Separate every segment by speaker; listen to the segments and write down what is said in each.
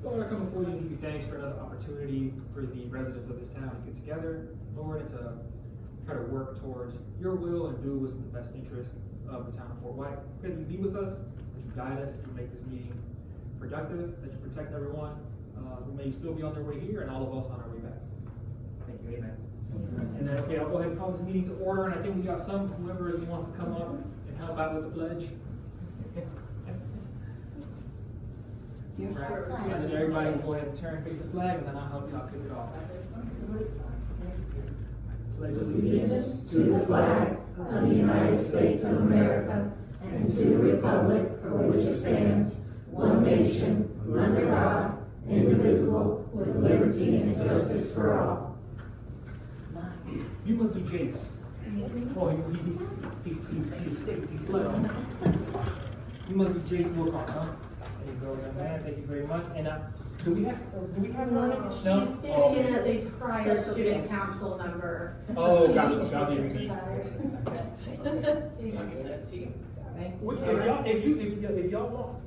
Speaker 1: Lord, I come before you and give you thanks for another opportunity for the residents of this town to get together, Lord, and to try to work towards your will and do what's in the best interest of the town of Fort White. Pray that you be with us, that you guide us, that you make this meeting productive, that you protect everyone who may still be on their way here and all of us on our way back. Thank you, amen. And then, okay, I'll go ahead and call this meeting to order, and I think we got whoever wants to come up and help out with the pledge. Right. And then everybody will go ahead and turn, face the flag, and then I'll help y'all kick it off. Pledge
Speaker 2: Allegiance to the flag of the United States of America and to the republic for which it stands, one nation, under God, indivisible, with liberty and justice for all.
Speaker 1: You must be Jace. Oh, he escaped, he fled. You must be Jace Wilcox, huh? There you go, young man, thank you very much. And do we have her name?
Speaker 3: She's
Speaker 1: No?
Speaker 3: still, she has a prior student council number.
Speaker 1: Oh, gotcha, I'll give you these. If y'all want,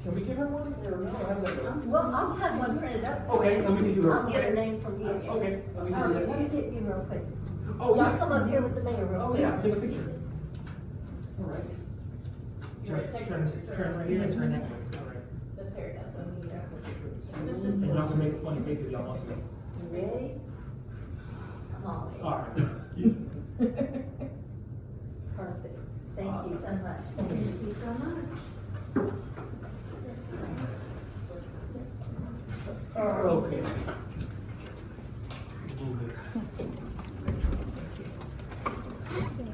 Speaker 1: can we give her one, or no, have that?
Speaker 4: Well, I'll have one printed up.
Speaker 1: Okay, then we can do her.
Speaker 4: I'll get her name from you.
Speaker 1: Okay.
Speaker 4: Let me get you real quick.
Speaker 1: Oh,
Speaker 4: Y'all
Speaker 1: yeah.
Speaker 4: come up here with the mayor real
Speaker 1: Oh,
Speaker 4: quick.
Speaker 1: yeah, take a picture. All right. Turn right here and turn that way. All right.
Speaker 3: This area, so we need
Speaker 1: And y'all can make a funny face if y'all want to.
Speaker 4: You ready? Come on. Mayor.
Speaker 1: All right.
Speaker 4: Perfect. Thank you so much. Thank you so much.
Speaker 1: Okay.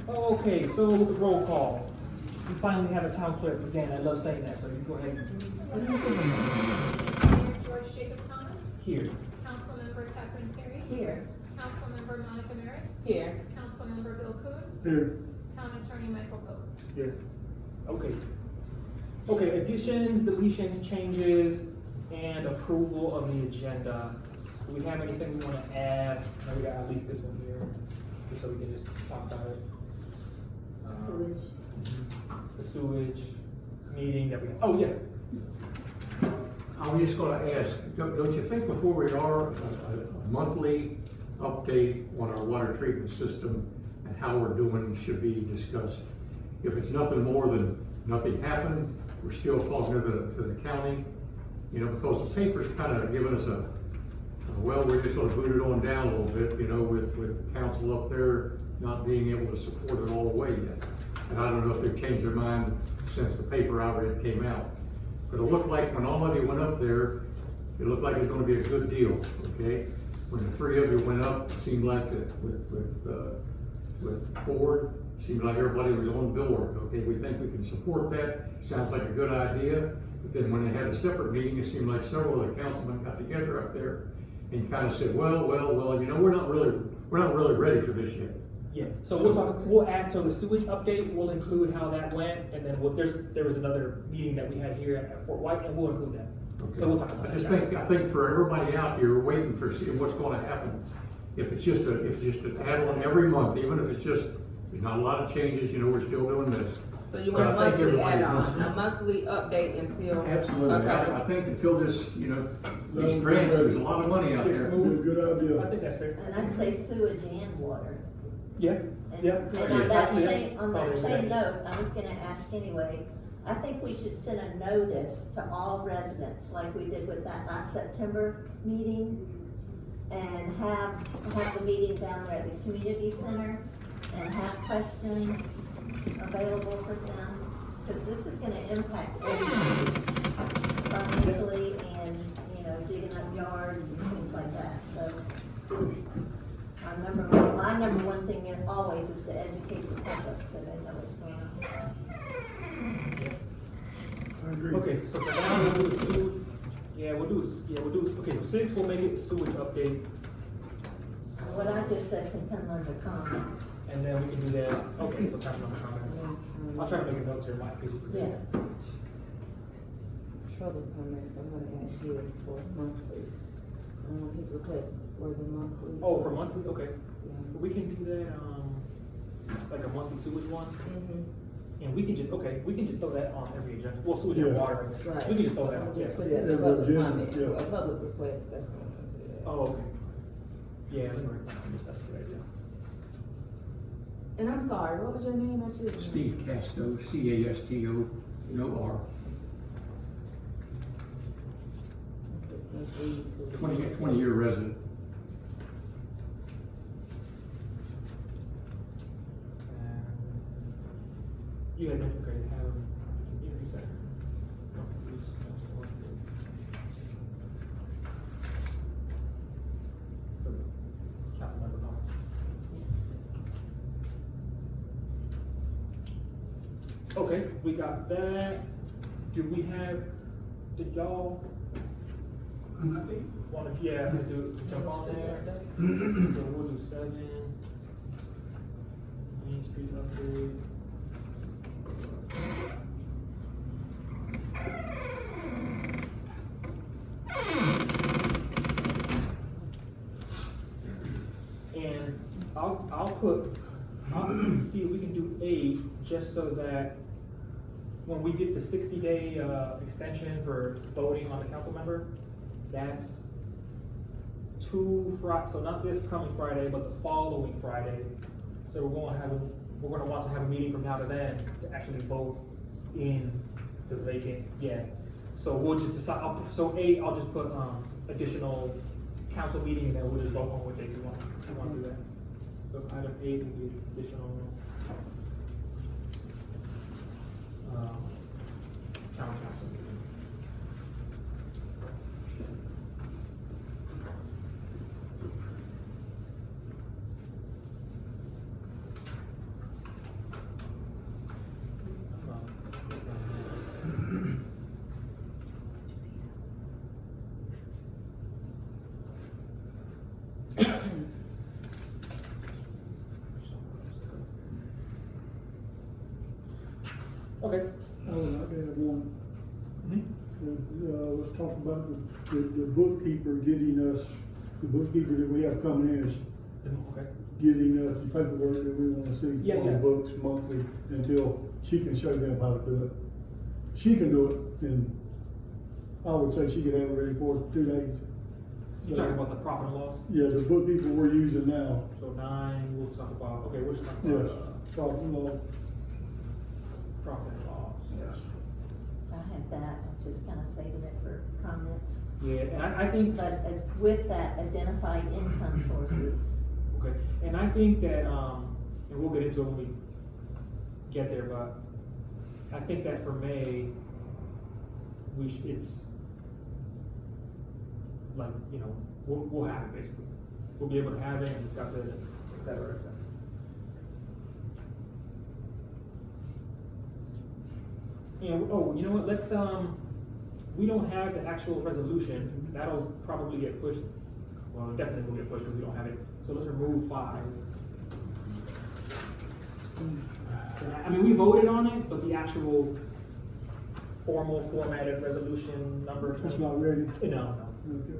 Speaker 1: Okay, so with the roll call, we finally have a town clerk again. I love saying that, so you go ahead.
Speaker 5: Mayor George Jacob Thomas,
Speaker 1: Here.
Speaker 5: Councilmember Catherine Terry,
Speaker 4: Here.
Speaker 5: Councilmember Monica Merritt,
Speaker 3: Here.
Speaker 5: Councilmember Bill Coon,
Speaker 1: Here.
Speaker 5: Town Attorney Michael Pope.
Speaker 1: Here. Okay. Okay, additions, deletions, changes, and approval of the agenda. Do we have anything we want to add? No, we got at least this one here, just so we can just talk about it.
Speaker 4: Sewage.
Speaker 1: The sewage meeting that we, oh, yes.
Speaker 6: I was just gonna ask, don't you think before we are, a monthly update on our water treatment system and how we're doing should be discussed? If it's nothing more than nothing happened, we're still talking to the county, you know, because the paper's kind of giving us well, we're just gonna boot it on down a little bit, you know, with the council up there not being able to support it all the way yet. And I don't know if they've changed their mind since the paper I read came out. But it looked like when all of you went up there, it looked like it was gonna be a good deal, okay? When the three of you went up, it seemed like that with Ford, seemed like everybody was on board, okay? We think we can support that, sounds like a good idea. But then when they had a separate meeting, it seemed like several of the councilmen got together up there and kind of said, well, you know, we're not really ready for this yet.
Speaker 1: Yeah, so we'll add, so the sewage update will include how that went, and then there was another meeting that we had here at Fort White, and we'll include that.
Speaker 6: Okay.
Speaker 1: So we'll talk about
Speaker 6: I
Speaker 1: that.
Speaker 6: just think for everybody out here waiting for seeing what's gonna happen, if it's just an add-on every month, even if it's just, there's not a lot of changes, you know, we're still doing this.
Speaker 7: So you want a
Speaker 6: But I think
Speaker 7: monthly
Speaker 6: everybody
Speaker 7: add-on,
Speaker 6: wants-
Speaker 7: a monthly update until.
Speaker 6: Absolutely,
Speaker 7: Okay.
Speaker 6: I think until this, you know, these grants, there's a lot of money out
Speaker 1: It's
Speaker 6: there.
Speaker 1: smooth.
Speaker 8: Good
Speaker 1: I
Speaker 8: idea.
Speaker 1: think that's fair.
Speaker 4: And I'd say sewage and water.
Speaker 1: Yeah,
Speaker 4: And-
Speaker 1: yeah.
Speaker 4: And
Speaker 1: Yeah,
Speaker 4: on that
Speaker 1: actually, that's
Speaker 4: same, on
Speaker 1: probably
Speaker 4: that
Speaker 1: a
Speaker 4: same
Speaker 1: good idea.
Speaker 4: note, I was gonna ask anyway, I think we should send a notice to all residents, like we did with that last September meeting, and have the meeting down there at the community center, and have questions available for them, because this is gonna impact everything, financially, and, you know, digging up yards and things like that, so. I remember, my number one thing is always is to educate the public, so they know what's going on.
Speaker 8: I agree.
Speaker 1: Okay, so for now, we'll do the sewage, okay, so 6, we'll make it the sewage update,
Speaker 4: What I just said can come under comments.
Speaker 1: and then we can do that, okay, so talking about the comments. I'll try to make a note here, Mike, because you forget.
Speaker 4: Yeah.
Speaker 7: Trouble comments, I'm gonna add his for monthly, his request for the monthly.
Speaker 1: Oh, for monthly, okay.
Speaker 7: Yeah.
Speaker 1: We can do that, like a monthly sewage one.
Speaker 7: Mhm.
Speaker 1: And we can just, okay, we can just throw that on every agenda, well, so we can
Speaker 8: Yeah.
Speaker 1: water, I guess.
Speaker 7: Right.
Speaker 1: We can just throw that
Speaker 7: I'm
Speaker 1: on,
Speaker 7: just
Speaker 1: yeah.
Speaker 7: put it as a
Speaker 8: Yeah,
Speaker 7: public
Speaker 8: yeah,
Speaker 7: comment,
Speaker 8: yeah.
Speaker 7: a public request, that's what I'm gonna do that.
Speaker 1: Oh, okay. Yeah, let me write that down. That's a good idea.
Speaker 7: And I'm sorry, what was your name? I should.
Speaker 6: Steve Casto, C-A-S-T-O, no R, 20-year resident.
Speaker 1: And you had mentioned, okay, have a community center. No, please, that's the one. For the council member comments. Okay, we got that. Do we have, did y'all wanna, yeah, to jump on there? So we'll do 7. Main Street upgrade. And I'll see if we can do 8, just so that when we get the 60-day, extension for voting on the council member, that's 2 Fridays, so not this coming Friday, but the following Friday. So we're gonna want to have a meeting from now to then to actually vote in the vacant, yeah. So we'll just decide, so 8, I'll just put, additional council meeting, and then we'll just vote on what day we want to do that. So item 8 will be additional, town council meeting. Okay.
Speaker 8: I would like to have one.
Speaker 1: Mhm.
Speaker 8: Let's talk about the bookkeeper getting us, the bookkeeper that we have coming in is
Speaker 1: Okay.
Speaker 8: getting us the paperwork that we wanna see
Speaker 1: Yeah,
Speaker 8: on the
Speaker 1: yeah.
Speaker 8: books monthly until she can show them how to do it. She can do it, and I would say she could have it ready for us in 2 days.
Speaker 1: You're talking about the profit and loss?
Speaker 8: Yeah, the bookkeeper we're using now,
Speaker 1: So 9, we'll talk about, okay, we'll just talk about,
Speaker 8: yes, talking about,
Speaker 1: profit and loss.
Speaker 4: I had that, I was just kinda saving it for comments.
Speaker 1: Yeah, and I think,
Speaker 4: But with that, identify income sources.
Speaker 1: okay, and I think that, and we'll get into it when we get there, but I think that for May, it's like, you know, we'll have it basically. We'll be able to have it and discuss it, et cetera, et cetera. And, oh, you know what, let's, we don't have the actual resolution, that'll probably get pushed, well, it definitely will get pushed because we don't have it, so let's remove 5. I mean, we voted on it, but the actual formal formatted resolution number.
Speaker 8: it's not ready.
Speaker 1: No.
Speaker 8: Okay.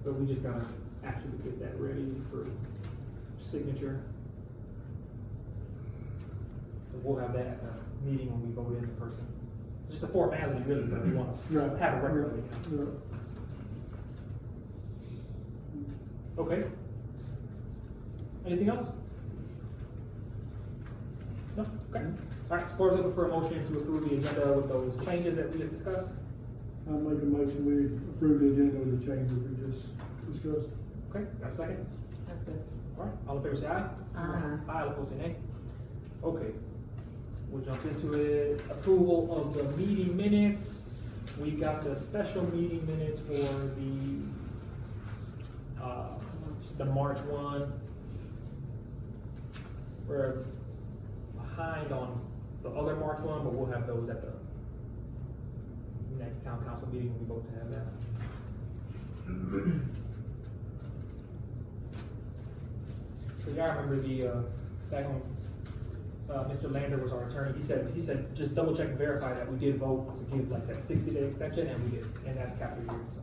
Speaker 1: So we just gotta actually get that ready for signature. So we'll have that at the meeting when we vote in person. Just a formality really, but we wanna
Speaker 8: Right.
Speaker 1: have a record of it.
Speaker 8: Right.
Speaker 1: Okay. Anything else? No? Okay. Alright, so floor is open for a motion to approve the agenda with those changes that we just discussed.
Speaker 8: I'll make a motion, we approve the agenda with the changes we just discussed.
Speaker 1: Okay, got a second?
Speaker 7: That's it.
Speaker 1: Alright, all in favor say aye. Aye, all opposed say nay. Okay, we'll jump into it. Approval of the meeting minutes. We got the special meeting minutes for the March one. We're behind on the other March one, but we'll have those at the next town council meeting when we vote to have that. So yeah, I remember back when, Mr. Lander was our attorney, he said, just double check and verify that we did vote to give like that 60-day extension, and we did, and that's captured here, so.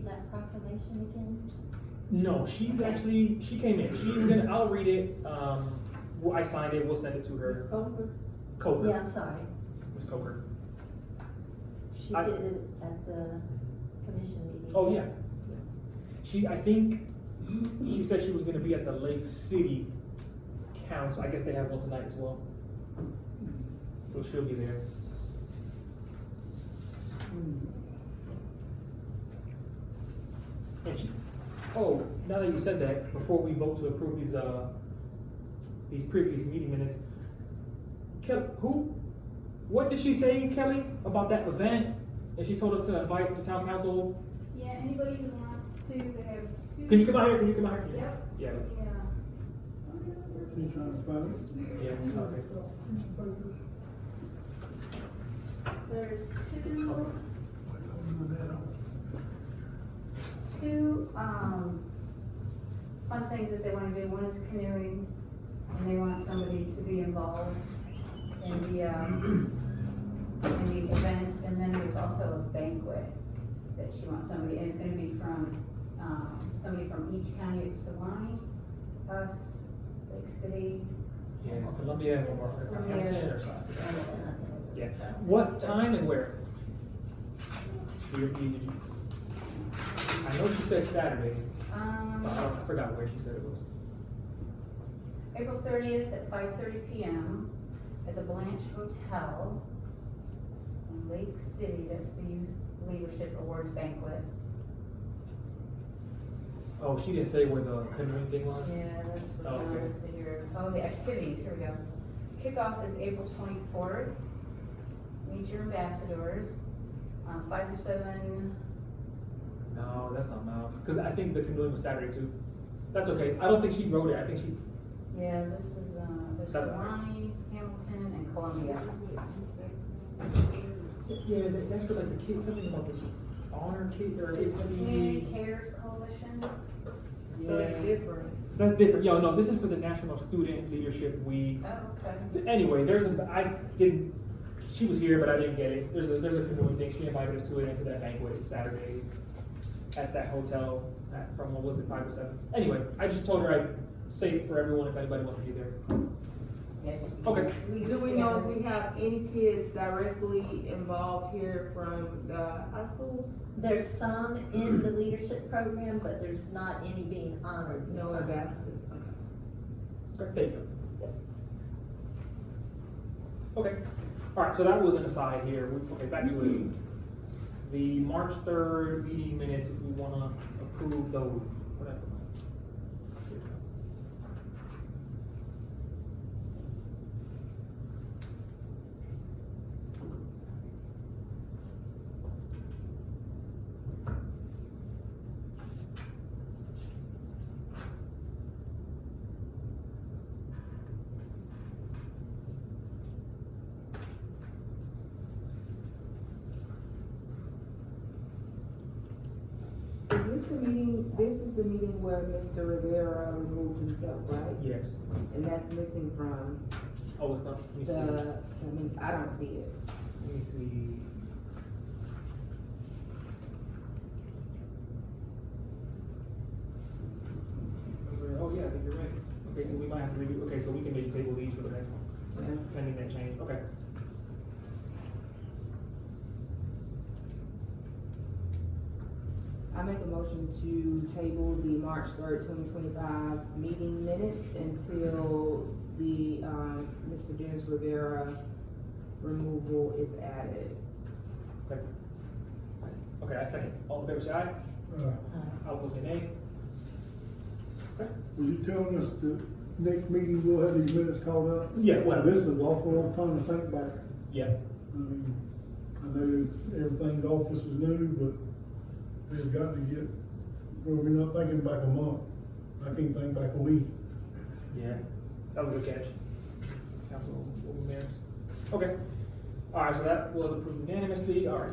Speaker 4: that proclamation again?
Speaker 1: No, she's actually, she came in, she's gonna, I'll read it, well, I signed it, we'll send it to
Speaker 4: Ms.
Speaker 1: her.
Speaker 4: Goldberg?
Speaker 1: Coker,
Speaker 4: Yeah, I'm sorry.
Speaker 1: Ms. Coker.
Speaker 4: She
Speaker 1: I-
Speaker 4: did it at the commission meeting.
Speaker 1: Oh, yeah. I think, she said she was gonna be at the Lake City Council, I guess they have one tonight as well. So she'll be there. And she, oh, now that you said that, before we vote to approve these previous meeting minutes, what did she say, Kelly, about that event? And she told us to invite the town council.
Speaker 5: Yeah, anybody who wants to, they have two.
Speaker 1: Can you come out here?
Speaker 5: Yep.
Speaker 1: Yeah.
Speaker 5: Yeah.
Speaker 8: She's trying to find it.
Speaker 1: Yeah, okay.
Speaker 3: There's two, fun things that they wanna do. One is canoeing, and they want somebody to be involved in the event, and then there's also a banquet that she wants somebody, and it's gonna be from, somebody from each county. It's Sewanee, us, Lake City.
Speaker 1: Yeah, Columbia or
Speaker 3: Columbia.
Speaker 1: Hampton or something. Yeah. What time and where? I know she said Saturday, but I forgot where she said it was.
Speaker 3: April 30th at 5:30 PM at the Blanche Hotel in Lake City. That's the Youth Leadership Awards banquet.
Speaker 1: Oh, she didn't say where the canoeing thing was?
Speaker 3: Yeah, that's what
Speaker 1: Oh,
Speaker 3: I
Speaker 1: okay.
Speaker 3: want to see here. Oh, the activities, here we go. Kickoff is April 24th. Meet your ambassadors, 5 to 7.
Speaker 1: No, that's not Miles, cause I think the canoeing was Saturday too. That's okay, I don't think she wrote it, I think she,
Speaker 3: Yeah, this is, there's
Speaker 1: That's all right.
Speaker 3: Sewanee, Hamilton, and Columbia.
Speaker 1: yeah, that's for like the kids, something about the honor kid, or
Speaker 3: It's
Speaker 1: it's
Speaker 3: the Community Cares Coalition.
Speaker 7: So it's different.
Speaker 1: That's different, yo, no, this is for the National Student Leadership Week.
Speaker 3: Oh, okay.
Speaker 1: Anyway, she was here, but I didn't get it. There's a canoeing thing. She invited us to it, into that banquet Saturday at that hotel from, what was it, 5 to 7? Anyway, I just told her I'd say it for everyone if anybody wants to be there.
Speaker 3: Yeah, just.
Speaker 1: Okay.
Speaker 7: Do we know if we have any kids directly involved here from the high school?
Speaker 4: There's some in the leadership program, but there's not any being honored this
Speaker 7: No
Speaker 4: time.
Speaker 7: ambassadors, okay.
Speaker 1: Okay, there you go. Okay, all right, so that was an aside here. Okay, back to it. The March 3rd meeting minutes, if we wanna approve those, whatever.
Speaker 7: This is the meeting where Mr. Rivera removed himself, right?
Speaker 1: Yes.
Speaker 7: And that's missing from
Speaker 1: Oh, it's not, let me see.
Speaker 7: I mean, I don't see it.
Speaker 1: Let me see. Oh, yeah, I think you're right. Okay, so we might have to review, okay, so we can maybe table these for the next one,
Speaker 7: Yeah.
Speaker 1: pending that change, okay.
Speaker 7: I make a motion to table the March 3rd, 2025 meeting minutes until the, Mr. Dennis Rivera removal is added.
Speaker 1: Okay. Okay, I second. All in favor, say aye. All opposed, say nay. Okay.
Speaker 8: Was you telling us the next meeting we'll have these minutes called up?
Speaker 1: Yeah, well-
Speaker 8: This is an awful long time to think back.
Speaker 1: Yeah,
Speaker 8: I mean, I know everything's office is new, but we've got to get, well, we're not thinking back a month. I can think back a week.
Speaker 1: yeah, that was a good catch. Councilwoman Mayor. Okay, all right, so that was approved unanimously, all right.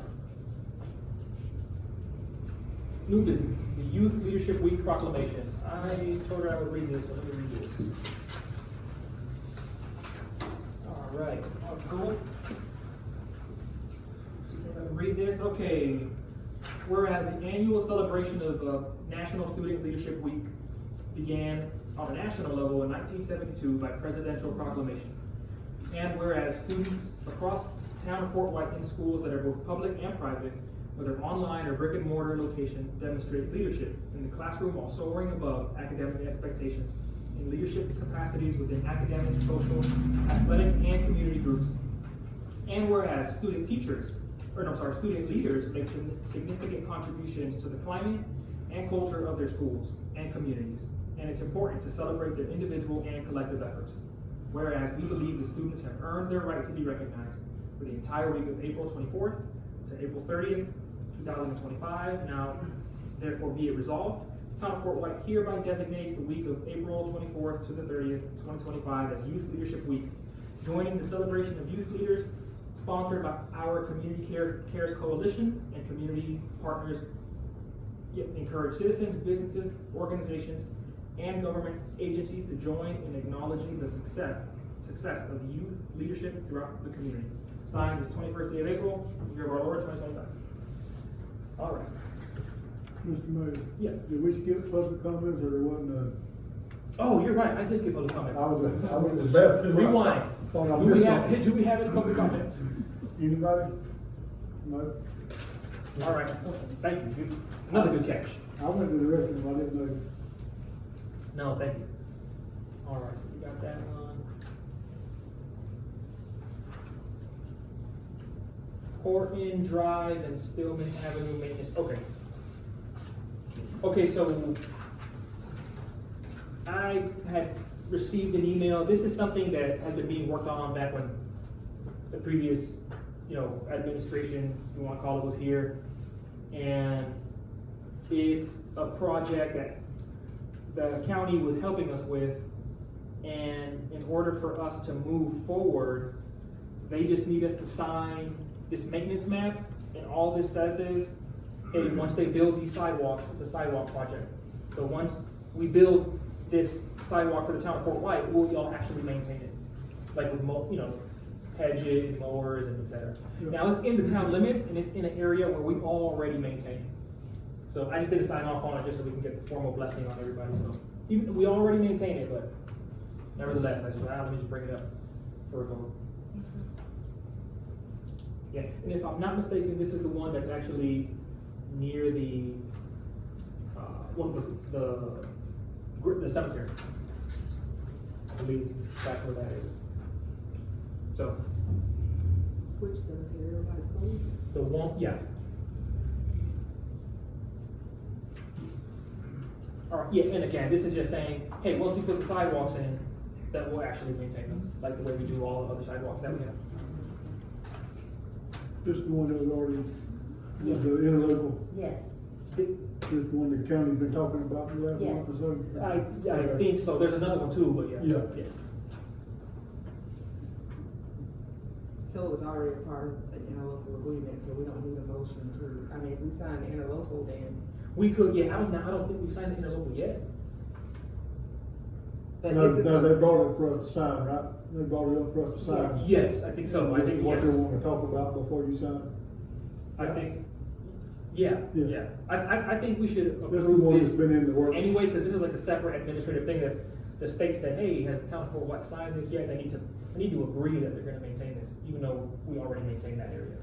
Speaker 1: New business, the Youth Leadership Week proclamation. I told her I would read this, so let me read this. All right, I'll go. Read this, okay. whereas the annual celebration of National Student Leadership Week began on a national level in 1972 by presidential proclamation. And whereas students across the town of Fort White in schools that are both public and private, whether online or brick and mortar location, demonstrate leadership in the classroom while soaring above academic expectations in leadership capacities within academic, social, athletic, and community groups. And whereas student leaders make significant contributions to the climate and culture of their schools and communities, and it's important to celebrate their individual and collective efforts. Whereas we believe the students have earned their right to be recognized for the entire week of April 24th to April 30th, 2025. Now, therefore be it resolved, the Town of Fort White hereby designates the week of April 24th to the 30th, 2025 as Youth Leadership Week, joining the celebration of youth leaders sponsored by our Community Cares Coalition and community partners. Encourage citizens, businesses, organizations, and government agencies to join in acknowledging the success of youth leadership throughout the community. Signed this 21st day of April, year of our Lord, 2025. All right.
Speaker 8: Mr. Mayor?
Speaker 1: Yeah.
Speaker 8: Did we skip public comments or there wasn't none?
Speaker 1: Oh, you're right, I did skip public comments.
Speaker 8: I was in the bathroom.
Speaker 1: Rewind.
Speaker 8: Thought I
Speaker 1: Do we
Speaker 8: missed
Speaker 1: have,
Speaker 8: something.
Speaker 1: do we have any public comments?
Speaker 8: Anybody? No?
Speaker 1: All right, thank you. Another good catch.
Speaker 8: I went to the restroom, I didn't know.
Speaker 1: No, thank you. All right, so we got that one. Horton Drive and Stillman Avenue maintenance, okay. Okay, so I had received an email. This is something that had been being worked on back when the previous, administration, if you want to call it, was here. And it's a project that the county was helping us with. And in order for us to move forward, they just need us to sign this maintenance map. And all this says is, hey, once they build these sidewalks, it's a sidewalk project. So once we build this sidewalk for the town of Fort White, we'll all actually maintain it. Like with hedges, mowers, and et cetera.
Speaker 8: Sure.
Speaker 1: Now, it's in the town limits, and it's in an area where we already maintain it. So I just did a sign off on it just so we can get the formal blessing on everybody, so. Even, we already maintain it, but nevertheless, I just, let me just bring it up for a vote. Yeah, and if I'm not mistaken, this is the one that's actually near the, the cemetery. I believe that's where that is. So,
Speaker 7: Which cemetery, by the school?
Speaker 1: the one, yeah. All right, yeah, and again, this is just saying, hey, once we put the sidewalks in, that we'll actually maintain them, like the way we do all the other sidewalks that we have.
Speaker 8: This is the one that was already,
Speaker 4: Yes.
Speaker 8: the interlocal,
Speaker 4: Yes,
Speaker 8: this is the one the county's been talking about the last
Speaker 4: Yes.
Speaker 8: month or so.
Speaker 1: I think so, there's another one too, but yeah.
Speaker 8: Yeah.
Speaker 7: So it was already a part of the interlocal agreement, so we don't need a motion to, I mean, if we sign the interlocal, then.
Speaker 1: We could, yeah, I don't think we've signed the interlocal yet.
Speaker 7: But
Speaker 8: No,
Speaker 7: this is
Speaker 8: no,
Speaker 7: a-
Speaker 8: they brought it for us to sign, right? They brought it up for us to sign.
Speaker 4: Yes.
Speaker 1: Yes, I think so, I
Speaker 8: This is
Speaker 1: think,
Speaker 8: what they
Speaker 1: yes.
Speaker 8: wanna talk about before you sign.
Speaker 1: I think, so. Yeah,
Speaker 8: Yeah.
Speaker 1: yeah. I think we should
Speaker 8: This is the one
Speaker 1: approve
Speaker 8: that's
Speaker 1: this
Speaker 8: been in the works.
Speaker 1: anyway, because this is like a separate administrative thing that the state said, hey, has the town of Fort White signed this yet? They need to agree that they're gonna maintain this, even though we already maintain that area.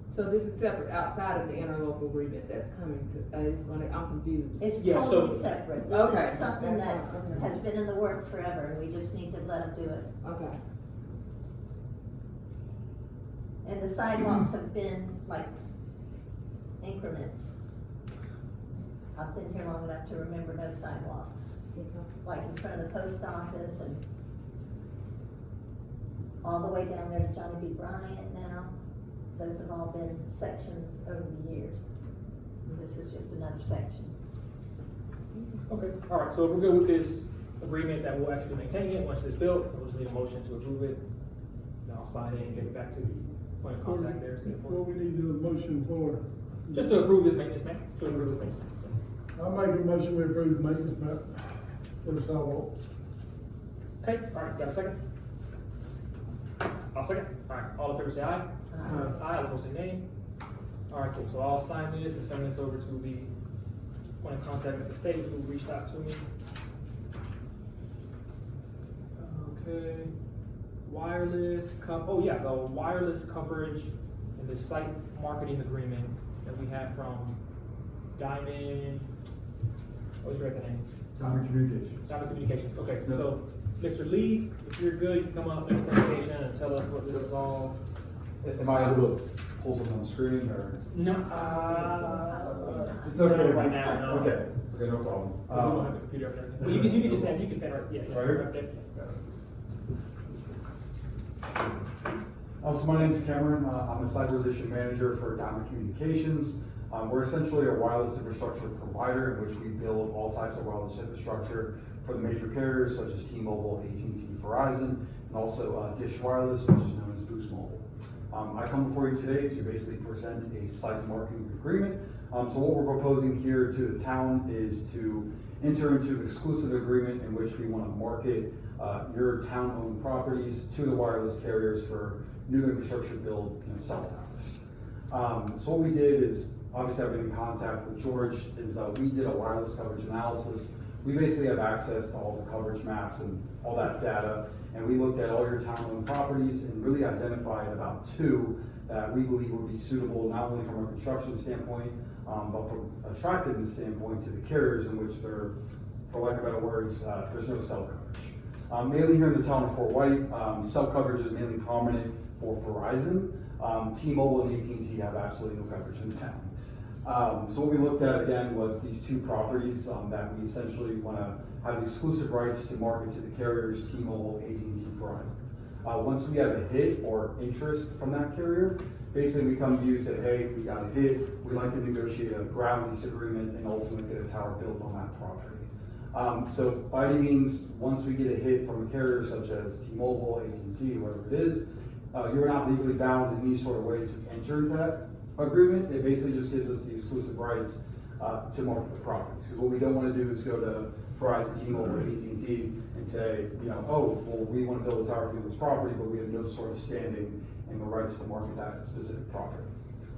Speaker 7: So this is separate outside of the interlocal agreement that's coming to, I'm confused.
Speaker 4: it's
Speaker 1: Yeah, so-
Speaker 4: totally separate.
Speaker 7: Okay,
Speaker 4: This is something
Speaker 7: that's
Speaker 4: that
Speaker 7: fine, okay.
Speaker 4: has been in the works forever, and we just need to let them do it.
Speaker 7: Okay.
Speaker 4: And the sidewalks have been like increments. I've been here long enough to remember those sidewalks, like in front of the post office and all the way down there to Johnny B. Bryant now. Those have all been sections over the years. This is just another section.
Speaker 1: Okay, all right, so if we're good with this agreement that we'll actually maintain it once it's built, we'll just need a motion to approve it. Then I'll sign it and get it back to the point of contact there.
Speaker 8: What we need to do a motion for?
Speaker 1: Just to approve this maintenance map, to approve this maintenance.
Speaker 8: I'll make a motion we approve the maintenance map for the sidewalk.
Speaker 1: Okay, all right, got a second? I'll second. All right, all in favor say aye. Aye, all opposed say nay. All right, cool, so I'll sign this and send this over to the point of contact at the state who reached out to me. Okay, the wireless coverage and the site marketing agreement that we have from Diamond, what's your name?
Speaker 9: Diamond Communications.
Speaker 1: Diamond Communications, okay,
Speaker 9: Yep.
Speaker 1: so, Mr. Lee, if you're good, you can come up in the presentation and tell us what this is all.
Speaker 9: Am I able to pull something on the screen or?
Speaker 1: No,
Speaker 9: It's okay.
Speaker 1: Right now, no.
Speaker 9: Okay, no problem.
Speaker 1: We don't have a computer up there. Well, you can just stand, right, yeah,
Speaker 9: Right here?
Speaker 1: right there.
Speaker 9: So my name is Cameron. I'm the site acquisition manager for Diamond Communications. We're essentially a wireless infrastructure provider in which we build all types of wireless infrastructure for the major carriers such as T-Mobile, AT&T, Verizon, and also Dish Wireless, which is known as Boost Mobile. I come before you today to basically present a site marketing agreement. So what we're proposing here to the town is to enter into an exclusive agreement in which we want to market your town-owned properties to the wireless carriers for new infrastructure build, cell towers. So what we did is, obviously I've been in contact with George, is we did a wireless coverage analysis. We basically have access to all the coverage maps and all that data, and we looked at all your town-owned properties and really identified about 2 that we believe would be suitable not only from a construction standpoint, but from attractiveness standpoint to the carriers in which they're, for lack of better words, there's no cell coverage. Mainly here in the town of Fort White, cell coverage is mainly prominent for Verizon. T-Mobile and AT&T have absolutely no coverage in the town. So what we looked at again was these 2 properties that we essentially want to have the exclusive rights to market to the carriers, T-Mobile, AT&T, Verizon. Once we have a hit or interest from that carrier, basically we come to you and say, hey, we got a hit, we'd like to negotiate a ground lease agreement and ultimately get a tower built on that property. So by any means, once we get a hit from a carrier such as T-Mobile, AT&T, whatever it is, you're not legally bound in any sort of way to enter that agreement. It basically just gives us the exclusive rights to market the properties. Because what we don't want to do is go to Verizon, T-Mobile, or AT&T and say, oh, well, we want to build a tower for this property, but we have no sort of standing in the rights to market that specific property.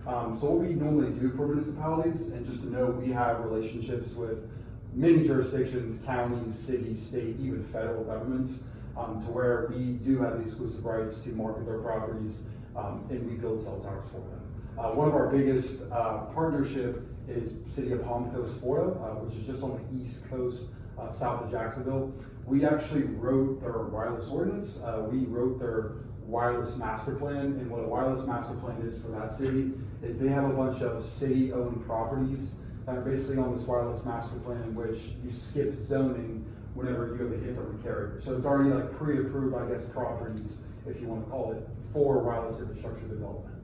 Speaker 9: So what we normally do for municipalities, and just to know, we have relationships with many jurisdictions, counties, cities, state, even federal governments, to where we do have the exclusive rights to market their properties, and we build cell towers for them. One of our biggest partnership is City of Palm Coast, Florida, which is just on the east coast, south of Jacksonville. We actually wrote their wireless ordinance. We wrote their wireless master plan, and what a wireless master plan is for that city is they have a bunch of city-owned properties that are basically on this wireless master plan in which you skip zoning whenever you have a hit from a carrier. So it's already like pre-approved, I guess, properties, if you want to call it, for wireless infrastructure development.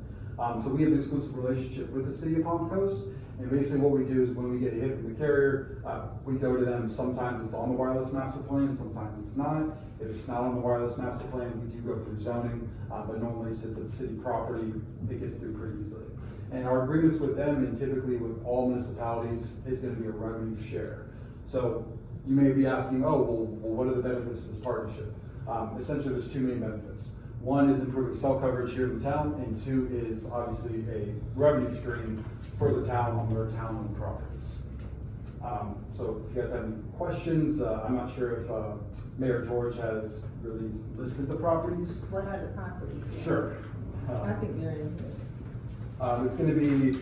Speaker 9: So we have an exclusive relationship with the City of Palm Coast, and basically what we do is when we get a hit from the carrier, we go to them. Sometimes it's on the wireless master plan, sometimes it's not. If it's not on the wireless master plan, we do go through zoning, but normally since it's city property, it gets through pretty easily. And our agreements with them, and typically with all municipalities, is going to be a revenue share. So you may be asking, oh, well, what are the benefits of this partnership? Essentially, there's 2 main benefits. One is improving cell coverage here in the town, and 2 is obviously a revenue stream for the town on their town-owned properties. So if you guys have any questions, I'm not sure if Mayor George has really listed the properties.
Speaker 4: What are the properties?
Speaker 9: Sure.
Speaker 7: I think they're in here.
Speaker 9: It's gonna be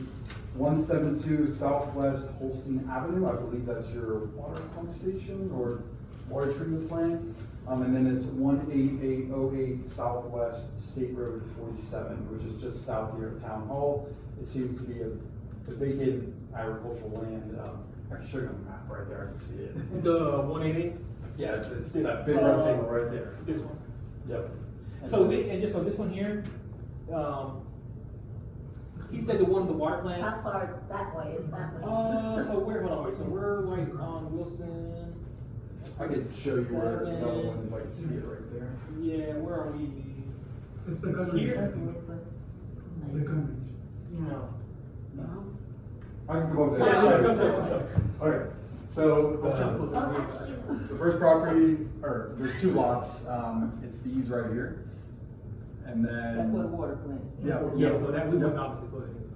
Speaker 9: 172 Southwest Holston Avenue. I believe that's your water pump station or water treatment plant. And then it's 18808 Southwest State Road 47, which is just south here of Town Hall. It seems to be a vacant agricultural land. I can show you on the map right there, I can see it.
Speaker 1: The 188?
Speaker 9: Yeah, it's that big rectangle right there.
Speaker 1: This one.
Speaker 9: Yep.
Speaker 1: So, and just on this one here, he said the one in the water plant.
Speaker 4: How far that way is that one?
Speaker 1: So hold on, wait, so we're right on Wilson.
Speaker 9: I can show you where the other one is, I can see it right there.
Speaker 1: Yeah, where are we?
Speaker 8: It's the country.
Speaker 1: Here?
Speaker 8: The country.
Speaker 1: No.
Speaker 9: I can go over
Speaker 1: Yeah,
Speaker 9: there.
Speaker 1: come show.
Speaker 9: Okay, so
Speaker 4: Oh, actually,
Speaker 9: the first property, or there's 2 lots, it's these right here. And then.
Speaker 7: That's where the water plant.
Speaker 9: Yeah.
Speaker 1: Yeah, so that we
Speaker 9: Yep.
Speaker 1: wouldn't obviously put it in.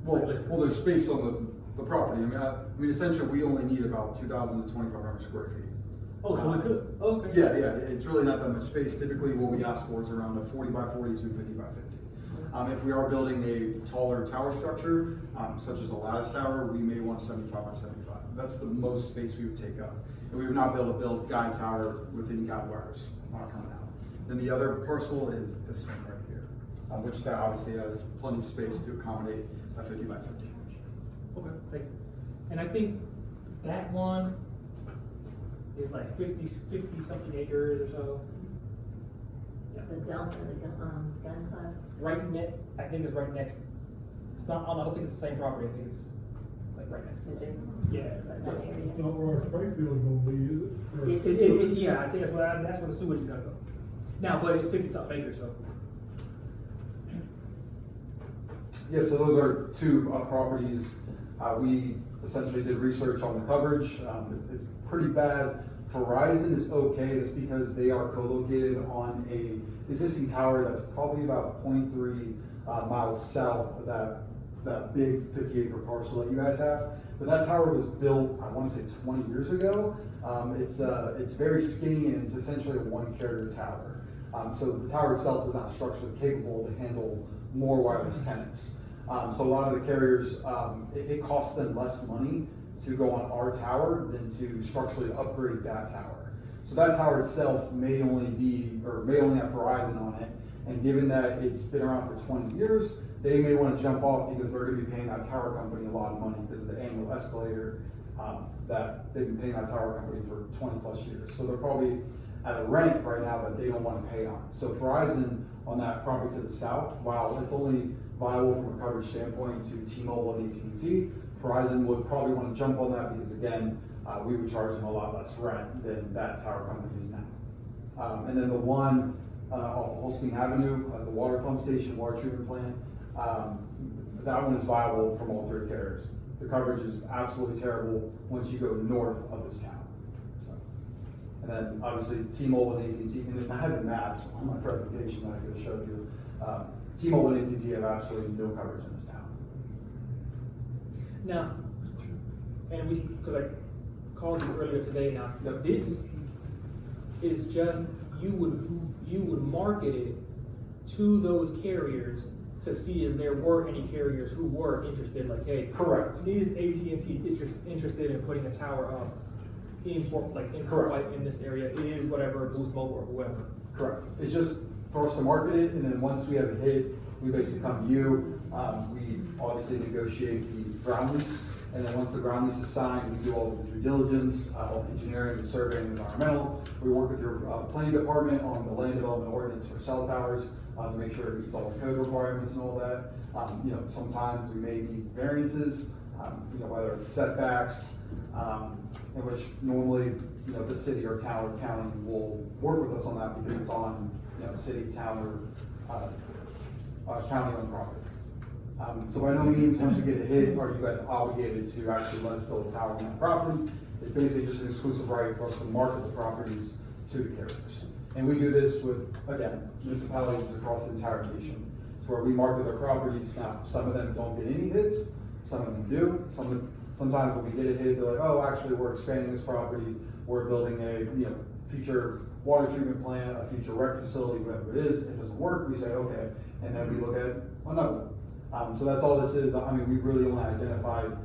Speaker 9: Well,
Speaker 1: realistic?
Speaker 9: well, there's space on the property. I mean, essentially, we only need about 2,000 to 2,500 square feet.
Speaker 1: Oh, so we could, oh, okay.
Speaker 9: Yeah, it's really not that much space. Typically, what we ask for is around a 40 by 40 to 50 by 50. If we are building a taller tower structure, such as a lattice tower, we may want 75 by 75. That's the most space we would take up. And we would not be able to build a guide tower with any guide wires coming out. Then the other parcel is this one right here, which that obviously has plenty of space to accommodate a 50 by 50.
Speaker 1: Okay, thank you. And I think that one is like 50 something acres or so.
Speaker 4: The Delta, the gun club.
Speaker 1: I think it's right next, it's not, I don't think it's the same property, I think it's like right next to it. Yeah.
Speaker 4: That area.
Speaker 8: It's not where our spray field's gonna be, is it?
Speaker 1: Yeah, I think that's where the sewage is gonna go. Now, but it's 50 something acres, so.
Speaker 9: Yeah, so those are two properties. We essentially did research on the coverage. It's pretty bad. Verizon is okay. That's because they are co-located on a existing tower that's probably about 0.3 miles south of that big 50-acre parcel that you guys have. But that tower was built, I want to say 20 years ago. It's very skinny and it's essentially a one-carrier tower. So the tower itself is not structurally capable to handle more wireless tenants. So a lot of the carriers, it costs them less money to go on our tower than to structurally upgrade that tower. So that tower itself may only have Verizon on it, and given that it's been around for 20 years, they may want to jump off because they're going to be paying that tower company a lot of money because of the annual escalator that they've been paying that tower company for 20 plus years. So they're probably at a rent right now that they don't want to pay on. So Verizon on that property to the south, while it's only viable from a coverage standpoint to T-Mobile and AT&T, Verizon would probably want to jump on that because again, we would charge them a lot less rent than that tower company is now. And then the one off of Holstein Avenue, the water pump station, water treatment plant, that one is viable from all three carriers. The coverage is absolutely terrible once you go north of this town. So, and then obviously T-Mobile and AT&T, and if I had the maps on my presentation that I could have showed you, T-Mobile and AT&T have absolutely no coverage in this town.
Speaker 1: Now, and because I called you earlier today, now,
Speaker 9: Yep.
Speaker 1: this is just, you would market it to those carriers to see if there were any carriers who were interested, like, hey,
Speaker 9: Correct.
Speaker 1: is AT&T interested in putting a tower up in Fort
Speaker 9: Correct.
Speaker 1: White in this area? It is whatever, Boost Mobile or whoever.
Speaker 9: Correct. It's just for us to market it, and then once we have a hit, we basically come to you. We obviously negotiate the ground lease, and then once the ground lease is signed, we do all the due diligence, all the engineering, and surveying, and environmental. We work with your planning department on the land development ordinance for cell towers to make sure it meets all the code requirements and all that. Sometimes we may need variances, whether it's setbacks, in which normally, the city or town or county will work with us on that because it's on, city, town, or county-owned property. So by no means, once we get a hit, are you guys obligated to actually let us build a tower on that property? It's basically just an exclusive right for us to market the properties to the carriers. And we do this with, again, municipalities across the entire nation. It's where we market their properties. Now, some of them don't get any hits, some of them do. Sometimes when we get a hit, they're like, oh, actually, we're expanding this property. We're building a future water treatment plant, a future rec facility, whatever it is. It doesn't work. We say, okay. And then we look at another one. So that's all this is. I mean, we really only identified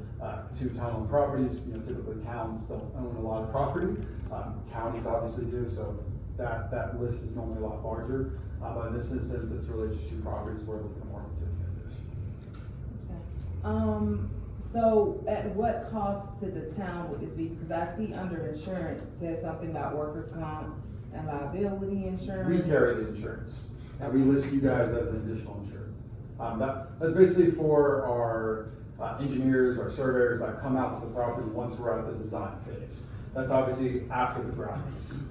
Speaker 9: 2 town-owned properties. Typically towns don't own a lot of property. Counties obviously do, so that list is normally a lot larger. But in this instance, it's really just 2 properties where we can market to the vendors.
Speaker 7: So at what cost to the town would this be? Because I see under insurance, it says something about workers' comp and liability insurance.
Speaker 9: We carry the insurance, and we list you guys as an additional insured. That's basically for our engineers, our surveyors that come out to the property once we're at the design phase. That's obviously after the ground lease.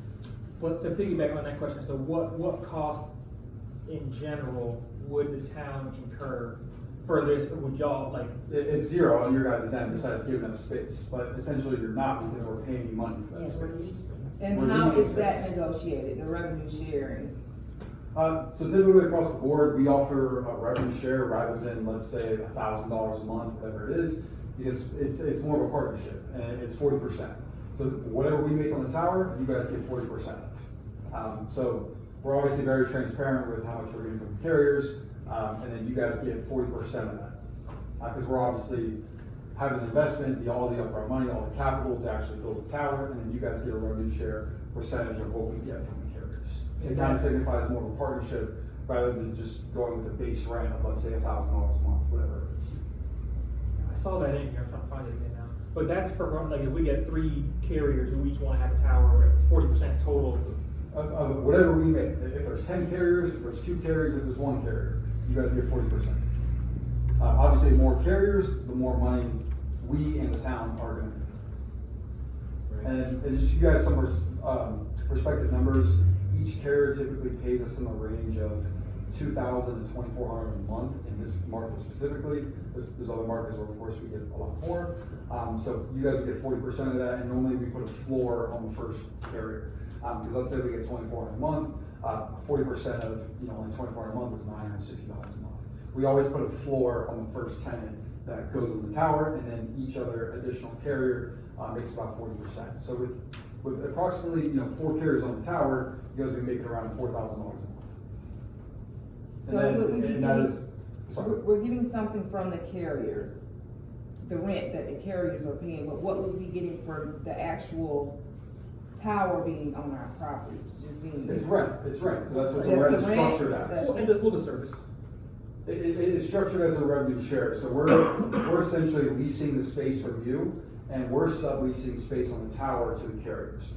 Speaker 1: But to piggyback on that question, so what cost in general would the town incur for this? Would y'all like?
Speaker 9: It's zero on your guys' end besides giving them space, but essentially you're not because we're paying you money for that
Speaker 4: Yeah, we're
Speaker 9: space.
Speaker 4: leasing.
Speaker 7: And
Speaker 9: We're
Speaker 7: how
Speaker 9: leasing
Speaker 7: is that
Speaker 9: space.
Speaker 7: negotiated, the revenue sharing?
Speaker 9: So typically across the board, we offer a revenue share rather than, let's say, $1,000 a month, whatever it is, because it's more of a partnership, and it's 40%. So whatever we make on the tower, you guys get 40% of. So we're obviously very transparent with how much we're getting from the carriers, and then you guys get 40% of that. Because we're obviously having an investment, all the upfront money, all the capital to actually build the tower, and then you guys get a revenue share percentage of what we get from the carriers. It kind of signifies more of a partnership rather than just going with a base rent of, let's say, $1,000 a month, whatever it is.
Speaker 1: I saw that in here, I'm trying to find it again now. But that's for, like, if we get 3 carriers who each wanna have a tower, or whatever, 40% total.
Speaker 9: Of whatever we make. If there's 10 carriers, if there's 2 carriers, if there's 1 carrier, you guys get 40%. Obviously, the more carriers, the more money we and the town are gonna make. And just to give you guys some perspective numbers, each carrier typically pays us in the range of $2,000 to $2,400 a month in this market specifically. There's other markets where, of course, we get a lot more. So you guys would get 40% of that, and normally we put a floor on the first carrier. Because let's say we get $2,400 a month, 40% of only $2,400 a month is $960 a month. We always put a floor on the first tenant that goes on the tower, and then each other additional carrier makes about 40%. So with approximately 4 carriers on the tower, you guys will be making around $4,000 a month.
Speaker 7: So we're getting something from the carriers, the rent that the carriers are paying, but what would we be getting for the actual tower being on our property, just being?
Speaker 9: It's rent, so that's what the
Speaker 7: Just
Speaker 9: rent
Speaker 7: the
Speaker 9: is
Speaker 7: rent,
Speaker 9: structured as.
Speaker 1: And the service.
Speaker 9: It is structured as a revenue share, so we're essentially leasing the space from you, and we're subleasing space on the tower to the carriers.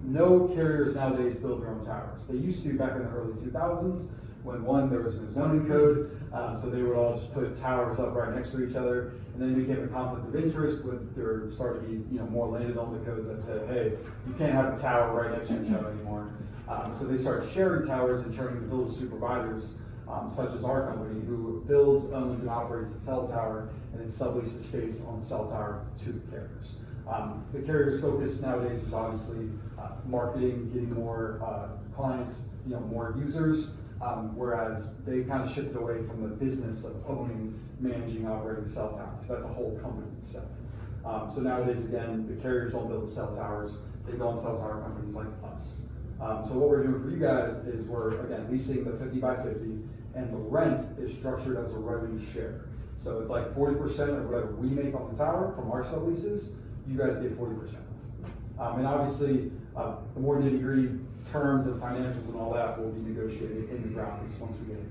Speaker 9: No carriers nowadays build their own towers. They used to back in the early 2000s, when there was no zoning code, so they would all just put towers up right next to each other, and then it became a conflict of interest when there started to be more land development codes that said, hey, you can't have a tower right next to each other anymore. So they started sharing towers and turning to build providers, such as our company, who builds, owns, and operates the cell tower, and then subleases space on the cell tower to the carriers. The carriers' focus nowadays is obviously marketing, getting more clients, more users, whereas they kind of shifted away from the business of owning, managing, operating cell towers. That's a whole company itself. So nowadays, again, the carriers don't build the cell towers. They go and sell tower companies like us. So what we're doing for you guys is we're, again, leasing the 50 by 50, and the rent is structured as a revenue share. So it's like 40% of whatever we make on the tower from our subleases, you guys get 40% of. And obviously, the more nitty-gritty terms and financials and all that will be negotiated in the ground lease once we get it.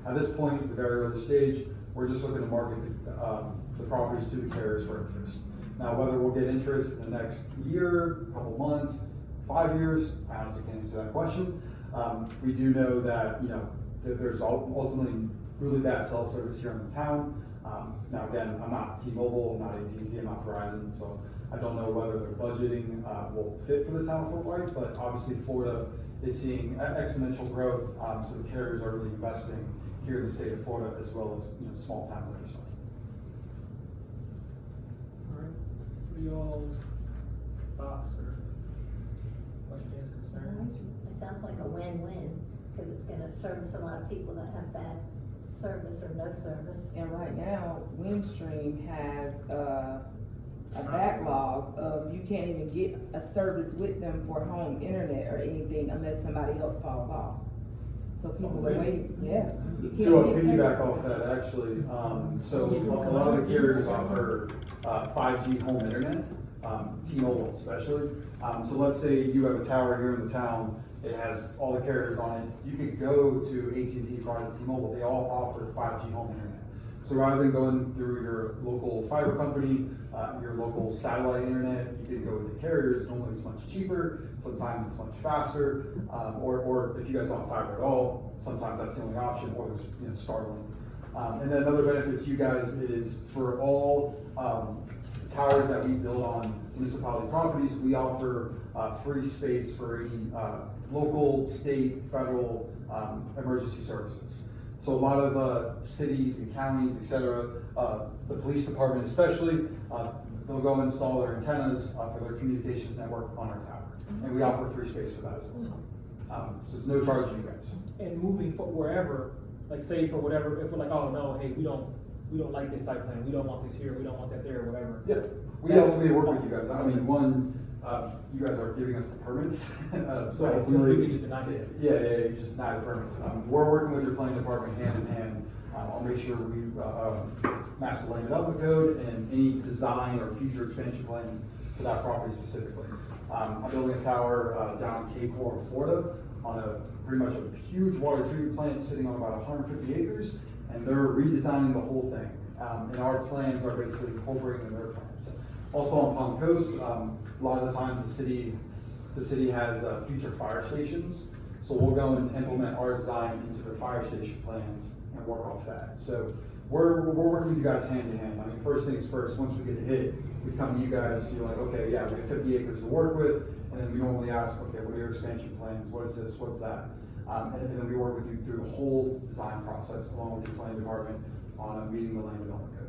Speaker 9: At this point, at the very early stage, we're just looking to market the properties to the carriers for interest. Now, whether we'll get interest in the next year, couple months, 5 years, I honestly can't answer that question. We do know that, that there's ultimately really bad cell service here in the town. Now again, I'm not T-Mobile, I'm not AT&T, I'm not Verizon, so I don't know whether their budgeting will fit for the town of Fort White, but obviously Florida is seeing exponential growth, so the carriers are really investing here in the state of Florida as well as small towns like yourself.
Speaker 1: All right, what are y'all's thoughts or questions, concerns?
Speaker 4: It sounds like a win-win, because it's gonna service a lot of people that have bad service or no service.
Speaker 7: And right now, Windstream has a backlog of, you can't even get a service with them for home internet or anything unless somebody else falls off. So people are waiting, yeah. You can't
Speaker 9: To
Speaker 7: get
Speaker 9: piggyback
Speaker 7: service.
Speaker 9: off that, actually, so a lot of the carriers offer 5G home internet, T-Mobile especially. So let's say you have a tower here in the town, it has all the carriers on it. You could go to AT&T, Verizon, T-Mobile, they all offer 5G home internet. So rather than going through your local fiber company, your local satellite internet, you can go with the carriers. Normally it's much cheaper, sometimes it's much faster, or if you guys don't have fiber at all, sometimes that's the only option, or there's Starlink. And then another benefit to you guys is for all towers that we build on municipality properties, we offer free space for any local, state, federal emergency services. So a lot of cities and counties, et cetera, the police department especially, they'll go install their antennas for their communications network on our tower. And we offer free space for that as well. So there's no charge to you guys.
Speaker 1: And moving for wherever, like say for whatever, if we're like, oh no, hey, we don't like this site plan, we don't want this here, we don't want that there, whatever.
Speaker 9: Yeah, we ultimately work with you guys. I mean, you guys are giving us the permits, so
Speaker 1: Right,
Speaker 9: ultimately.
Speaker 1: we just denied it.
Speaker 9: Yeah, you just deny the permits. We're working with your planning department hand in hand. I'll make sure we, match the land development code and any design or future expansion plans for that property specifically. I'm building a tower, down in Cape Coral, Florida, on pretty much a huge water treatment plant sitting on about 150 acres, and they're redesigning the whole thing. And our plans are basically incorporating in their plans. Also on Palm Coast, a lot of the times the city has future fire stations, so we'll go and implement our design into their fire station plans and work off that. So we're working with you guys hand in hand. I mean, first things first, once we get hit, we come to you guys, you're like, okay, yeah, we have 50 acres to work with, and then we normally ask, okay, what are your expansion plans? What is this, what's that? And then we work with you through the whole design process, along with your planning department, on meeting the land development code.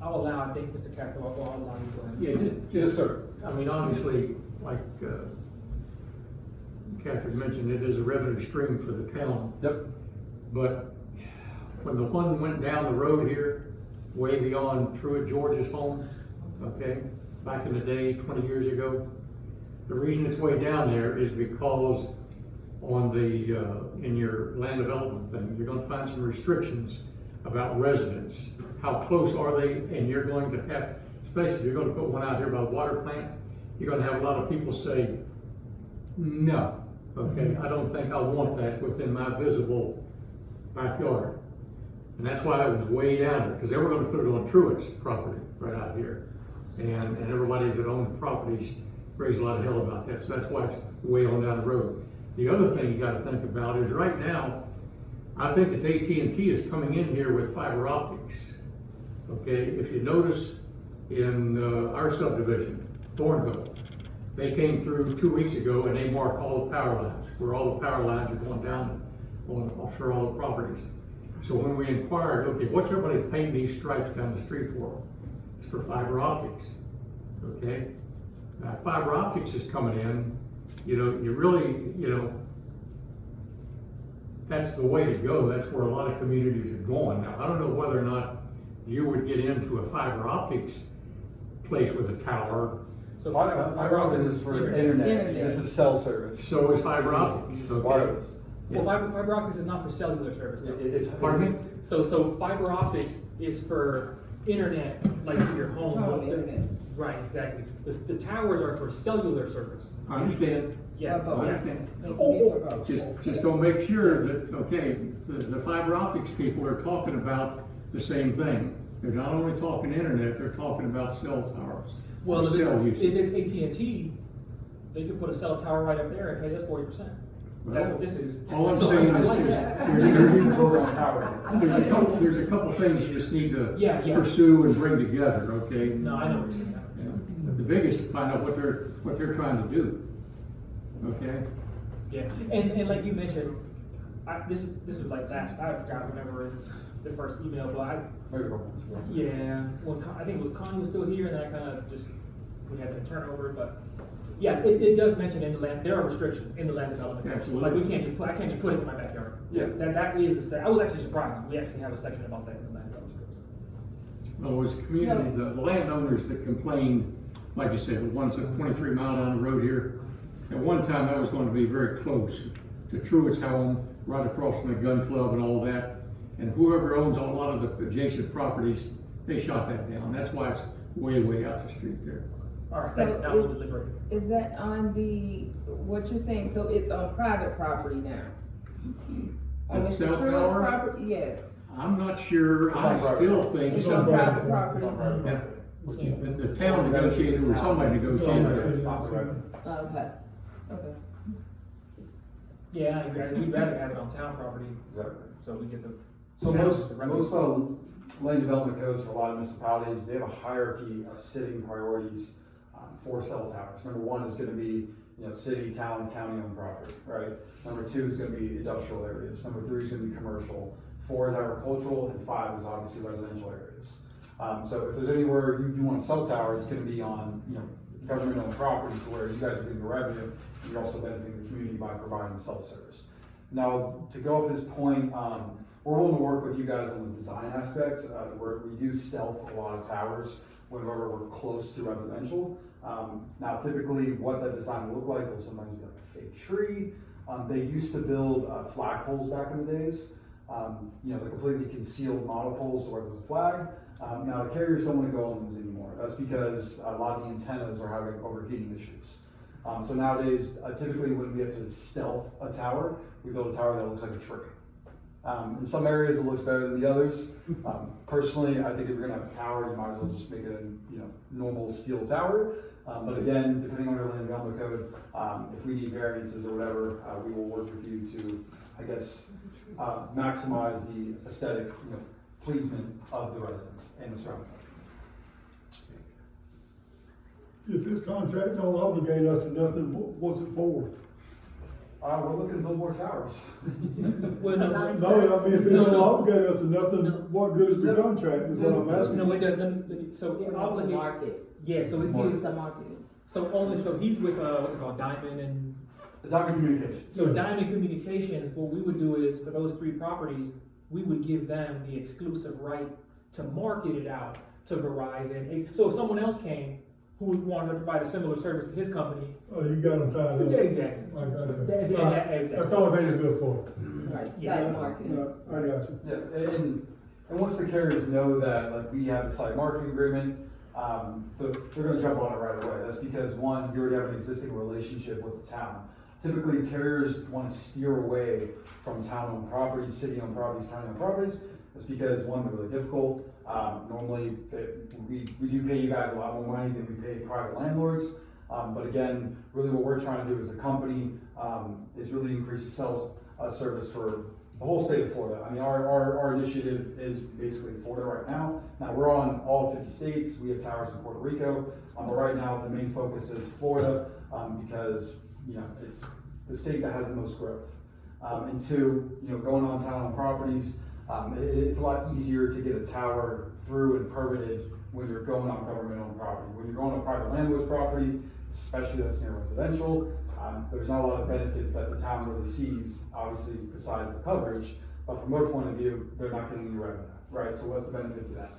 Speaker 1: I'll allow, I think, Mr. Castro, I'll allow you to go ahead.
Speaker 6: Yeah,
Speaker 9: Yes,
Speaker 6: just,
Speaker 9: sir.
Speaker 6: I mean, obviously, like, Catherine mentioned, it is a revenue stream for the town.
Speaker 9: Yep.
Speaker 6: But when the one went down the road here, way beyond Truett George's home, okay, back in the day, 20 years ago, the reason it's way down there is because on the, in your land development thing, you're gonna find some restrictions about residents. How close are they? And you're going to have, especially if you're gonna put one out here by the water plant, you're gonna have a lot of people say, no, okay, I don't think I want that within my visible backyard. And that's why it was way down there, because they were gonna put it on Truett's property right out here. And everybody that owned the properties raised a lot of hell about that, so that's why it's way on down the road. The other thing you gotta think about is right now, I think it's AT&T is coming in here with fiber optics. Okay, if you notice in our subdivision, Thornville, they came through 2 weeks ago and they marked all the power lines, where all the power lines are going down for all the properties. So when we inquired, okay, what's everybody painting these stripes down the street for? It's for fiber optics, okay? Now, fiber optics is coming in, you know, you really, you know, that's the way to go. That's where a lot of communities are going. Now, I don't know whether or not you would get into a fiber optics place with a tower.
Speaker 1: So
Speaker 9: Fiber optics is for internet. This is cell service.
Speaker 6: So is fiber optics.
Speaker 9: This is
Speaker 6: okay?
Speaker 9: wireless.
Speaker 1: Well, fiber optics is not for cellular service though.
Speaker 9: It's.
Speaker 6: Pardon me?
Speaker 1: So fiber optics is for internet, like to your home.
Speaker 7: Home internet.
Speaker 1: Right, exactly. The towers are for cellular service.
Speaker 6: I understand.
Speaker 1: Yeah,
Speaker 7: Above.
Speaker 6: I
Speaker 1: yeah.
Speaker 6: understand. Just don't make sure that, okay, the fiber optics people are talking about the same thing. They're not only talking internet, they're talking about cell towers.
Speaker 1: Well,
Speaker 6: Cell
Speaker 1: if
Speaker 6: usage.
Speaker 1: it's AT&T, they could put a cell tower right up there and pay us 40%. That's what this is.
Speaker 6: All I'm
Speaker 1: So
Speaker 6: saying
Speaker 1: I
Speaker 6: is
Speaker 1: like that.
Speaker 6: there's a couple things you just need to
Speaker 1: Yeah.
Speaker 6: pursue and bring together, okay?
Speaker 1: No, I know what you're saying.
Speaker 6: Yeah. The biggest is find out what they're trying to do, okay?
Speaker 1: Yeah, and like you mentioned, this was like last, I forgot, remember the first email, but
Speaker 9: Maybe a couple months ago.
Speaker 1: yeah, when I think it was Connie was still here, and then I kind of just, we had a turnover, but yeah, it does mention in the land, there are restrictions in the land development code.
Speaker 6: Absolutely.
Speaker 1: Like, we can't just put, I can't just put it in my backyard.
Speaker 9: Yeah.
Speaker 1: That is I was actually surprised, we actually have a section about that in the land development code.
Speaker 6: Well, as community, the landowners that complained, like you said, the ones that 23 mile down the road here, at one time that was going to be very close to Truett's home, right across from the gun club and all that. And whoever owns a lot of the adjacent properties, they shot that down. That's why it's way, way out the street there.
Speaker 1: All right,
Speaker 7: So
Speaker 1: thank you, now we'll
Speaker 7: is-
Speaker 1: deliberate.
Speaker 7: Is that on what you're saying, so it's on private property now? On
Speaker 6: The
Speaker 7: Mr.
Speaker 6: cell
Speaker 7: Truett's
Speaker 6: tower?
Speaker 7: property, yes,
Speaker 6: I'm not sure,
Speaker 9: It's
Speaker 6: I
Speaker 9: on private
Speaker 6: still
Speaker 9: property.
Speaker 6: think
Speaker 7: it's
Speaker 8: on
Speaker 7: on
Speaker 8: private
Speaker 7: private
Speaker 8: property.
Speaker 7: property.
Speaker 6: Yeah.
Speaker 9: Which-
Speaker 6: The town negotiated or somebody negotiated.
Speaker 9: It's not private.
Speaker 7: Okay, okay.
Speaker 1: Yeah, we'd rather have it on town property,
Speaker 9: Exactly.
Speaker 1: so we get the.
Speaker 9: So
Speaker 1: the revenue.
Speaker 9: most land development codes for a lot of municipalities, they have a hierarchy of sitting priorities for cell towers. Number one is gonna be, city, town, county-owned property, right? Number two is gonna be industrial areas. Number three is gonna be commercial. 4 is agricultural, and 5 is obviously residential areas. So if there's anywhere you want a cell tower, it's gonna be on, government-owned property to where you guys are getting the revenue, and you're also benefiting the community by providing cell service. Now, to go off this point, we're willing to work with you guys on the design aspect. We do stealth a lot of towers whenever we're close to residential. Now, typically, what that design will look like will sometimes be like a fake tree. They used to build flagpoles back in the days. The completely concealed model poles where there's a flag. Now, the carriers don't want to go on those anymore. That's because a lot of the antennas are having overheating issues. So nowadays, typically when we have to stealth a tower, we build a tower that looks like a tree. In some areas, it looks better than the others. Personally, I think if you're gonna have a tower, you might as well just make it a normal steel tower. But again, depending on your land development code, if we need variances or whatever, we will work with you to, I guess, maximize the aesthetic, pleasement of the residents and the surrounding.
Speaker 8: If this contract don't obligate us to nothing, what's it for?
Speaker 9: We're looking to build more towers.
Speaker 1: Well, no,
Speaker 4: Nine
Speaker 8: No, I mean, if it
Speaker 1: No,
Speaker 8: don't
Speaker 1: no.
Speaker 8: obligate us to nothing,
Speaker 1: No.
Speaker 8: what good is the contract, is what I'm asking.
Speaker 1: no, it does, let me, so it
Speaker 7: It's a
Speaker 1: obligates,
Speaker 7: market.
Speaker 1: yeah, so it
Speaker 7: It's
Speaker 1: gives,
Speaker 7: a marketing.
Speaker 1: so he's with, what's it called, Diamond and,
Speaker 9: The Diamond Communications.
Speaker 1: so Diamond Communications, what we would do is, for those 3 properties, we would give them the exclusive right to market it out to Verizon. So if someone else came who wanted to provide a similar service to his company,
Speaker 8: Oh, you got them tied up.
Speaker 1: yeah, exactly.
Speaker 8: Okay.
Speaker 1: Exactly.
Speaker 8: That's the only thing they're good for.
Speaker 7: Right,
Speaker 1: Yeah.
Speaker 7: site marketing.
Speaker 8: No, I got you.
Speaker 9: Yeah, and once the carriers know that, like, we have a site marketing agreement, they're gonna jump on it right away. That's because, one, you already have an existing relationship with the town. Typically, carriers wanna steer away from town-owned properties, city-owned properties, county-owned properties. That's because, one, they're really difficult. Normally, we do pay you guys a lot more money than we pay private landlords. But again, really what we're trying to do as a company, is really increase the sales, service for the whole state of Florida. I mean, our initiative is basically Florida right now. Now, we're on all 50 states. We have towers in Puerto Rico. But right now, the main focus is Florida, because, it's the state that has the most growth. And 2, going on town properties, it's a lot easier to get a tower through and permitted when you're going on government-owned property. When you're going on private landlord's property, especially that's near residential, there's not a lot of benefits that the town really sees, obviously, besides the coverage. But from their point of view, they're not getting any revenue, right? So what's the benefit to that?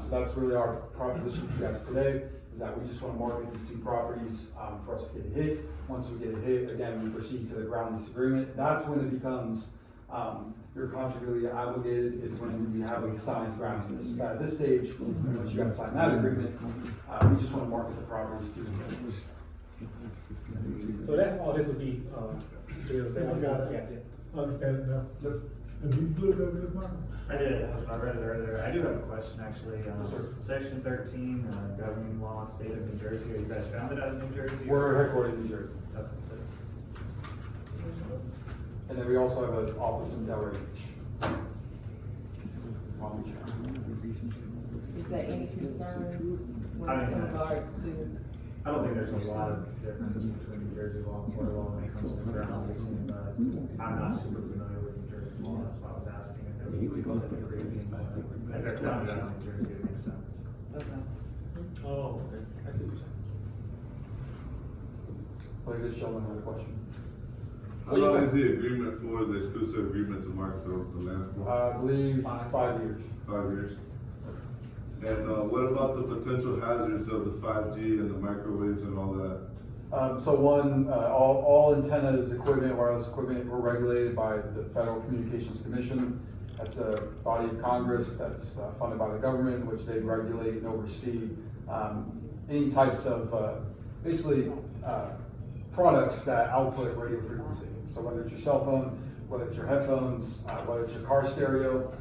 Speaker 9: So that's really our proposition to you guys today, is that we just want to market these 2 properties for us to get a hit. Once we get a hit, again, we proceed to the ground lease agreement. That's when it becomes, you're contractually obligated, is when we have a signed ground lease. But at this stage, once you guys sign that agreement, we just want to market the properties to the neighbors.
Speaker 1: So that's all this would be,
Speaker 8: Yeah, I got it.
Speaker 1: yeah.
Speaker 8: Understand it now. Have you looked over this, Michael?
Speaker 10: I did, I read it earlier. I do have a question, actually. Section 13, governing law, state of New Jersey. Are you guys founded out of New Jersey?
Speaker 9: We're headquartered in New Jersey.
Speaker 10: Okay.
Speaker 9: And then we also have an office in Delray Beach. Palm Beach.
Speaker 7: Is there any concern
Speaker 10: I
Speaker 7: in
Speaker 10: mean,
Speaker 7: regards to?
Speaker 10: I don't think there's a lot of difference between New Jersey law and Florida law when it comes to ground leasing, but I'm not super familiar with New Jersey law. That's why I was asking if there was a specific reason. If they're founded out of New Jersey, it makes sense.
Speaker 7: Okay.
Speaker 1: Oh, okay, I see what you're saying.
Speaker 9: Well, this gentleman had a question.
Speaker 11: How long is the agreement for, the exclusive agreement to market the land for?
Speaker 9: I believe 5 years.
Speaker 11: 5 years. And what about the potential hazards of the 5G and the microwaves and all that?
Speaker 9: So one, all antennas, equipment, wireless equipment, were regulated by the Federal Communications Commission. That's a body of Congress that's funded by the government, which they regulate and oversee any types of, basically, products that output radio frequency. So whether it's your cell phone, whether it's your headphones, whether it's your car stereo,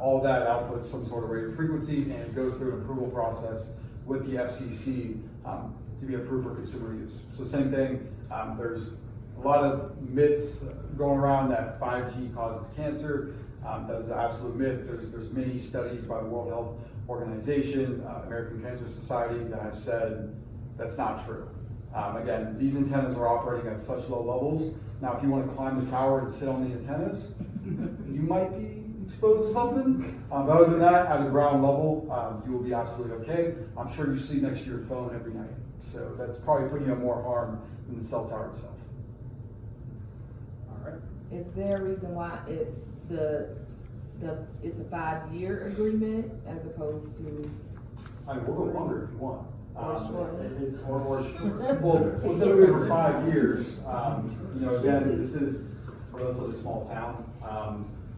Speaker 9: all that outputs some sort of radio frequency, and it goes through an approval process with the FCC to be approved for consumer use. So same thing, there's a lot of myths going around that 5G causes cancer. That is an absolute myth. There's many studies by the World Health Organization, American Cancer Society, that have said that's not true. Again, these antennas are operating at such low levels. Now, if you want to climb the tower and sit on the antennas, you might be exposed to something. But other than that, at a ground level, you will be absolutely okay. I'm sure you sleep next to your phone every night. So that's probably putting you at more harm than the cell tower itself.
Speaker 1: All right.
Speaker 7: Is there a reason why it's it's a 5-year agreement as opposed to?
Speaker 9: I mean, we'll go longer if you want.
Speaker 7: Or shorter.
Speaker 9: Well, typically for 5 years, you know, again, this is a relatively small town.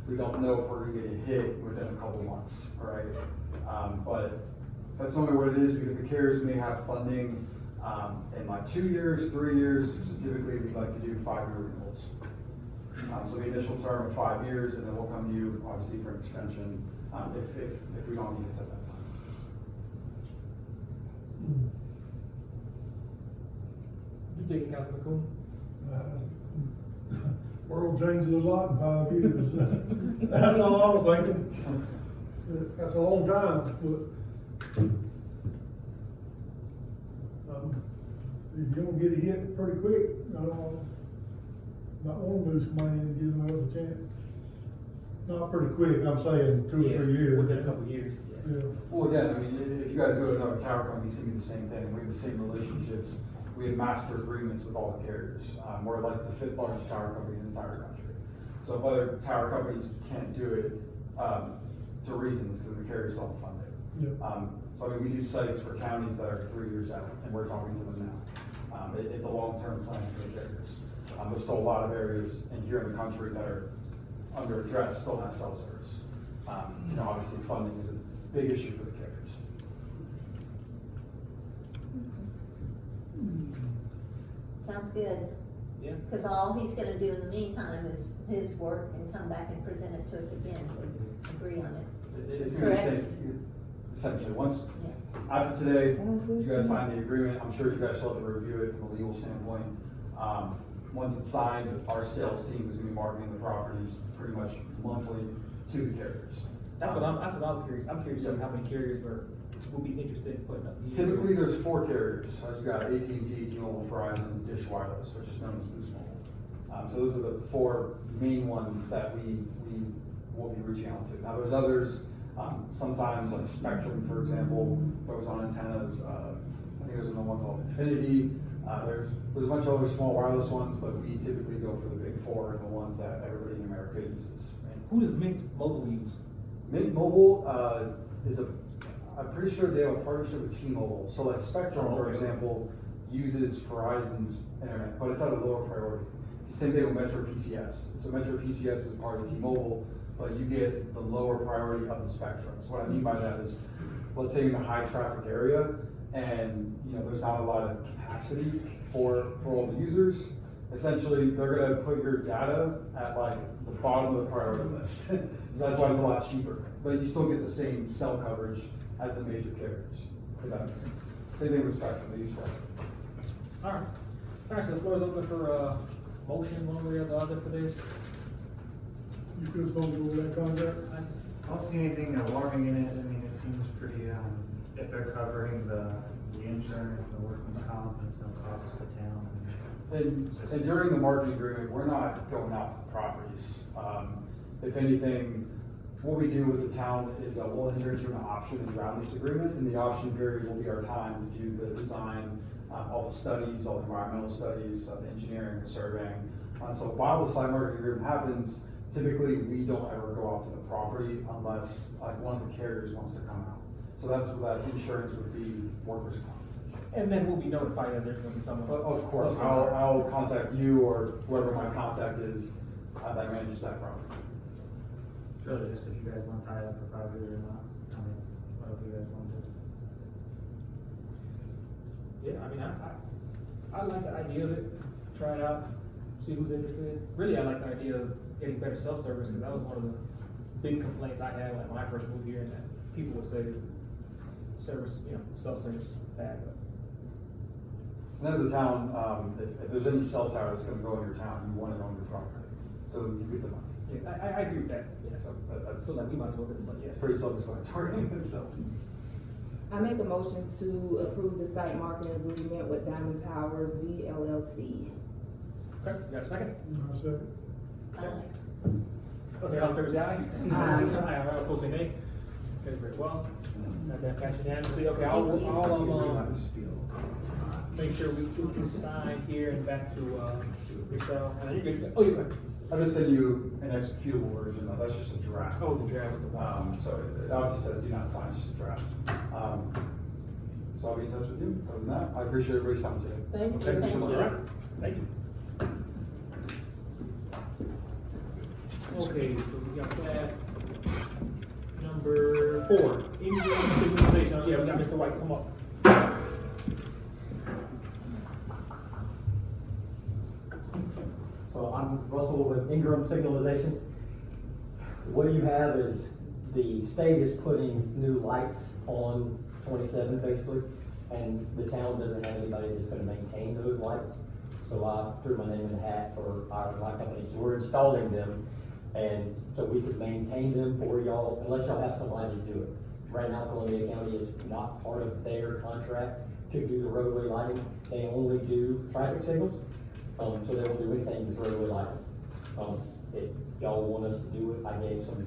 Speaker 9: We don't know if we're gonna get hit within a couple months, all right? But that's normally what it is, because the carriers may have funding, in like 2 years, 3 years, so typically we like to do 5-year renewals. So the initial term of 5 years, and then we'll come to you, obviously, for an extension, if we don't need it at that time.
Speaker 1: What you thinking, Councilman Coon?
Speaker 8: World changes a lot in 5 years. That's all I was thinking. That's a long time, but if you're gonna get hit pretty quick, I don't, might wanna move some money and give them else a chance. Not pretty quick, I'm saying 2 or 3 years.
Speaker 1: Within a couple of years.
Speaker 8: Yeah.
Speaker 9: Well, again, I mean, if you guys go to another tower company, it's gonna be the same thing. We have the same relationships. We have master agreements with all the carriers. We're like the 5th largest tower company in the entire country. So if other tower companies can't do it, to reasons, because the carriers don't fund it.
Speaker 8: Yeah.
Speaker 9: So I mean, we do sites for counties that are 3 years out, and we're talking to them now. It's a long-term plan for the carriers. There's still a lot of areas in here in the country that are under address, don't have cell service. You know, obviously funding is a big issue for the carriers.
Speaker 4: Sounds good.
Speaker 1: Yeah.
Speaker 4: Cause all he's gonna do in the meantime is his work and come back and present it to us again, we agree on it.
Speaker 9: It's gonna be the
Speaker 4: Correct.
Speaker 9: same, essentially, once,
Speaker 4: Yeah.
Speaker 9: after today,
Speaker 7: Sounds good
Speaker 9: you guys
Speaker 7: to me.
Speaker 9: sign the agreement, I'm sure you guys still have to review it from a legal standpoint. Once it's signed, our sales team is gonna be marketing the properties pretty much monthly to the carriers.
Speaker 1: That's what I'm curious. I'm curious how many carriers will be interested in putting up these.
Speaker 9: Typically, there's 4 carriers. You got AT&T, T-Mobile, Verizon, Dish Wireless, which is known as Boost Mobile. So those are the 4 main ones that we will be reaching out to. Now, there's others, sometimes like Spectrum, for example, focus on antennas. I think there's another one called Infinity. There's a bunch of other small wireless ones, but we typically go for the big 4 and the ones that everybody in America uses.
Speaker 1: Who does Mint Mobile use?
Speaker 9: Mint Mobile I'm pretty sure they have a partnership with T-Mobile. So like Spectrum, for example, uses Verizon's internet, but it's at a lower priority. It's the same thing with Metro PCS. So Metro PCS is part of T-Mobile, but you get the lower priority of the spectrum. So what I mean by that is, let's say you're in a high traffic area and you know there's not a lot of capacity for all the users. Essentially, they're gonna put your data at like the bottom of the priority list. So that's why it's a lot cheaper, but you still get the same cell coverage as the major carriers, if that makes sense. Same thing with Spectrum, they use Spectrum.
Speaker 1: All right, so the floor is open for, motion one way or the other for this.
Speaker 8: You feel comfortable with that contract?
Speaker 10: I don't see anything alarming in it. I mean, it seems pretty, if they're covering the insurance, the workman's comp, it's no cost to the town.
Speaker 9: And during the marketing agreement, we're not going out to the properties. If anything, what we do with the town is we'll enter into an option and ground lease agreement, and the option period will be our time to do the design, all the studies, all the environmental studies, the engineering, the surveying. So while the site marketing agreement happens, typically we don't ever go out to the property unless like one of the carriers wants to come out. So that's what that insurance would be, workers' comp.
Speaker 1: And then we'll be notified that there's gonna be someone.
Speaker 9: Of course, I'll contact you or whoever my contact is that manages that property.
Speaker 10: Really, just if you guys want to tie it up for 5 years or not, I mean, whatever you guys want to do.
Speaker 1: Yeah, I mean, I like the idea of it, try it out, see who's interested. Really, I like the idea of getting better cell service, because that was one of the big complaints I had when I first moved here, and that people would say service, cell service is bad, but.
Speaker 9: And as a town, if there's any cell tower that's gonna go in your town, you want it on your property, so you get the money.
Speaker 1: Yeah, I agree with that, yeah.
Speaker 9: So that's
Speaker 1: So like, we might as well get the money,
Speaker 9: it's
Speaker 1: yeah.
Speaker 9: pretty self-explanatory in itself.
Speaker 7: I make a motion to approve the site marketing agreement with Diamond Towers V LLC.
Speaker 1: Okay, you got a second?
Speaker 8: I'll second.
Speaker 1: Okay, all in favor, say aye.
Speaker 7: Aye.
Speaker 1: All opposed, say nay. Okay, very well. Got that passed unanimously. Okay, I'll,
Speaker 4: Thank you.
Speaker 1: make sure we do this sign here and back to, Michelle. You're good. Oh, you're good.
Speaker 9: I'll just send you an executable version, that's just a draft.
Speaker 1: Oh, the draft with the one.
Speaker 9: So it obviously says do not sign, it's just a draft. So I'll be in touch with you. Other than that, I appreciate everybody's time today.
Speaker 7: Thank you.
Speaker 9: Thank you so much.
Speaker 1: Thank you. Okay, so we got that. Number 4, Ingram signalization. Yeah, we got Mr. White, come up.
Speaker 12: So I'm Russell with Ingram Signalization. What you have is the state is putting new lights on 27 basically, and the town doesn't have anybody that's gonna maintain those lights. So I threw my name in the hat for my company, so we're installing them, and so we could maintain them for y'all, unless y'all have somebody to do it. Right now, Columbia County is not part of their contract to do the roadway lighting, they only do traffic signals. So they won't do anything that's roadway lighting. If y'all want us to do it, I gave some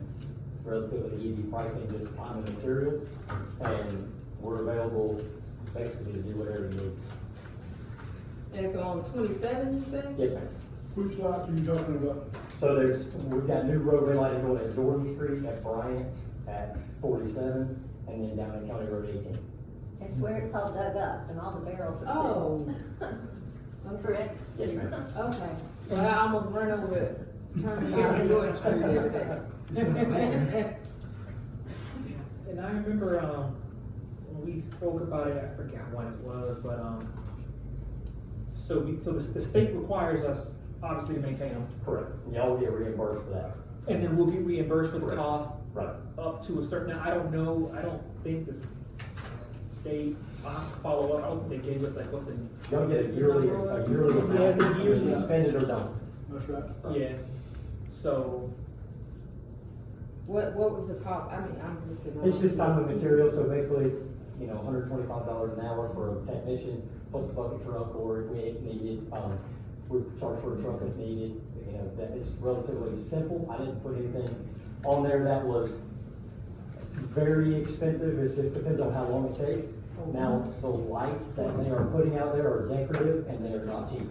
Speaker 12: relatively easy pricing, just time and material, and we're available basically to do whatever you need.
Speaker 7: And it's on 27, you said?
Speaker 12: Yes, ma'am.
Speaker 8: Which lots are you talking about?
Speaker 12: So we've got new roadway lighting going at Jordan Street, at Bryant, at 47, and then down at County Road 18.
Speaker 4: It's where it's all dug up and all the barrels are
Speaker 7: Oh.
Speaker 4: sitting. Correct?
Speaker 12: Yes, ma'am.
Speaker 7: Okay, so I almost run over it, turning down Georgia Street every day.
Speaker 1: And I remember, when we spoke about it, I forgot when it was, but, so the state requires us, obviously, to maintain them.
Speaker 12: Correct. Y'all get reimbursed for that.
Speaker 1: And then we'll get reimbursed for the
Speaker 12: Correct.
Speaker 1: cost
Speaker 12: Right.
Speaker 1: up to a certain, now, I don't think the state, I'll have to follow up, I don't think they gave us like what the.
Speaker 12: Y'all get a yearly amount.
Speaker 1: Yeah, it's a yearly.
Speaker 12: You spend it or don't.
Speaker 8: That's right.
Speaker 1: Yeah, so,
Speaker 7: What was the cost? I mean, I'm looking.
Speaker 12: It's just time and material, so basically it's, $125 an hour for a technician, plus the bucket truck, or if needed, we charge for a truck if needed. That is relatively simple. I didn't put anything on there that was very expensive. It just depends on how long it takes. Now, the lights that they are putting out there are decorative and they're not cheap.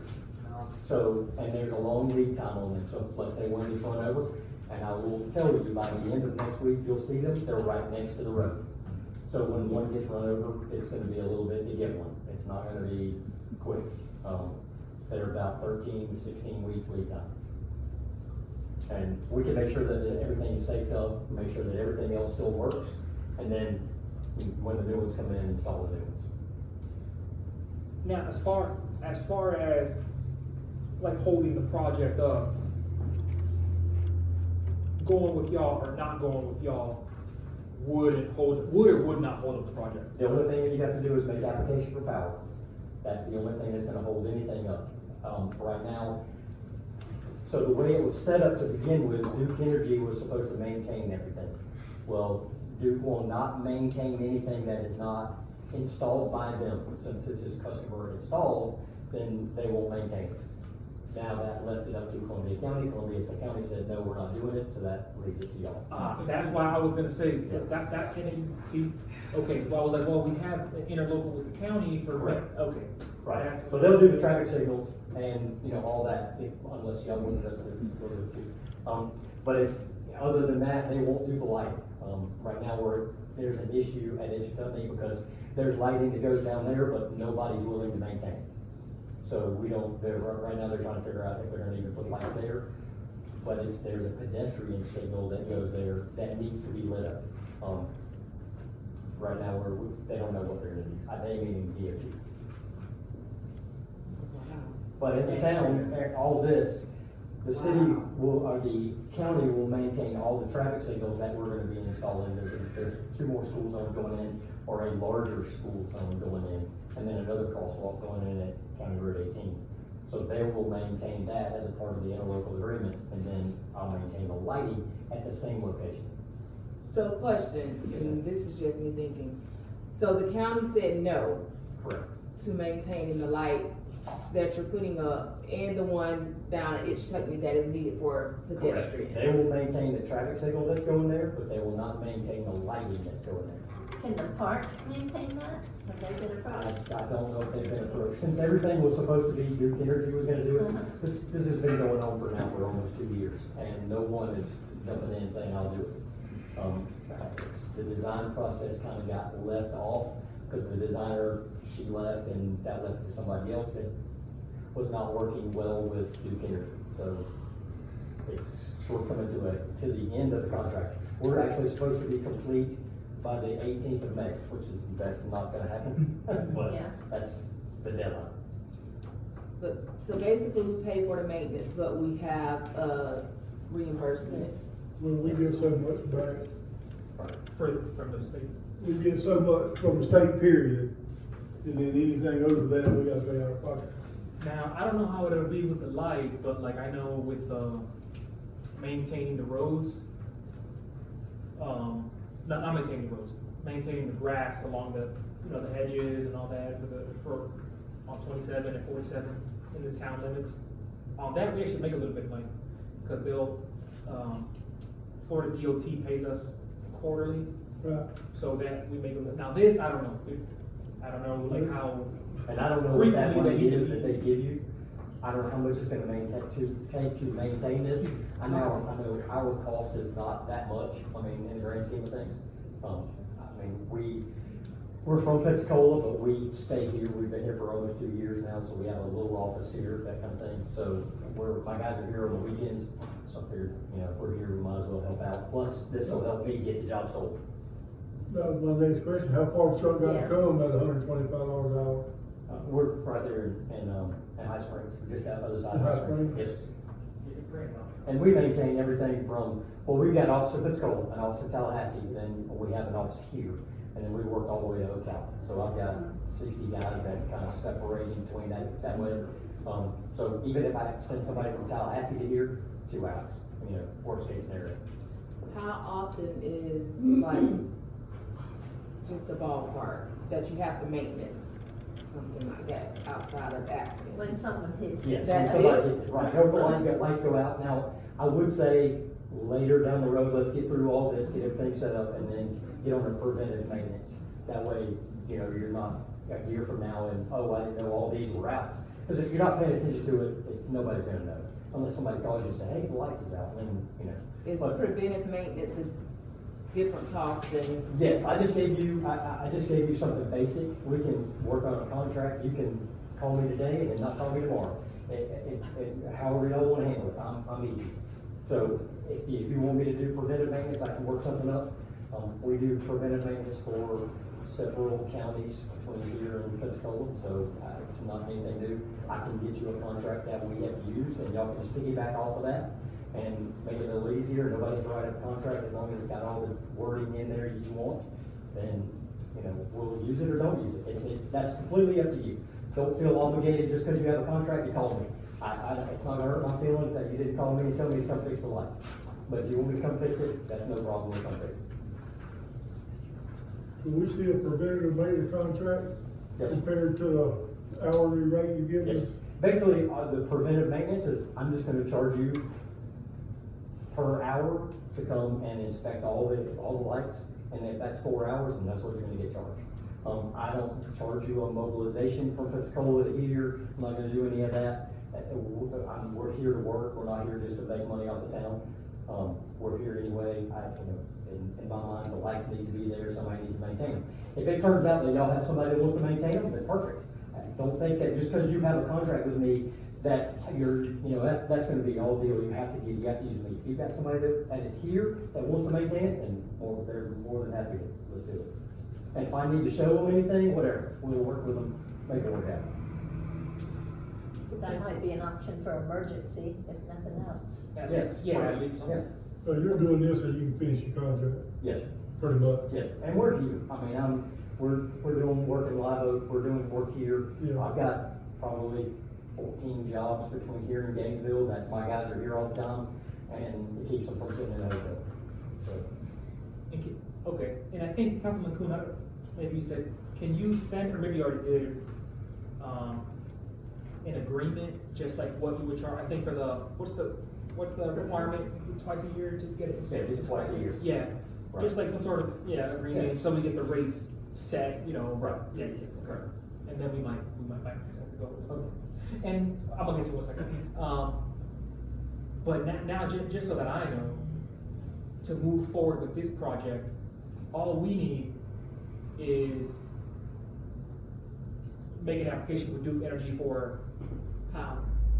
Speaker 12: So, and there's a long lead time on them, so let's say one gets run over, and I will tell you, by the end of next week, you'll see them, they're right next to the road. So when one gets run over, it's gonna be a little bit to get one, it's not gonna be quick. They're about 13 to 16 weeks lead time. And we can make sure that everything is safed up, make sure that everything else still works, and then when the new ones come in, install the new ones.
Speaker 1: now, as far as, like, holding the project up, going with y'all or not going with y'all, would or would not hold up the project?
Speaker 12: The only thing that you have to do is make application for power. That's the only thing that's gonna hold anything up. Right now, so the way it was set up to begin with, Duke Energy was supposed to maintain everything. Well, Duke will not maintain anything that is not installed by them. Since this is customer installed, then they won't maintain it. Now that left it up to Columbia County. Columbia County said, no, we're not doing it, so that leaves it to y'all.
Speaker 1: That's why I was gonna say,
Speaker 12: Yes.
Speaker 1: that, and see, okay, well, I was like, well, we have an interlocal with the county for,
Speaker 12: Correct.
Speaker 1: okay.
Speaker 12: Right,
Speaker 1: That's-
Speaker 12: so they'll do the traffic signals and, all that, unless y'all wanted us to go to. But if, other than that, they won't do the lighting. Right now, there's an issue at Edge Company because there's lighting that goes down there, but nobody's willing to maintain it. So right now, they're trying to figure out if they're gonna even put lights there. But there's a pedestrian signal that goes there that needs to be lit up. Right now, they don't know what they're gonna do. They mean DOT. But in the town, all this, the city or the county will maintain all the traffic signals that we're gonna be installing. There's 2 more school zones going in, or a larger school zone going in, and then another crosswalk going in at County Road 18. So they will maintain that as a part of the interlocal agreement, and then I'll maintain the lighting at the same location.
Speaker 7: So question, and this is just me thinking, so the county said no
Speaker 12: Correct.
Speaker 7: to maintaining the light that you're putting up and the one down at Itch Tuckney that is needed for pedestrian?
Speaker 12: They will maintain the traffic signal that's going there, but they will not maintain the lighting that's going there.
Speaker 4: Can the park maintain that? Have they been approached?
Speaker 12: I don't know if they've been approached, since everything was supposed to be, Duke Energy was gonna do
Speaker 4: Uh-huh.
Speaker 12: it, this has been going on for almost 2 years, and no one is jumping in and saying, I'll do it. The design process kinda got left off, because the designer, she left, and that left to somebody else that was not working well with Duke Energy, so we're coming to the end of the contract. We're actually supposed to be complete by the 18th of May, that's not gonna happen, but
Speaker 4: Yeah.
Speaker 12: that's the deadline.
Speaker 7: But, so basically we pay for the maintenance, but we have, reimbursement.
Speaker 8: Well, we get so much back,
Speaker 1: From the state.
Speaker 8: we get so much from the state period, and then anything over that, we gotta pay out of pocket.
Speaker 1: Now, I don't know how it'll be with the lights, but like I know with, maintaining the roads, not maintaining the roads, maintaining the grass along the, the hedges and all that for on 27 and 47 in the town limits. On that, we actually make a little bit of money, because Florida DOT pays us quarterly,
Speaker 8: Right.
Speaker 1: so that we make a little. Now this, I don't know, I don't know like how.
Speaker 12: And I don't know what that
Speaker 1: Frequently
Speaker 12: money
Speaker 1: they
Speaker 12: is
Speaker 1: need
Speaker 12: that
Speaker 1: to
Speaker 12: they give you. I don't know how much it's gonna take to maintain this. I know our cost is not that much, I mean, in the grand scheme of things. I mean, we're from Pensacola, but we stay here, we've been here for almost 2 years now, so we have a little office here, that kind of thing. So my guys are here on the weekends, so I figured, if we're here, we might as well help out. Plus, this will help me get the job sold.
Speaker 8: That was my next question, how far the truck gotta
Speaker 4: Yeah.
Speaker 8: come at $125 an hour?
Speaker 12: We're right there in High Springs, just out the other side of
Speaker 8: In
Speaker 12: High
Speaker 8: High
Speaker 12: Springs.
Speaker 8: Springs?
Speaker 12: Yes. And we maintain everything we've got an office in Pensacola, an office in Tallahassee, then we have an office here, and then we work all the way to Ocala. So I've got 60 guys that kind of separate in between that way. So even if I have to send somebody from Tallahassee to here, 2 hours, worst case scenario.
Speaker 7: How often is, like, just a ballpark, that you have to maintenance, something like that, outside of accident?
Speaker 4: When someone hits
Speaker 12: Yes,
Speaker 4: it?
Speaker 7: That's
Speaker 12: when somebody
Speaker 7: it?
Speaker 12: hits it, right, go for lights go out. Now, I would say later down the road, let's get through all this, get everything set up, and then get on the preventive maintenance. That way, you're not a year from now and, I didn't know all these were out. Because if you're not paying attention to it, nobody's gonna know, unless somebody calls you and say, hey, the lights is out, and then,
Speaker 7: Is
Speaker 12: but-
Speaker 7: preventive maintenance a different cost than?
Speaker 12: Yes, I just gave you something basic. We can work on a contract. You can call me today and then not call me tomorrow. However y'all wanna handle it, I'm easy. So if you want me to do preventive maintenance, I can work something up. We do preventive maintenance for several counties between here and Pensacola, so it's not anything new. I can get you a contract that we have used, and y'all can just piggyback off of that and make it a little easier. Nobody's writing a contract, as long as it's got all the wording in there you want, then, we'll use it or don't use it. That's completely up to you. Don't feel obligated just because you have a contract to call me. It's not gonna hurt my feelings that you didn't call me and tell me to come fix the light. But if you want me to come fix it, that's no problem, we'll come fix it.
Speaker 8: Can we see a preventative maintenance contract
Speaker 12: Yes.
Speaker 8: compared to the hourly rate you give
Speaker 12: Yes.
Speaker 8: us?
Speaker 12: Basically, the preventive maintenance is, I'm just gonna charge you per hour to come and inspect all the lights, and if that's 4 hours, then that's what you're gonna get charged. I don't charge you a mobilization from Pensacola to here, I'm not gonna do any of that. We're here to work, we're not here just to make money off the town. We're here anyway, in my mind, the lights need to be there, somebody needs to maintain them. If it turns out that y'all have somebody that wants to maintain them, then perfect. Don't think that just because you have a contract with me, that that's gonna be all deal, you have to use me. If you've got somebody that is here, that wants to maintain it, then they're more than happy to, let's do it. And if I need to show them anything, whatever, we'll work with them, make it work out.
Speaker 4: That might be an option for emergency, if nothing else.
Speaker 12: Yes.
Speaker 1: Yeah.
Speaker 12: Yeah,
Speaker 8: So you're doing this so you can finish your contract,
Speaker 12: yes,
Speaker 8: pretty much?
Speaker 12: yes, and we're here, we're doing work in Live Oak, we're doing work here.
Speaker 8: Yeah.
Speaker 12: I've got probably 14 jobs between here and Gainesville, that my guys are here all the time, and it keeps them from sitting in the hotel. So,
Speaker 1: Okay, and I think Councilman Kuhn, maybe you said, can you send, or maybe you already did, an agreement, just like what you would charge, I think for what's the requirement, twice a year to get it
Speaker 12: Yeah,
Speaker 1: inspected?
Speaker 12: just twice a year.
Speaker 1: Yeah, just like some sort of, agreement,
Speaker 12: Yes.
Speaker 1: so we get the rates set,
Speaker 12: Right.
Speaker 1: Yeah, okay. And then we might make sense to go with it. Okay. And I'm gonna get to it in a second. But now, just so that I know, to move forward with this project, all we need is make an application with Duke Energy for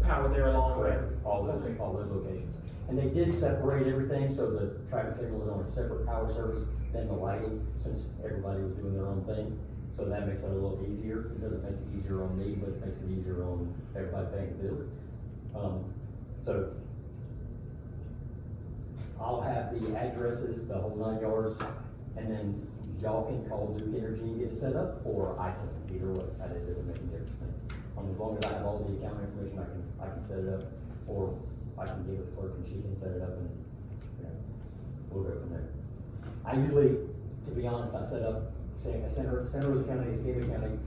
Speaker 1: power there along.
Speaker 12: Correct, all
Speaker 1: Okay.
Speaker 12: those locations. And they did separate everything, so the traffic signal is on a separate power service than the lighting, since everybody was doing their own thing. So that makes it a little easier. It doesn't make it easier on me, but it makes it easier on everybody paying the bill. So I'll have the addresses, the whole 9 yards, and then y'all can call Duke Energy and get it set up, or I can, either way, that doesn't make a difference to me. As long as I have all the account information, I can set it up, or I can give it to the clerk and she can set it up, and, we'll go from there. I usually, to be honest, I set up, say, Center Louis County, Escambia County,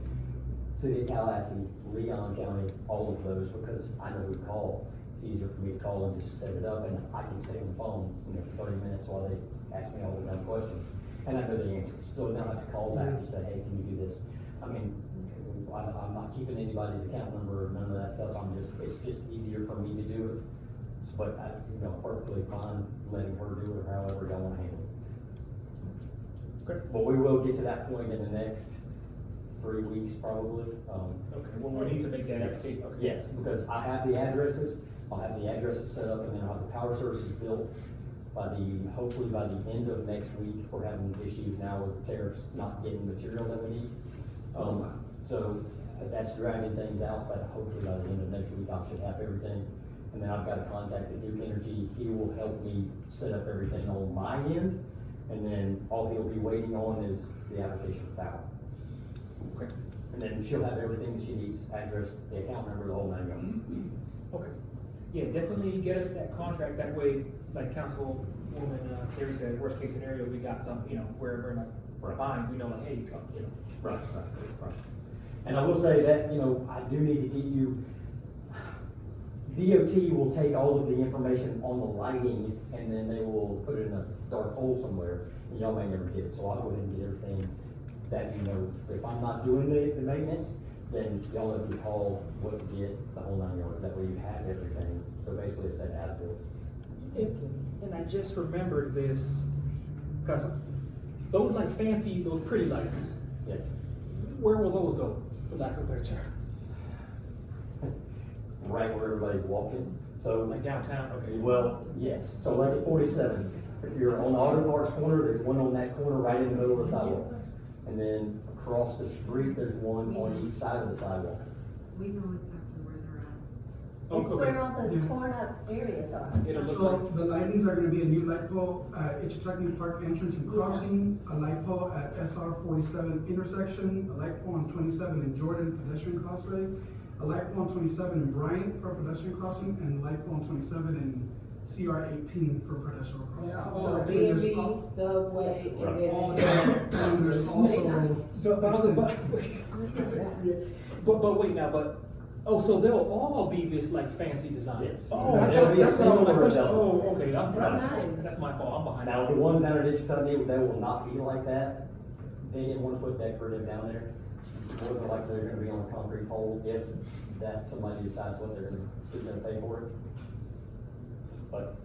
Speaker 12: City of Tallahassee, Leon County, all of those, because I know who to call. It's easier for me to call and just set it up, and I can stay on the phone, for 30 minutes while they ask me all the dumb questions. And I know the answers, so I don't have to call back and say, hey, can you do this? I mean, I'm not keeping anybody's account number or none of that stuff, it's just easier for me to do it. But perfectly fine letting her do it, or however y'all wanna handle it.
Speaker 1: Okay.
Speaker 12: But we will get to that point in the next 3 weeks probably.
Speaker 1: Okay, well, we need to make that application, okay.
Speaker 12: Yes, because I have the addresses, I'll have the addresses set up, and then I'll have the power services built hopefully by the end of next week. We're having issues now with tariffs not getting material that we need. So that's dragging things out, but hopefully by the end of next week, I should have everything. And then I've got to contact the Duke Energy, he will help me set up everything on my end, and then all he'll be waiting on is the application for power.
Speaker 1: Okay.
Speaker 12: And then she'll have everything that she needs, address, the account number, the whole 9 yards.
Speaker 1: Okay. Yeah, definitely get us that contract, that way, like Councilwoman Terry said, worst case scenario, we got some, if we're in a bind, we know like, hey, you come,
Speaker 12: Right. And I will say that, I do need to get you, DOT will take all of the information on the lighting, and then they will put it in a dark hole somewhere, and y'all may never get it, so I'll go ahead and get everything that if I'm not doing the maintenance, then y'all have to call what to get the whole 9 yards, that way you have everything, so basically it's set as built.
Speaker 1: And I just remembered this, because those those pretty lights,
Speaker 12: Yes.
Speaker 1: where will those go, for lack of a better term?
Speaker 12: Right where everybody's walking, so.
Speaker 1: Like downtown, okay.
Speaker 12: Well, yes, so like at 47, if you're on the Auto Parts corner, there's one on that corner right in the middle of the sidewalk. And then across the street, there's one on each side of the sidewalk.
Speaker 2: We know exactly where they're at.
Speaker 1: Oh,
Speaker 4: It's
Speaker 1: okay.
Speaker 4: where all the torn up areas are.
Speaker 1: It'll look
Speaker 13: So
Speaker 1: like,
Speaker 13: the lightings are gonna be a new light pole at Ichitucky Park entrance and crossing, a light pole at SR 47 intersection, a light pole on 27 in Jordan pedestrian crossway, a light pole on 27 in Bryant for pedestrian crossing, and a light pole on 27 in CR 18 for pedestrian
Speaker 7: And
Speaker 13: crossing.
Speaker 7: also
Speaker 13: And
Speaker 7: B&B,
Speaker 13: there's al-
Speaker 7: Subway, and then.
Speaker 1: All
Speaker 13: and there's also.
Speaker 1: but wait now, so they'll all be this fancy design?
Speaker 12: Yes.
Speaker 1: Oh,
Speaker 12: There'll be a
Speaker 1: that's what I was
Speaker 12: single
Speaker 1: like,
Speaker 12: window.
Speaker 1: oh, okay,
Speaker 7: That's nice.
Speaker 1: that's my fault, I'm behind.
Speaker 12: Now, the ones down at Ichitucky, they will not be like that. They didn't want to put decorative down there. More than likely, they're gonna be on a concrete pole if somebody decides what who's gonna pay for it. But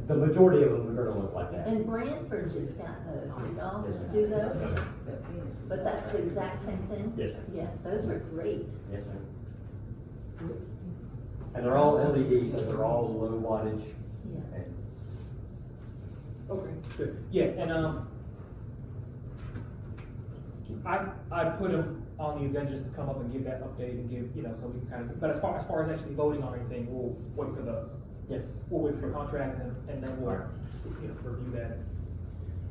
Speaker 12: the majority of them are gonna look like that.
Speaker 4: And Branford just got those, did y'all
Speaker 12: Yes, ma'am.
Speaker 4: do those? But that's the exact same thing?
Speaker 12: Yes, ma'am.
Speaker 4: Yeah, those are great.
Speaker 12: Yes, ma'am. And they're all LED, so they're all low wattage.
Speaker 4: Yeah.
Speaker 12: And
Speaker 1: Okay, good. Yeah, and I put him on the agenda just to come up and give that update and give, so we can kind of, but as far as actually voting on anything, we'll wait for the contract and then we'll, review that.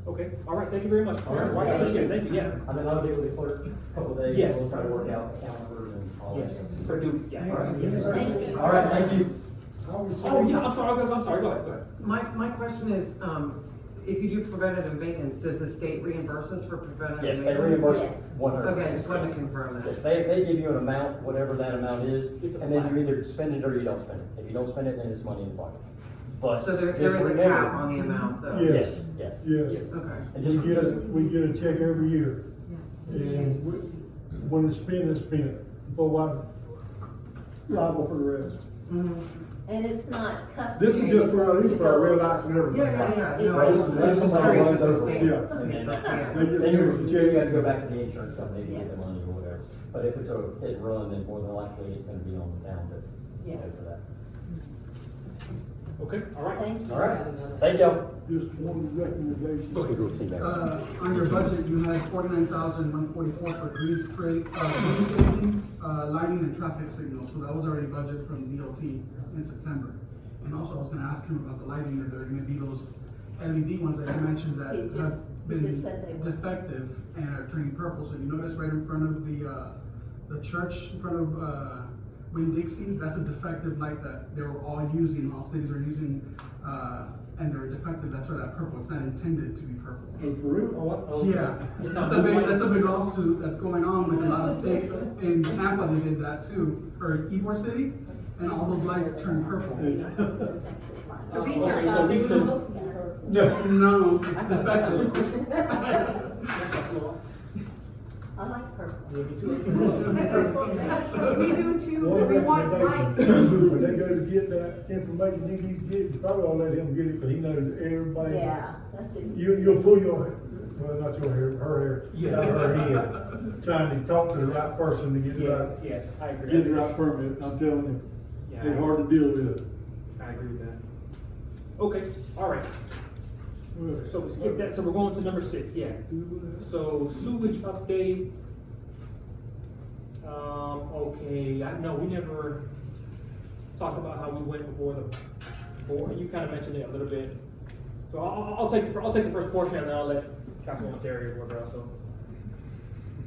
Speaker 1: Okay, all right, thank you very much.
Speaker 12: All right.
Speaker 1: I appreciate it, thank you, yeah.
Speaker 12: And then I'll get with the clerk a couple of days.
Speaker 1: Yes.
Speaker 12: We'll try to work out account numbers and all that.
Speaker 1: Yes, for Duke, yeah.
Speaker 12: All right.
Speaker 1: Yes.
Speaker 4: Thank you.
Speaker 12: All right, thank you.
Speaker 1: Oh, yeah, I'm sorry, go ahead.
Speaker 14: My question is, if you do preventative maintenance, does the state reimburse us for preventative
Speaker 12: Yes,
Speaker 14: maintenance?
Speaker 12: they reimburse
Speaker 4: Yes.
Speaker 12: 100%.
Speaker 14: Okay, just wanted to confirm that.
Speaker 12: Yes, they give you an amount, whatever that amount is,
Speaker 1: It's a
Speaker 12: and then
Speaker 1: flat.
Speaker 12: you either spend it or you don't spend it. If you don't spend it, then it's money in the pocket. but.
Speaker 14: So there
Speaker 12: just
Speaker 14: is a
Speaker 12: remember-
Speaker 14: cap on the amount though?
Speaker 12: Yes, yes.
Speaker 8: Yes.
Speaker 14: Okay.
Speaker 12: And just,
Speaker 8: We get a check every year. And when it's spent, it's spent. Before I'm liable for the rest.
Speaker 4: And it's not
Speaker 8: This
Speaker 4: customary.
Speaker 8: is just for our red lights and everything.
Speaker 14: Yeah. No,
Speaker 12: Right,
Speaker 14: I
Speaker 12: this
Speaker 14: was
Speaker 12: is-
Speaker 14: I was
Speaker 12: this is
Speaker 14: just
Speaker 12: how
Speaker 14: curious
Speaker 12: it
Speaker 14: if the
Speaker 12: runs
Speaker 14: state.
Speaker 8: over.
Speaker 12: and then that's,
Speaker 8: They just
Speaker 12: then
Speaker 8: give us a check.
Speaker 12: you have to go back to the insurance company to get the money or whatever. But if it's a hit and run, then more than likely it's gonna be on the town to
Speaker 4: Yeah.
Speaker 12: pay for that.
Speaker 1: Okay, all right.
Speaker 4: Thank you.
Speaker 12: All right, thank y'all.
Speaker 8: Just one recommendation.
Speaker 12: Let's go see that.
Speaker 13: On your budget, you had 49,144 for green spray, landscaping, lighting and traffic signals, so that was already budgeted from DOT in September. And also, I was gonna ask him about the lighting, if there are gonna be those LED ones that you mentioned that
Speaker 4: He just-
Speaker 13: have
Speaker 4: he
Speaker 13: been
Speaker 4: just said they were.
Speaker 13: defective and are turning purple, so you notice right in front of the church, in front of, Wayne Dixie, that's a defective light that they were all using, all cities are using, and they're defective, that's why that purple, it's not intended to be purple.
Speaker 8: Oh, for real?
Speaker 1: Oh, what? Oh,
Speaker 13: Yeah,
Speaker 1: it's not
Speaker 13: that's a big lawsuit that's going on with a lot of states. In Tampa, they did that too, or Ybor City, and all those lights turn purple.
Speaker 5: So be
Speaker 1: Okay,
Speaker 5: careful.
Speaker 1: so-
Speaker 13: No, it's defective.
Speaker 1: Next up, slow.
Speaker 4: I like purple.
Speaker 1: Yeah, me too.
Speaker 5: We do too,
Speaker 8: One
Speaker 5: but we want
Speaker 8: recommendation,
Speaker 5: lights.
Speaker 8: when they go to get that information he needs to get, you probably ought to let him get it, cause he knows everybody.
Speaker 4: Yeah, that's just.
Speaker 8: You'll pull your, well, not your hair, her
Speaker 1: Yeah.
Speaker 8: hair, out of her head, trying to talk to the right person to get the
Speaker 1: Yeah,
Speaker 8: right,
Speaker 1: yeah, I agree.
Speaker 8: get the right permit, I'm telling you.
Speaker 1: Yeah,
Speaker 8: They're hard to deal with.
Speaker 1: I agree with that. Okay, all right.
Speaker 8: Well,
Speaker 1: So we skip that, so we're going to number 6, yeah. So sewage update. Okay, I know, we never talked about how we went before the board, you kind of mentioned it a little bit. So I'll take the first portion and then I'll let Councilwoman Terry or whoever else, so.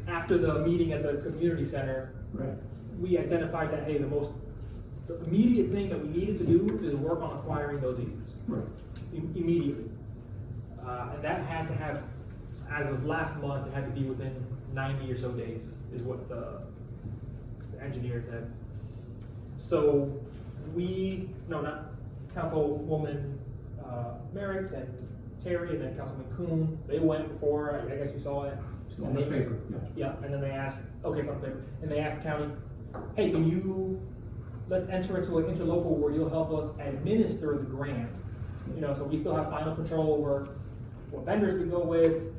Speaker 1: After the meeting at the community center,
Speaker 8: Right.
Speaker 1: we identified that, hey, the immediate thing that we needed to do is work on acquiring those easements.
Speaker 8: Right.
Speaker 1: Immediately. And that had to have, as of last month, it had to be within 90 or so days, is what the engineer said. So not Councilwoman Merrick's and Terry and then Councilman Kuhn, they went before, I guess you saw it.
Speaker 6: It's on
Speaker 1: And
Speaker 6: the
Speaker 1: they-
Speaker 6: paper, yeah.
Speaker 1: Yeah, and then they asked, okay, it's on paper, and they asked the county, hey, let's enter into an interlocal where you'll help us administer the grant. So we still have final control over what vendors we go with,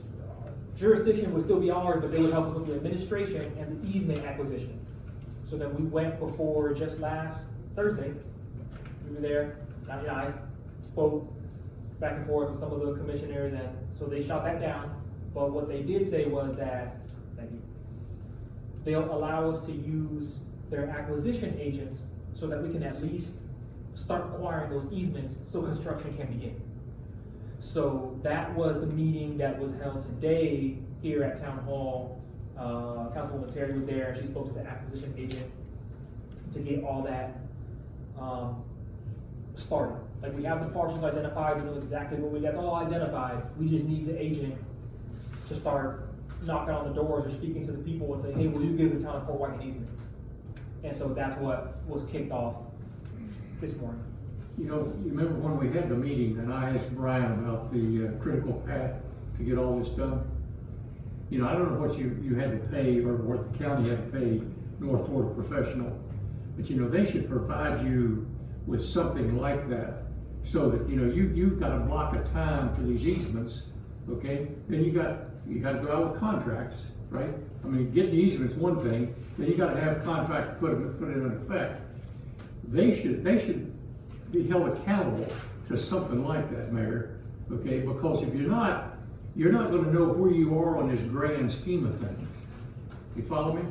Speaker 1: jurisdiction would still be ours, but they would help us with the administration and the easement acquisition. So then we went before just last Thursday, we were there, I spoke back and forth with some of the commissioners, and so they shot that down. But what they did say was that, thank you, they'll allow us to use their acquisition agents so that we can at least start acquiring those easements so construction can begin. So that was the meeting that was held today here at Town Hall. Councilwoman Terry was there, and she spoke to the acquisition agent to get all that started. Like, we have the parcels identified, we know exactly what that's all identified, we just need the agent to start knocking on the doors or speaking to the people and say, hey, will you give the town of Fort White an easement? And so that's what was kicked off this morning.
Speaker 6: You remember when we had the meeting and I asked Brian about the critical path to get all this done? I don't know what you had to pay or what the county had to pay North Florida Professional, but they should provide you with something like that so that, you've got a block of time for these easements, okay? Then you got to go out with contracts, right? I mean, getting easements one thing, then you got to have contracts put it in effect. They should be held accountable to something like that, Mayor, okay? Because if you're not gonna know where you are on this grand scheme of things. You follow me?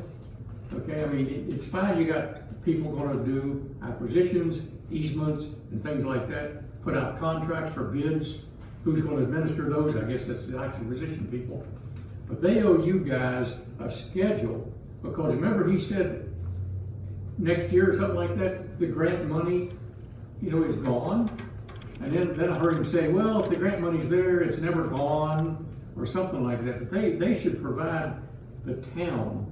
Speaker 6: Okay, I mean, it's fine, you got people gonna do acquisitions, easements, and things like that, put out contracts for bids. Who's gonna administer those? I guess that's the acquisition people. But they owe you guys a schedule, because remember he said next year or something like that, the grant money, is gone. And then I heard him say, well, if the grant money's there, it's never gone, or something like that. But they should provide the town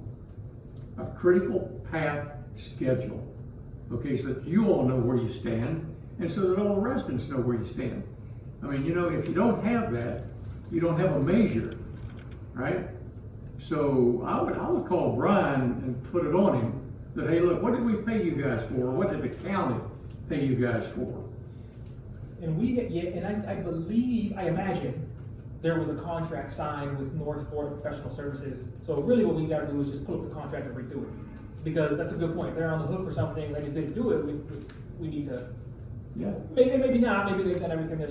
Speaker 6: a critical path schedule. Okay, so that you all know where you stand, and so that all the residents know where you stand. I mean, you know, if you don't have that, you don't have a measure, right? So I would call Brian and put it on him, that, hey, look, what did we pay you guys for? What did the county pay you guys for?
Speaker 1: And I imagine there was a contract signed with North Florida Professional Services. So really what we gotta do is just pull up the contract and redo it. Because that's a good point. If they're on the hook for something, like if they do it, we need to,
Speaker 6: Yeah.
Speaker 1: maybe not, maybe they've done everything they're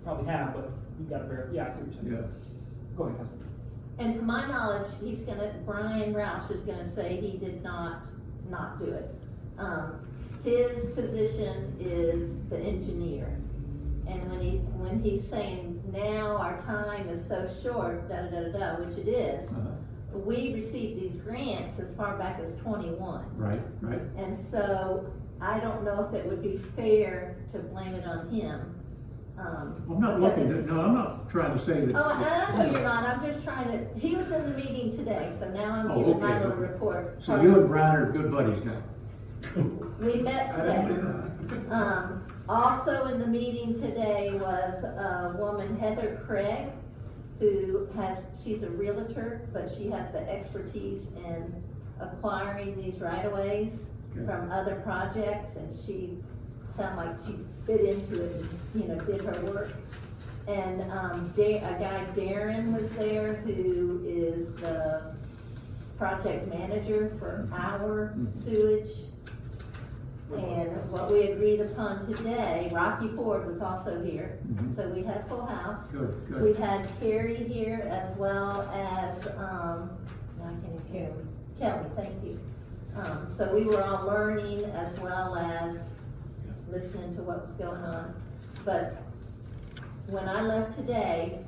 Speaker 1: probably have, but we gotta verify. Yeah, I see what you're saying.
Speaker 6: Yeah.
Speaker 1: Go ahead, Councilman.
Speaker 4: And to my knowledge, Brian Roush is gonna say he did not do it. His position is the engineer. And when he's saying, now our time is so short, which it is, we received these grants as far back as 21.
Speaker 6: Right.
Speaker 4: And so I don't know if it would be fair to blame it on him.
Speaker 6: I'm not looking at, no, I'm not trying to say that.
Speaker 4: Oh, I know you're not, I'm just trying to, he was in the meeting today, so now I'm giving my little report.
Speaker 6: So you and Brian are good buddies now?
Speaker 4: We met
Speaker 13: I didn't say
Speaker 4: today.
Speaker 13: that.
Speaker 4: Also in the meeting today was a woman, Heather Craig, she's a realtor, but she has the expertise in acquiring these right-of-ways from other projects, and she sounded like she fit into it and, did her work. And, a guy, Darren, was there, who is the project manager for our sewage. And what we agreed upon today, Rocky Ford was also here, so we had a full house.
Speaker 6: Good.
Speaker 4: We had Carrie here as well as, Kelly, thank you. So we were all learning as well as listening to what was going on. But when I left today,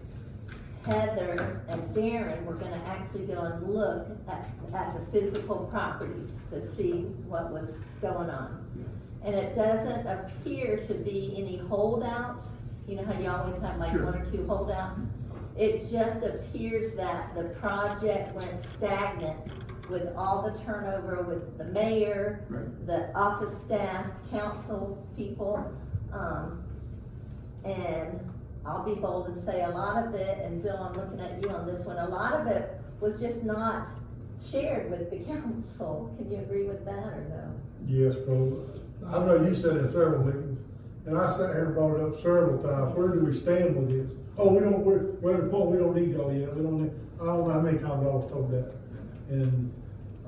Speaker 4: Heather and Darren were gonna actually go and look at the physical properties to see what was going on. And it doesn't appear to be any holdouts. You know how you always have like one or two holdouts? It just appears that the project went stagnant with all the turnover with the mayor, the office staff, council people, and I'll be bold and say a lot of it, and Bill, I'm looking at you on this one, a lot of it was just not shared with the council. Can you agree with that or no?
Speaker 8: Yes, bro. I know you said in several meetings, and I sat here and brought it up several times. Where do we stand with this? Oh, we're at the point we don't need y'all yet. I don't know how many times I was told that. And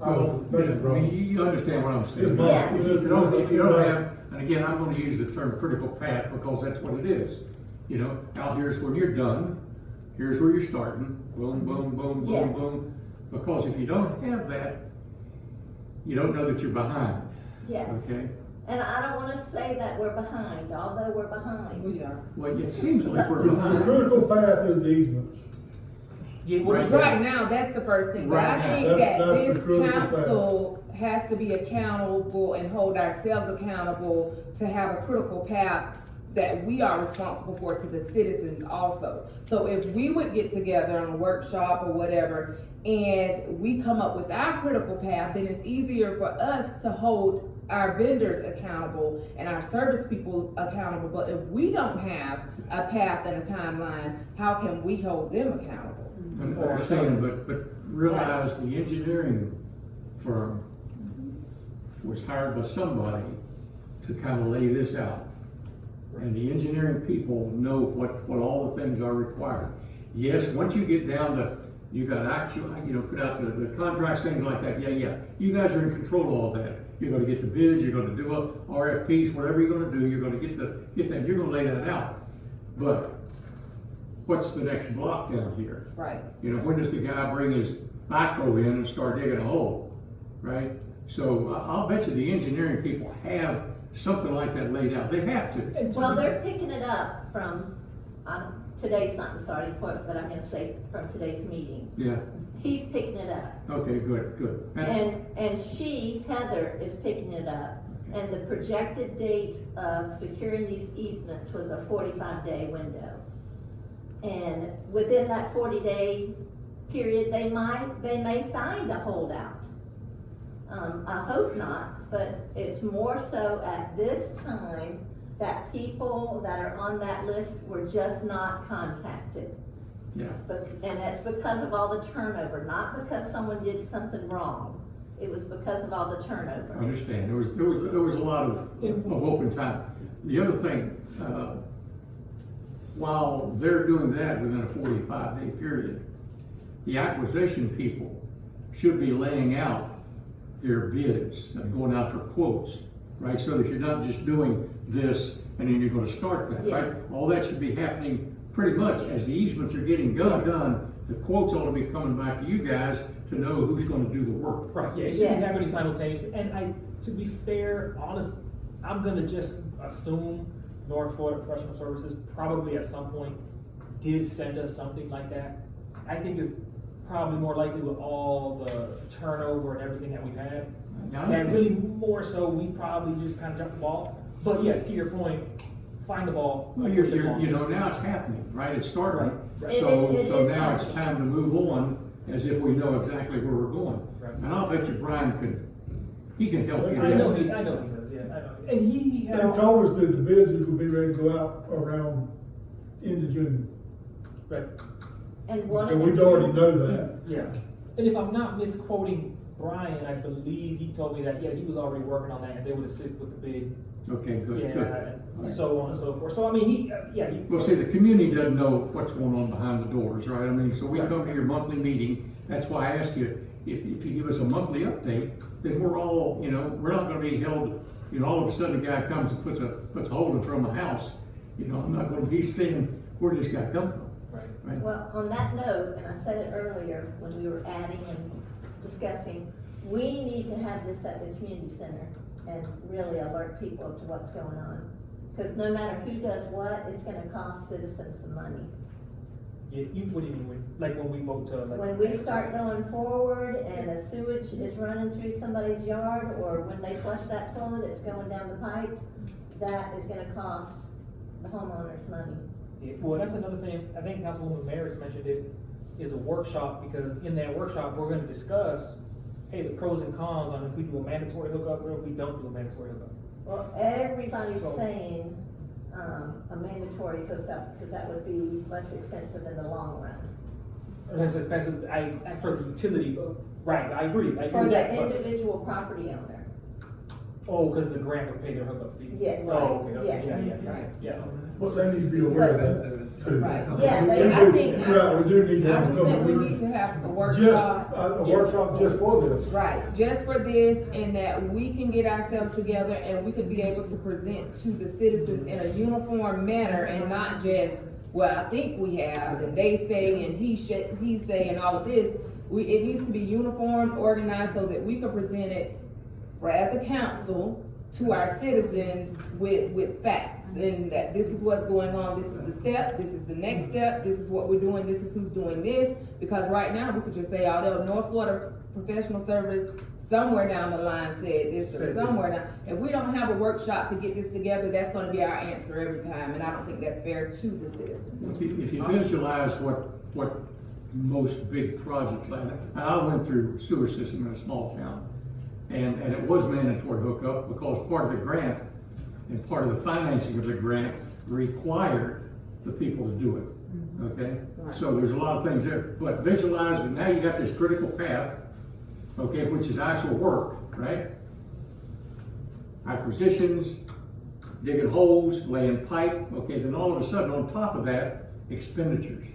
Speaker 8: I was wrong.
Speaker 6: You understand what I'm saying?
Speaker 4: Yes.
Speaker 6: If you don't have, and again, I'm gonna use the term critical path because that's what it is. Out here's when you're done, here's where you're starting, boom, boom, boom, boom,
Speaker 4: Yes.
Speaker 6: boom. Because if you don't have that, you don't know that you're behind,
Speaker 4: Yes.
Speaker 6: okay?
Speaker 4: And I don't wanna say that we're behind, although we're behind.
Speaker 7: We are.
Speaker 6: Well, it seems like we're
Speaker 8: The
Speaker 6: behind.
Speaker 8: critical path is the easements.
Speaker 1: Yeah,
Speaker 6: Right.
Speaker 7: Right now, that's the first thing, but
Speaker 6: Right
Speaker 7: I
Speaker 6: now.
Speaker 7: think that
Speaker 8: That's the
Speaker 7: this
Speaker 8: critical
Speaker 7: council has to be accountable and hold ourselves accountable to have a critical path that we are responsible for to the citizens also. So if we would get together on a workshop or whatever, and we come up with our critical path, then it's easier for us to hold our vendors accountable and our service people accountable. But if we don't have a path and a timeline, how can we hold them accountable?
Speaker 6: I understand, but realize the engineering firm was hired by somebody to kind of lay this out. And the engineering people know what all the things are required. Yes, once you get down to, you got actual, put out the contracts, things like that, yeah. You guys are in control of all that. You're gonna get the bids, you're gonna do RFPs, whatever you're gonna do, you're gonna get that, you're gonna lay that out. But what's the next block down here?
Speaker 7: Right.
Speaker 6: When does the guy bring his backhoe in and start digging a hole, right? So I'll bet you the engineering people have something like that laid out. They have to.
Speaker 4: Well, they're picking it up from, today's not the starting point, but I'm gonna say from today's meeting.
Speaker 6: Yeah,
Speaker 4: He's picking it up.
Speaker 6: okay, good.
Speaker 4: And she, Heather, is picking it up. And the projected date of securing these easements was a 45-day window. And within that 40-day period, they may find a holdout. I hope not, but it's more so at this time that people that are on that list were just not contacted.
Speaker 6: Yeah.
Speaker 4: And that's because of all the turnover, not because someone did something wrong. It was because of all the
Speaker 6: I
Speaker 4: turnover.
Speaker 6: understand, there was a lot of open time. The other thing, while they're doing that within a 45-day period, the acquisition people should be laying out their bids and going out for quotes, right? So that you're not just doing this and then you're gonna start that, right?
Speaker 4: Yes.
Speaker 6: All that should be happening pretty much as the easements are getting done, the quotes ought to be coming back to you guys to know who's gonna do the work.
Speaker 1: Right, yeah, it shouldn't be happening simultaneously, and to be fair, honest, I'm gonna just assume North Florida Professional Services probably at some point did send us something like that. I think it's probably more likely with all the turnover and everything that we've had.
Speaker 6: Now,
Speaker 1: And really more so, we probably just kind of jumped the ball, but yes, to your point, find the ball.
Speaker 6: Well,
Speaker 1: push it along.
Speaker 6: you know, now it's happening, right? It's starting.
Speaker 1: Right.
Speaker 6: So,
Speaker 4: It
Speaker 6: so
Speaker 4: is
Speaker 6: now it's
Speaker 4: happening.
Speaker 6: time to move on as if we know exactly where we're going.
Speaker 1: Right.
Speaker 6: And I'll bet you Brian he can help you.
Speaker 1: I know he does, yeah, I know, and he
Speaker 8: They
Speaker 1: had.
Speaker 8: told us that the bids would be ready to go out around end of June.
Speaker 1: Right.
Speaker 4: And one of
Speaker 8: And
Speaker 4: the.
Speaker 8: we'd already know that.
Speaker 1: Yeah, and if I'm not misquoting Brian, I believe he told me that, yeah, he was already working on that, and they would assist with the bid.
Speaker 6: Okay, good,
Speaker 1: Yeah,
Speaker 6: good.
Speaker 1: and so on and so forth, so I mean, he.
Speaker 6: Well, see, the community doesn't know what's going on behind the doors, right? I mean, so we come to your monthly meeting, that's why I ask you, if you give us a monthly update, then we're all, you know, we're not gonna be held, you know, all of a sudden a guy comes and puts a hole in front of my house. You know, I'm not gonna be saying, where does this guy come from? Right.
Speaker 4: Well, on that note, and I said it earlier when we were adding and discussing, we need to have this at the community center and really alert people to what's going on. Because no matter who does what, it's gonna cost citizens some money.
Speaker 1: Yeah, what do you mean, like when we vote to, like.
Speaker 4: When we start going forward and a sewage is running through somebody's yard, or when they flush that toilet, it's going down the pipe, that is gonna cost the homeowners money.
Speaker 1: Yeah, well, that's another thing, I think Councilwoman Merritt mentioned it, is a workshop, because in that workshop, we're gonna discuss, hey, the pros and cons on if we do a mandatory hookup or if we don't do a mandatory hookup.
Speaker 4: Well, everybody's
Speaker 1: So-
Speaker 4: saying, a mandatory hookup, because that would be less expensive in the long run.
Speaker 1: Less expensive, for the utility, right, I agree
Speaker 4: For
Speaker 1: with
Speaker 4: the
Speaker 1: that, but,
Speaker 4: individual property owner.
Speaker 1: oh, cause the grant would pay their hookup fee.
Speaker 4: Yes.
Speaker 1: Oh, okay,
Speaker 4: Yes.
Speaker 1: yeah, yeah.
Speaker 8: But they need to be aware of that too.
Speaker 7: Right.
Speaker 4: Yeah,
Speaker 7: I think,
Speaker 8: Right, we do need to
Speaker 7: I
Speaker 8: have
Speaker 7: just
Speaker 8: a
Speaker 7: think we
Speaker 8: couple
Speaker 7: need to have a
Speaker 8: of,
Speaker 7: workshop.
Speaker 8: a workshop just for this.
Speaker 7: Right, just for this, and that we can get ourselves together and we can be able to present to the citizens in a uniform manner and not just, well, I think we have, and they say, and he say, and all of this. It needs to be uniform, organized, so that we can present it as a council to our citizens with facts. And that this is what's going on, this is the step, this is the next step, this is what we're doing, this is who's doing this. Because right now, we could just say, although North Florida Professional Service, somewhere down the line said this, or somewhere down. If we don't have a workshop to get this together, that's gonna be our answer every time, and I don't think that's fair to the citizens.
Speaker 6: If you visualize what most big projects like that, I went through sewer system in a small town, and it was mandatory hookup because part of the grant and part of the financing of the grant required the people to do it, okay?
Speaker 7: Right.
Speaker 6: So there's a lot of things there, but visualize that now you got this critical path, okay, which is actual work, right? Acquisitions, digging holes, laying pipe, okay, then all of a sudden, on top of that, expenditures.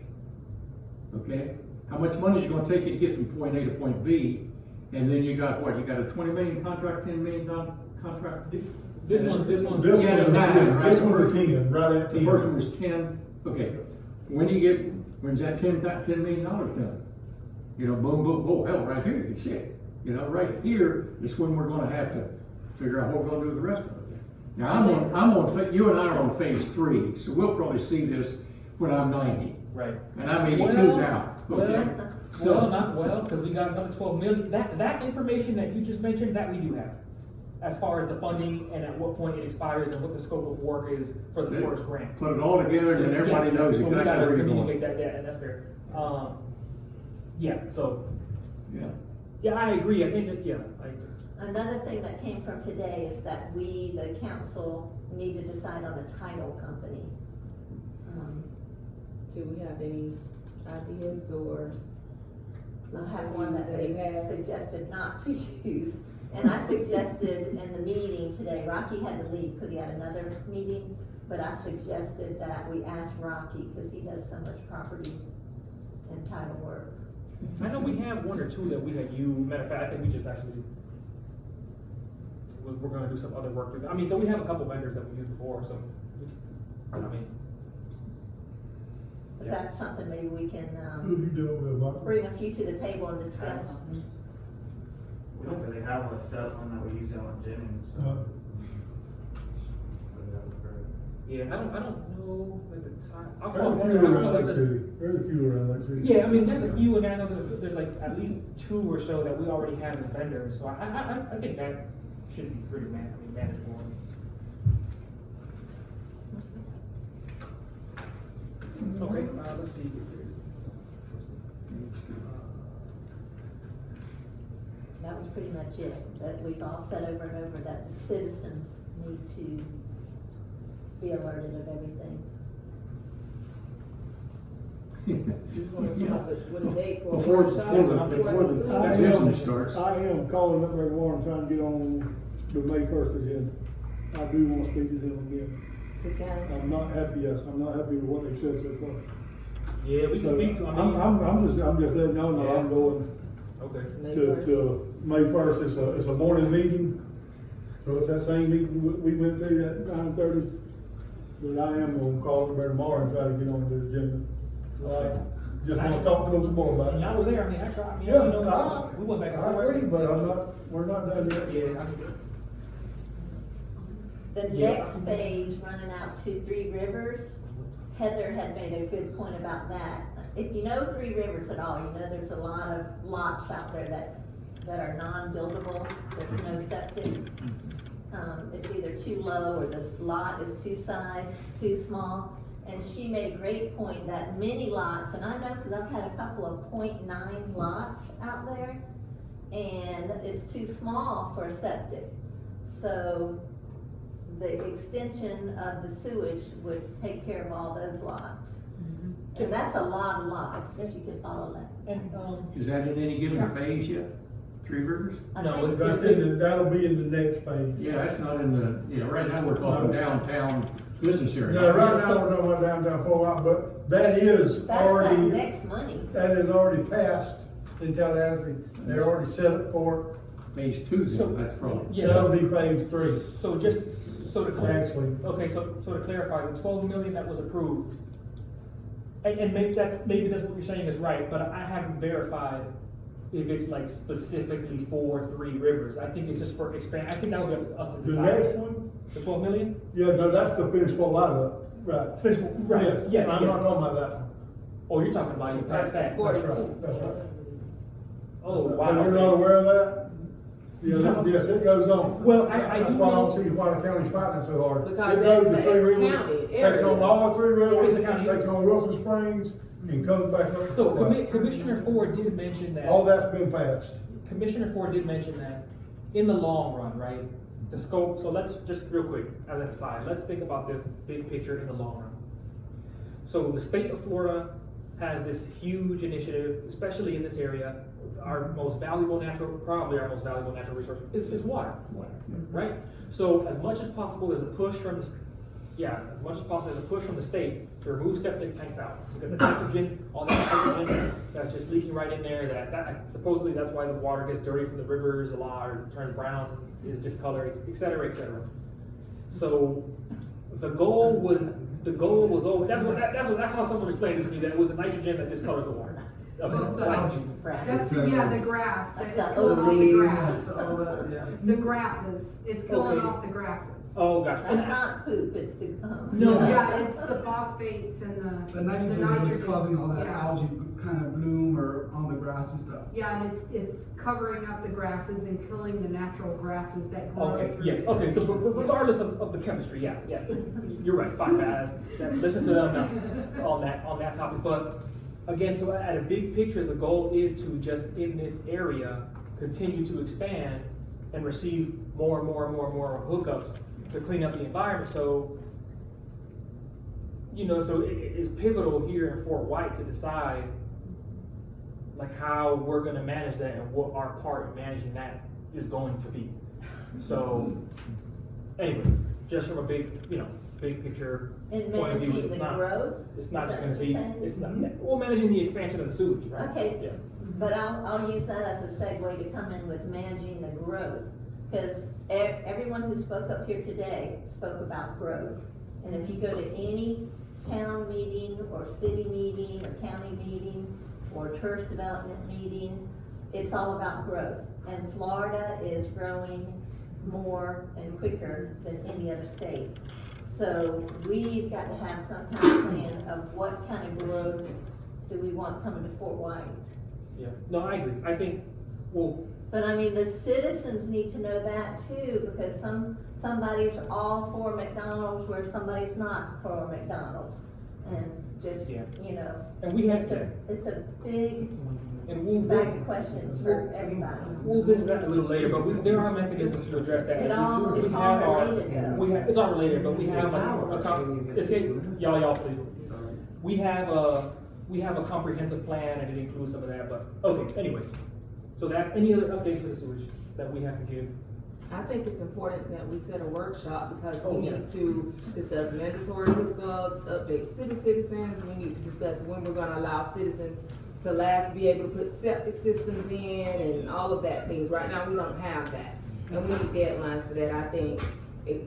Speaker 6: Okay, how much money is it gonna take you to get from point A to point B? And then you got what, you got a 20 million contract, $10 million contract?
Speaker 1: This one's.
Speaker 8: This one's
Speaker 6: Yeah,
Speaker 8: a
Speaker 6: nine, right?
Speaker 8: this one's a 10, right at
Speaker 6: The
Speaker 8: 10.
Speaker 6: first one was 10, okay, when's that $10 million done? You know, boom, boom, boom, hell, right here, you can see it. You know, right here is when we're gonna have to figure out what we're gonna do with the rest of it. Now, you and I are on phase 3, so we'll probably see this when I'm 90.
Speaker 1: Right.
Speaker 6: And I'm 82
Speaker 1: Well,
Speaker 6: now.
Speaker 1: Well, because we got another 12 million, that information that you just mentioned, that we do have. As far as the funding and at what point it expires and what the scope of work is for the first grant.
Speaker 6: Put it all together and then everybody knows
Speaker 1: Well,
Speaker 6: exactly where you're
Speaker 1: We gotta communicate
Speaker 6: going.
Speaker 1: that, yeah, and that's fair. Yeah, so,
Speaker 6: Yeah.
Speaker 1: yeah, I agree, I think that, yeah, I agree.
Speaker 4: Another thing that came from today is that we, the council, need to decide on a title company.
Speaker 7: Do we have any ideas or?
Speaker 4: I have one that
Speaker 7: That you
Speaker 4: they
Speaker 7: have?
Speaker 4: suggested not to use, and I suggested in the meeting today, Rocky had to leave because he had another meeting, but I suggested that we ask Rocky, because he does so much property and title work.
Speaker 1: I know we have one or two that we had used, matter of fact, I think we just actually, we're gonna do some other work with, I mean, so we have a couple vendors that we used before, so, I mean.
Speaker 4: But
Speaker 1: Yeah.
Speaker 4: that's something maybe we can,
Speaker 8: Who you doing with, Michael?
Speaker 4: bring a few to the table and discuss.
Speaker 10: We don't really have a set one that we use out in Jennings, so.
Speaker 8: Uh,
Speaker 10: But that was great.
Speaker 1: Yeah, I don't know at the time. I'll
Speaker 8: There's
Speaker 1: call
Speaker 8: a
Speaker 1: one,
Speaker 8: few
Speaker 1: I don't know
Speaker 8: around
Speaker 1: what
Speaker 8: Lake
Speaker 1: this.
Speaker 8: City, there's a few around Lake City.
Speaker 1: Yeah, I mean, there's a few, and I know there's like at least 2 or so that we already have as vendors, so I think that should be pretty manageable. Okay, let's see.
Speaker 4: That was pretty much it, that we've all said over and over that the citizens need to be alerted of everything.
Speaker 7: With a date for a
Speaker 6: Before
Speaker 7: workshop?
Speaker 6: the season starts.
Speaker 8: I am calling up every morning trying to get on the May 1st agenda. I do want to speak to them again.
Speaker 7: Okay.
Speaker 8: I'm not happy, yes, I'm not happy with what they've said so far.
Speaker 1: Yeah, we can
Speaker 8: So,
Speaker 1: speak to, I mean.
Speaker 8: I'm just letting y'all know I'm going
Speaker 1: Okay.
Speaker 7: May
Speaker 8: to
Speaker 7: 1st.
Speaker 8: May 1st, it's a morning meeting. So it's that same meeting we went through at 9:30. But I am gonna call them tomorrow and try to get on the agenda. Just wanna talk to them some more about it.
Speaker 1: Y'all were there, I mean, I tried, I mean,
Speaker 8: Yeah,
Speaker 1: you know, we went back and
Speaker 8: I
Speaker 1: forth.
Speaker 8: agree, but we're not done yet.
Speaker 1: Yeah,
Speaker 4: The
Speaker 1: Yeah.
Speaker 4: next phase, running out to Three Rivers, Heather had made a good point about that. If you know Three Rivers at all, you know there's a lot of lots out there that are non-buildable, there's no septic. It's either too low or this lot is too small. And she made a great point that many lots, and I know because I've had a couple of .9 lots out there, and it's too small for a septic. So the extension of the sewage would take care of all those lots. And that's a lot of lots, if you can follow that.
Speaker 1: And,
Speaker 6: Is that in any given phase yet? Three Rivers?
Speaker 4: I
Speaker 1: No,
Speaker 4: think
Speaker 8: That's
Speaker 4: this
Speaker 8: in
Speaker 4: is-
Speaker 8: the, that'll be in the next phase.
Speaker 6: Yeah, that's not in the, right now we're talking downtown business area.
Speaker 8: Yeah, right now, we're talking about downtown Fort White, but that is
Speaker 4: That's that
Speaker 8: already,
Speaker 4: next money.
Speaker 8: that is already passed in Tallahassee. They're already set up for
Speaker 6: Phase 2,
Speaker 1: So-
Speaker 6: then, that's probably.
Speaker 8: it.
Speaker 1: Yeah,
Speaker 8: That'll
Speaker 1: so,
Speaker 8: be phase 3,
Speaker 1: so just, so to clarify.
Speaker 8: actually.
Speaker 1: Okay, so to clarify, the 12 million that was approved, and maybe that's what you're saying is right, but I haven't verified if it's like specifically for Three Rivers. I think it's just for expand, I think that would be up to us to
Speaker 8: The
Speaker 1: decide.
Speaker 8: next one,
Speaker 1: The 12 million?
Speaker 8: yeah, no, that's the finish Fort White up, right.
Speaker 1: Finish, right, yes,
Speaker 8: I'm not
Speaker 1: yes.
Speaker 8: talking about that one.
Speaker 1: Oh, you're talking about it past that?
Speaker 8: That's right, that's right.
Speaker 1: Oh,
Speaker 8: And
Speaker 1: wow.
Speaker 8: you're not aware of that? Yes, it goes on.
Speaker 1: Well, I
Speaker 8: That's
Speaker 1: do
Speaker 8: why I don't
Speaker 1: know-
Speaker 8: see why the county's fighting so hard.
Speaker 7: Because
Speaker 8: It goes
Speaker 7: that's
Speaker 8: to Three
Speaker 7: the
Speaker 8: Rivers,
Speaker 7: county
Speaker 8: takes on
Speaker 7: area.
Speaker 8: all Three Rivers,
Speaker 1: It's a county.
Speaker 8: takes on Wilson Springs, and comes back up.
Speaker 1: So Commissioner Ford did mention that.
Speaker 8: All that's been passed.
Speaker 1: Commissioner Ford did mention that in the long run, right? The scope, so let's just real quick, as an aside, let's think about this big picture in the long run. So the state of Florida has this huge initiative, especially in this area. Our most valuable probably our most valuable natural resource is water, right? So as much as possible, there's a push from as much as possible, there's a push from the state to remove septic tanks out. To get the nitrogen, all that nitrogen that's just leaking right in there, that supposedly that's why the water gets dirty from the rivers a lot, or turns brown, is discolored, et cetera, et cetera. So the goal was over, that's how someone explained it to me, that it was the nitrogen that discolored the water.
Speaker 13: Well, it's the
Speaker 1: Like-
Speaker 13: algae.
Speaker 5: That's, yeah, the grass,
Speaker 4: That's
Speaker 5: it's
Speaker 4: the
Speaker 5: killing off the grass.
Speaker 13: All that, yeah.
Speaker 5: The grasses, it's killing
Speaker 1: Okay.
Speaker 5: off the grasses.
Speaker 1: Oh, gotcha.
Speaker 4: That's not poop, it's the,
Speaker 1: No.
Speaker 5: Yeah, it's the phosphates and
Speaker 13: The nitrogen is what's causing all that
Speaker 5: yeah.
Speaker 13: algae kind of bloom or on the grass and stuff.
Speaker 5: Yeah, and it's covering up the grasses and killing the natural grasses that grow.
Speaker 1: Okay,
Speaker 5: through
Speaker 1: yes,
Speaker 5: it.
Speaker 1: okay, so regardless of the chemistry, yeah, you're right, fine, listen to them on that topic, but again, so at a big picture, the goal is to just in this area, continue to expand and receive more and more and more and more hookups to clean up the environment, so, you know, so it's pivotal here in Fort White to decide like how we're gonna manage that and what our part in managing that is going to be. So, anyway, just from a big, you know, big picture
Speaker 4: In
Speaker 1: point of view,
Speaker 4: managing the growth?
Speaker 1: it's not
Speaker 4: Is
Speaker 1: just
Speaker 4: that
Speaker 1: gonna
Speaker 4: what
Speaker 1: be,
Speaker 4: you're saying?
Speaker 1: it's not, well, managing the expansion of the sewage, right?
Speaker 4: Okay.
Speaker 1: Yeah.
Speaker 4: But I'll use that as a segue to come in with managing the growth, because everyone who spoke up here today spoke about growth. And if you go to any town meeting, or city meeting, or county meeting, or tourist development meeting, it's all about growth. And Florida is growing more and quicker than any other state. So we've got to have some kind of plan of what kind of growth do we want coming to Fort White.
Speaker 1: Yeah, no, I agree, I think, well,
Speaker 4: But I mean, the citizens need to know that too, because somebody's all for McDonald's where somebody's not for McDonald's. And just,
Speaker 1: Yeah.
Speaker 4: you know,
Speaker 1: and we have
Speaker 4: it's
Speaker 1: to,
Speaker 4: it's a big
Speaker 1: and we'll,
Speaker 4: bag of questions for everybody.
Speaker 1: we'll visit that a little later, but there are mechanisms to address that.
Speaker 4: It's all
Speaker 1: We have our-
Speaker 4: related though.
Speaker 1: it's all related, but we have y'all please. We have a comprehensive plan and it includes some of that, but, okay, anyway. So that, any other updates for the sewage that we have to give?
Speaker 7: I think it's important that we set a workshop because
Speaker 1: Oh,
Speaker 7: we need
Speaker 1: yes.
Speaker 7: to discuss mandatory hookups, update citizens, we need to discuss when we're gonna allow citizens to be able to put septic systems in and all of that things. Right now, we don't have that. And we need deadlines for that, I think.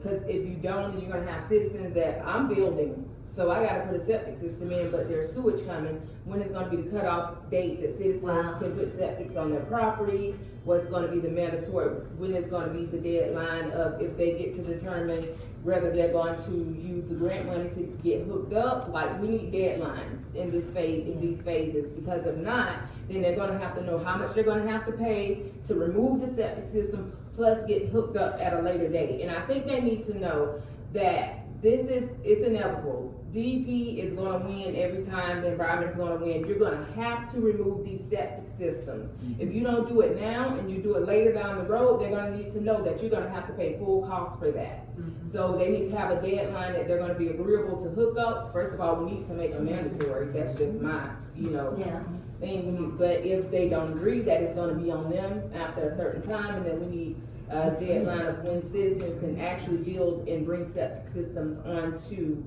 Speaker 7: Cause if you don't, then you're gonna have citizens that I'm building, so I gotta put a septic system in, but there's sewage coming. When is gonna be the cutoff date that citizens
Speaker 4: Wow.
Speaker 7: can put septics on their property? What's gonna be the mandatory, when is gonna be the deadline of if they get to determine whether they're going to use the grant money to get hooked up? Like, we need deadlines in this phase, in these phases, because if not, then they're gonna have to know how much they're gonna have to pay to remove the septic system, plus get hooked up at a later date. And I think they need to know that it's inevitable. DEP is gonna win every time, the environment is gonna win. You're gonna have to remove these septic systems. If you don't do it now and you do it later down the road, they're gonna need to know that you're gonna have to pay full cost for that. So they need to have a deadline that they're gonna be agreeable to hook up. First of all, we need to make it mandatory. That's just my,
Speaker 4: Yeah.
Speaker 7: thing. But if they don't agree, that it's gonna be on them after a certain time, and then we need a deadline of when citizens can actually build and bring septic systems onto,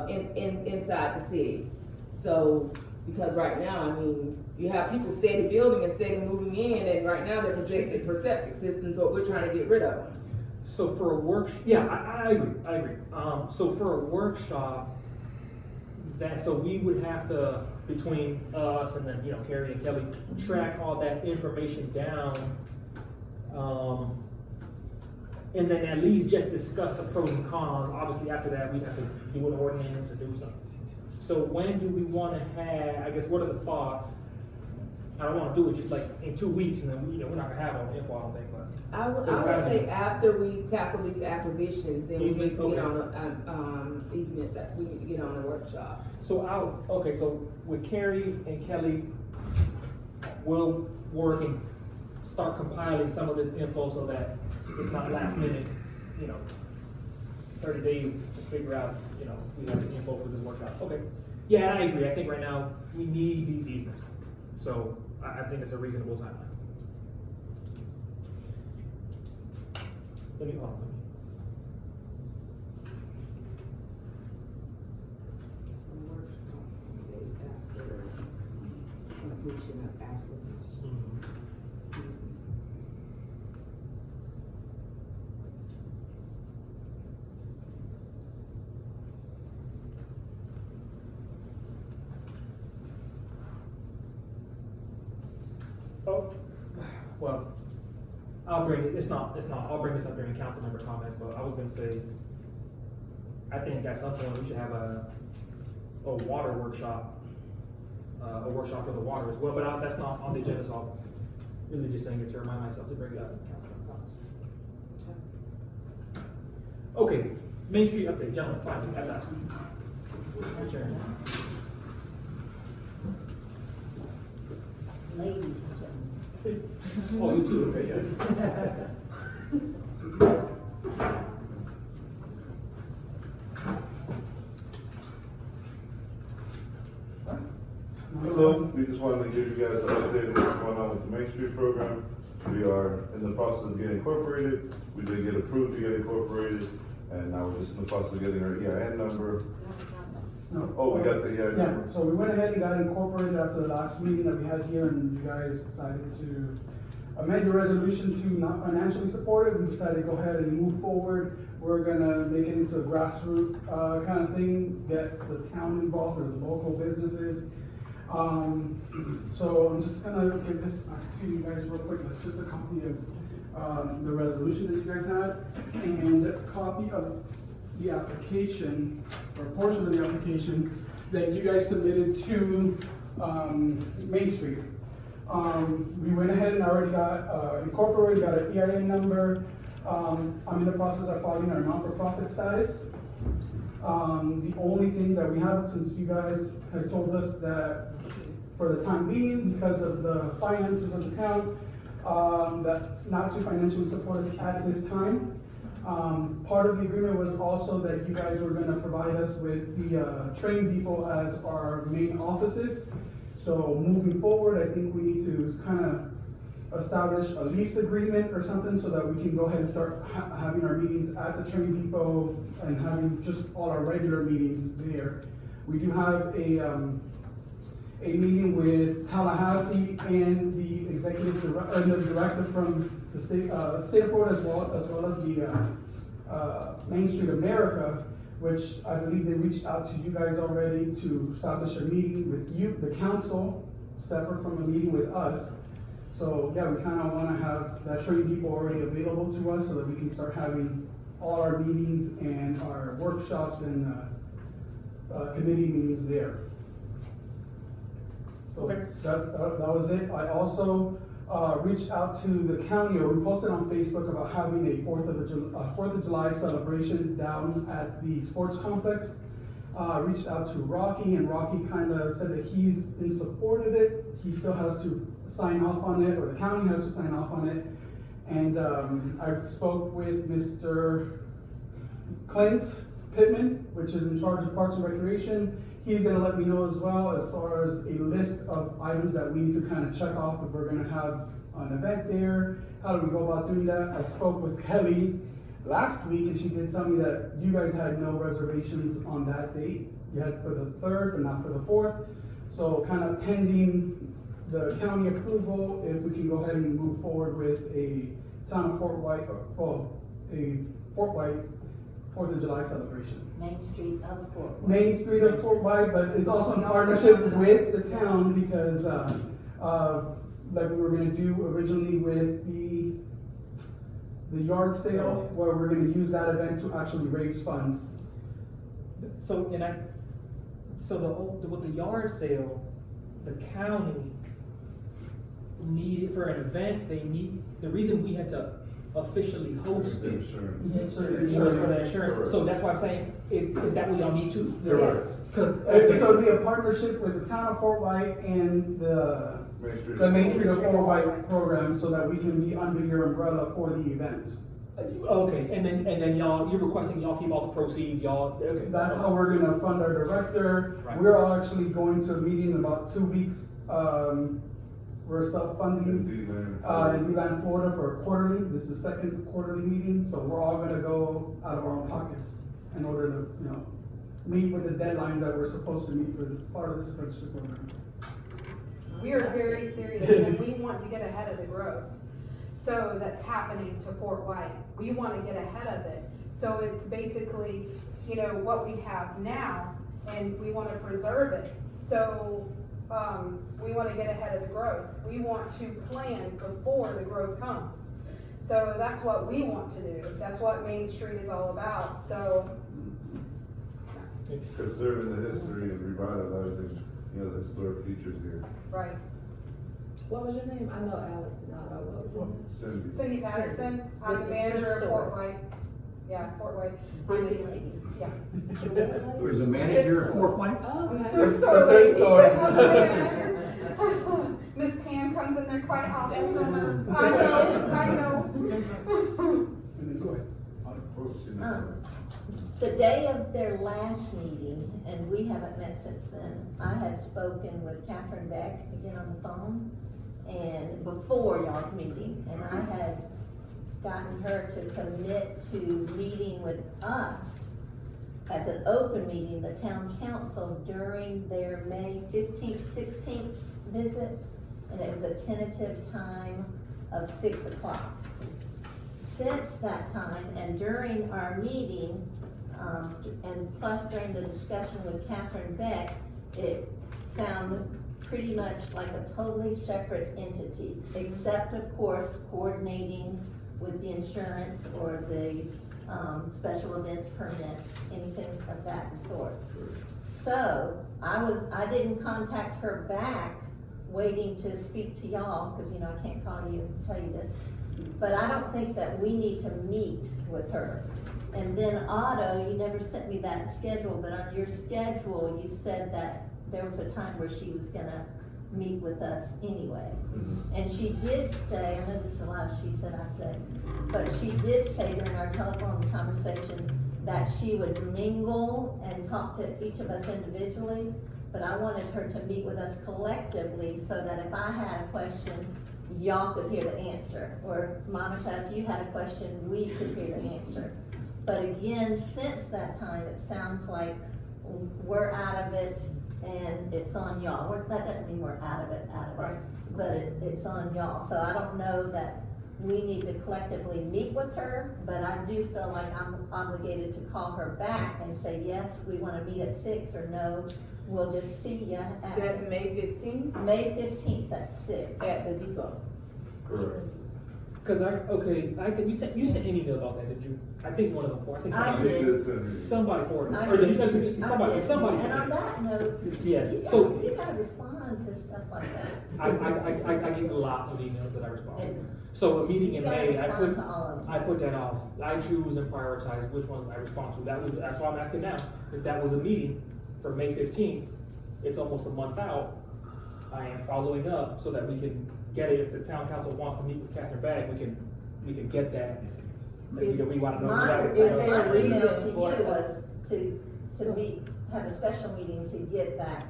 Speaker 7: inside the city. So, because right now, I mean, you have people steady building and steady moving in, and right now they're projected for septic systems, so we're trying to get rid of them.
Speaker 1: So for a yeah, I agree. So for a workshop, so we would have to, between us and then, Carrie and Kelly, track all that information down. And then at least just discuss the pros and cons. Obviously, after that, we'd have to do an ordinance or do something. So when do we wanna have, I guess, what are the thoughts? I don't wanna do it just like in 2 weeks and then, we're not gonna have all the info, I don't think, but.
Speaker 7: I would say after we tackle these acquisitions, then we need
Speaker 1: Easements,
Speaker 7: to get
Speaker 1: okay.
Speaker 7: on the, easements, that we need to get on the workshop.
Speaker 1: So so with Carrie and Kelly, we'll work and start compiling some of this info so that it's not last minute, 30 days to figure out, we have the info for this workshop. Okay, yeah, I agree. I think right now we need these easements. So I think it's a reasonable timeline. Let me hold on.
Speaker 7: Workshops date after completion of acquisition.
Speaker 1: Oh, well, I'll bring this up during council member comments, but I was gonna say, I think at some point we should have a water workshop, a workshop for the water as well, but that's not on the agenda, so I'll really just saying it to remind myself to bring it up in council member comments. Okay, Main Street update, gentlemen, finally, at last. Your turn.
Speaker 4: Ladies and gentlemen.
Speaker 1: Oh, you too, okay, yeah.
Speaker 11: Hello, we just wanted to give you guys an update of what's going on with the Main Street program. We are in the process of getting incorporated. We did get approved to get incorporated, and now we're just in the process of getting our EIN number.
Speaker 13: No.
Speaker 11: Oh, we got the EIN
Speaker 13: Yeah,
Speaker 11: number?
Speaker 13: so we went ahead and got incorporated after the last meeting that we had here, and you guys decided to amend your resolution to not financially support it. We decided to go ahead and move forward. We're gonna make it into a grassroots, kind of thing, get the town involved or the local businesses. So I'm just gonna give this back to you guys real quick. That's just a copy of the resolution that you guys had, and a copy of the application, or a portion of the application that you guys submitted to Main Street. We went ahead and already got incorporated, got an EIN number. I'm in the process of filing our non-for-profit status. The only thing that we have, since you guys had told us that for the time being, because of the finances of the town, that not to financially support us at this time. Part of the agreement was also that you guys were gonna provide us with the train depot as our main offices. So moving forward, I think we need to kind of establish a lease agreement or something so that we can go ahead and start having our meetings at the train depot and having just all our regular meetings there. We do have a meeting with Tallahassee and the executive director, the director from the state of Florida, as well as the Main Street America, which I believe they reached out to you guys already to establish a meeting with you, the council, separate from a meeting with us. So yeah, we kind of want to have that train depot already available to us so that we can start having all our meetings and our workshops and committee meetings there. So
Speaker 1: Okay.
Speaker 13: that was it. I also reached out to the county, or we posted on Facebook about having a 4th of July celebration down at the sports complex. Reached out to Rocky, and Rocky kind of said that he's in support of it. He still has to sign off on it, or the county has to sign off on it. And I spoke with Mr. Clint Pittman, which is in charge of Parks and Recreation. He's gonna let me know as well as far as a list of items that we need to kind of check off if we're gonna have an event there. How do we go about doing that? I spoke with Kelly last week, and she did tell me that you guys had no reservations on that date. You had for the 3rd, but not for the 4th. So kind of pending the county approval, if we can go ahead and move forward with a town of Fort White, a Fort White 4th of July celebration.
Speaker 4: Main Street of Fort Worth.
Speaker 13: Main Street of Fort White, but it's also in partnership with the town because, like we were gonna do originally with the yard sale, where we're gonna use that event to actually raise funds.
Speaker 1: So, with the yard sale, the county needed, for an event, the reason we had to officially host it was for the insurance. So that's why I'm saying, is that what y'all need to?
Speaker 13: Correct. So it'd be a partnership with the town of Fort White and the Main Street of Fort White program, so that we can be under your umbrella for the event.
Speaker 1: Okay, and then you're requesting y'all keep all the proceeds, y'all, okay.
Speaker 13: That's how we're gonna fund our director.
Speaker 1: Right.
Speaker 13: We're all actually going to a meeting in about 2 weeks. We're self-funding in DeLand, Florida for a quarterly. This is the 2nd quarterly meeting, so we're all gonna go out of our own pockets in order to, meet with the deadlines that we're supposed to meet for part of this apprenticeship program.
Speaker 15: We are very serious and we want to get ahead of the growth. So that's happening to Fort White. We want to get ahead of it. So it's basically, what we have now, and we want to preserve it. So we want to get ahead of the growth. We want to plan before the growth comes. So that's what we want to do. That's what Main Street is all about. So
Speaker 11: Conserving the history and revitalizing, the historic features here.
Speaker 15: right.
Speaker 7: What was your name? I know Alex and I don't know.
Speaker 11: Cindy.
Speaker 15: Cindy Patterson, I'm the
Speaker 4: With the
Speaker 15: manager
Speaker 4: thrift
Speaker 15: of Fort
Speaker 4: store.
Speaker 15: White. Yeah, Fort White.
Speaker 4: Busy lady.
Speaker 15: Yeah.
Speaker 6: Who's the manager of Fort White?
Speaker 7: Oh, okay.
Speaker 15: Thrift store lady. Miss Pam comes in there quite often. I know.
Speaker 13: And then go ahead.
Speaker 4: The day of their last meeting, and we haven't met since then, I had spoken with Catherine Beck again on the phone, and before y'all's meeting, and I had gotten her to commit to meeting with us as an open meeting, the town council, during their May 15th, 16th visit, and it was a tentative time of 6 o'clock. Since that time, and during our meeting, and plus during the discussion with Catherine Beck, it sounded pretty much like a totally separate entity, except of course coordinating with the insurance or the special events permit, anything of that sort. So, I didn't contact her back, waiting to speak to y'all, cause you know, I can't call you and tell you this. But I don't think that we need to meet with her. And then Otto, you never sent me that schedule, but on your schedule, you said that there was a time where she was gonna meet with us anyway. And she did say, I know this is a lot of she said, I said, but she did say during our telephone conversation that she would mingle and talk to each of us individually, but I wanted her to meet with us collectively so that if I had a question, y'all could hear the answer. Or Monica, if you had a question, we could hear the answer. But again, since that time, it sounds like we're out of it and it's on y'all. That doesn't mean we're out of it, but it's on y'all. So I don't know that we need to collectively meet with her, but I do feel like I'm obligated to call her back and say, yes, we wanna meet at 6, or no, we'll just see ya at.
Speaker 7: That's May 15th
Speaker 4: May 15th at 6.
Speaker 7: at the depot.
Speaker 11: Correct.
Speaker 1: Cause I think you sent an email about that, did you? I think one of them, I think
Speaker 4: I
Speaker 1: somebody,
Speaker 4: did.
Speaker 1: somebody forwarded,
Speaker 4: I
Speaker 1: or did you
Speaker 4: did.
Speaker 1: send it to me?
Speaker 4: I
Speaker 1: Somebody
Speaker 4: did.
Speaker 1: sent
Speaker 4: And on
Speaker 1: it.
Speaker 4: that note,
Speaker 1: Yeah,
Speaker 4: you
Speaker 1: so-
Speaker 4: gotta respond to stuff like that.
Speaker 1: I get a lot of emails that I respond to.
Speaker 4: And
Speaker 1: So a meeting
Speaker 4: you
Speaker 1: in
Speaker 4: gotta
Speaker 1: May,
Speaker 4: respond to all of them.
Speaker 1: I put that off. I choose and prioritize which ones I respond to. That's why I'm asking now. If that was a meeting for May 15th, it's almost a month out. I am following up so that we can get it. If the town council wants to meet with Catherine Bagg, we can get that. We wanna know.
Speaker 4: My
Speaker 7: Is there a
Speaker 4: email to
Speaker 7: reason
Speaker 4: you
Speaker 7: for it?
Speaker 4: was to meet, have a special meeting to get that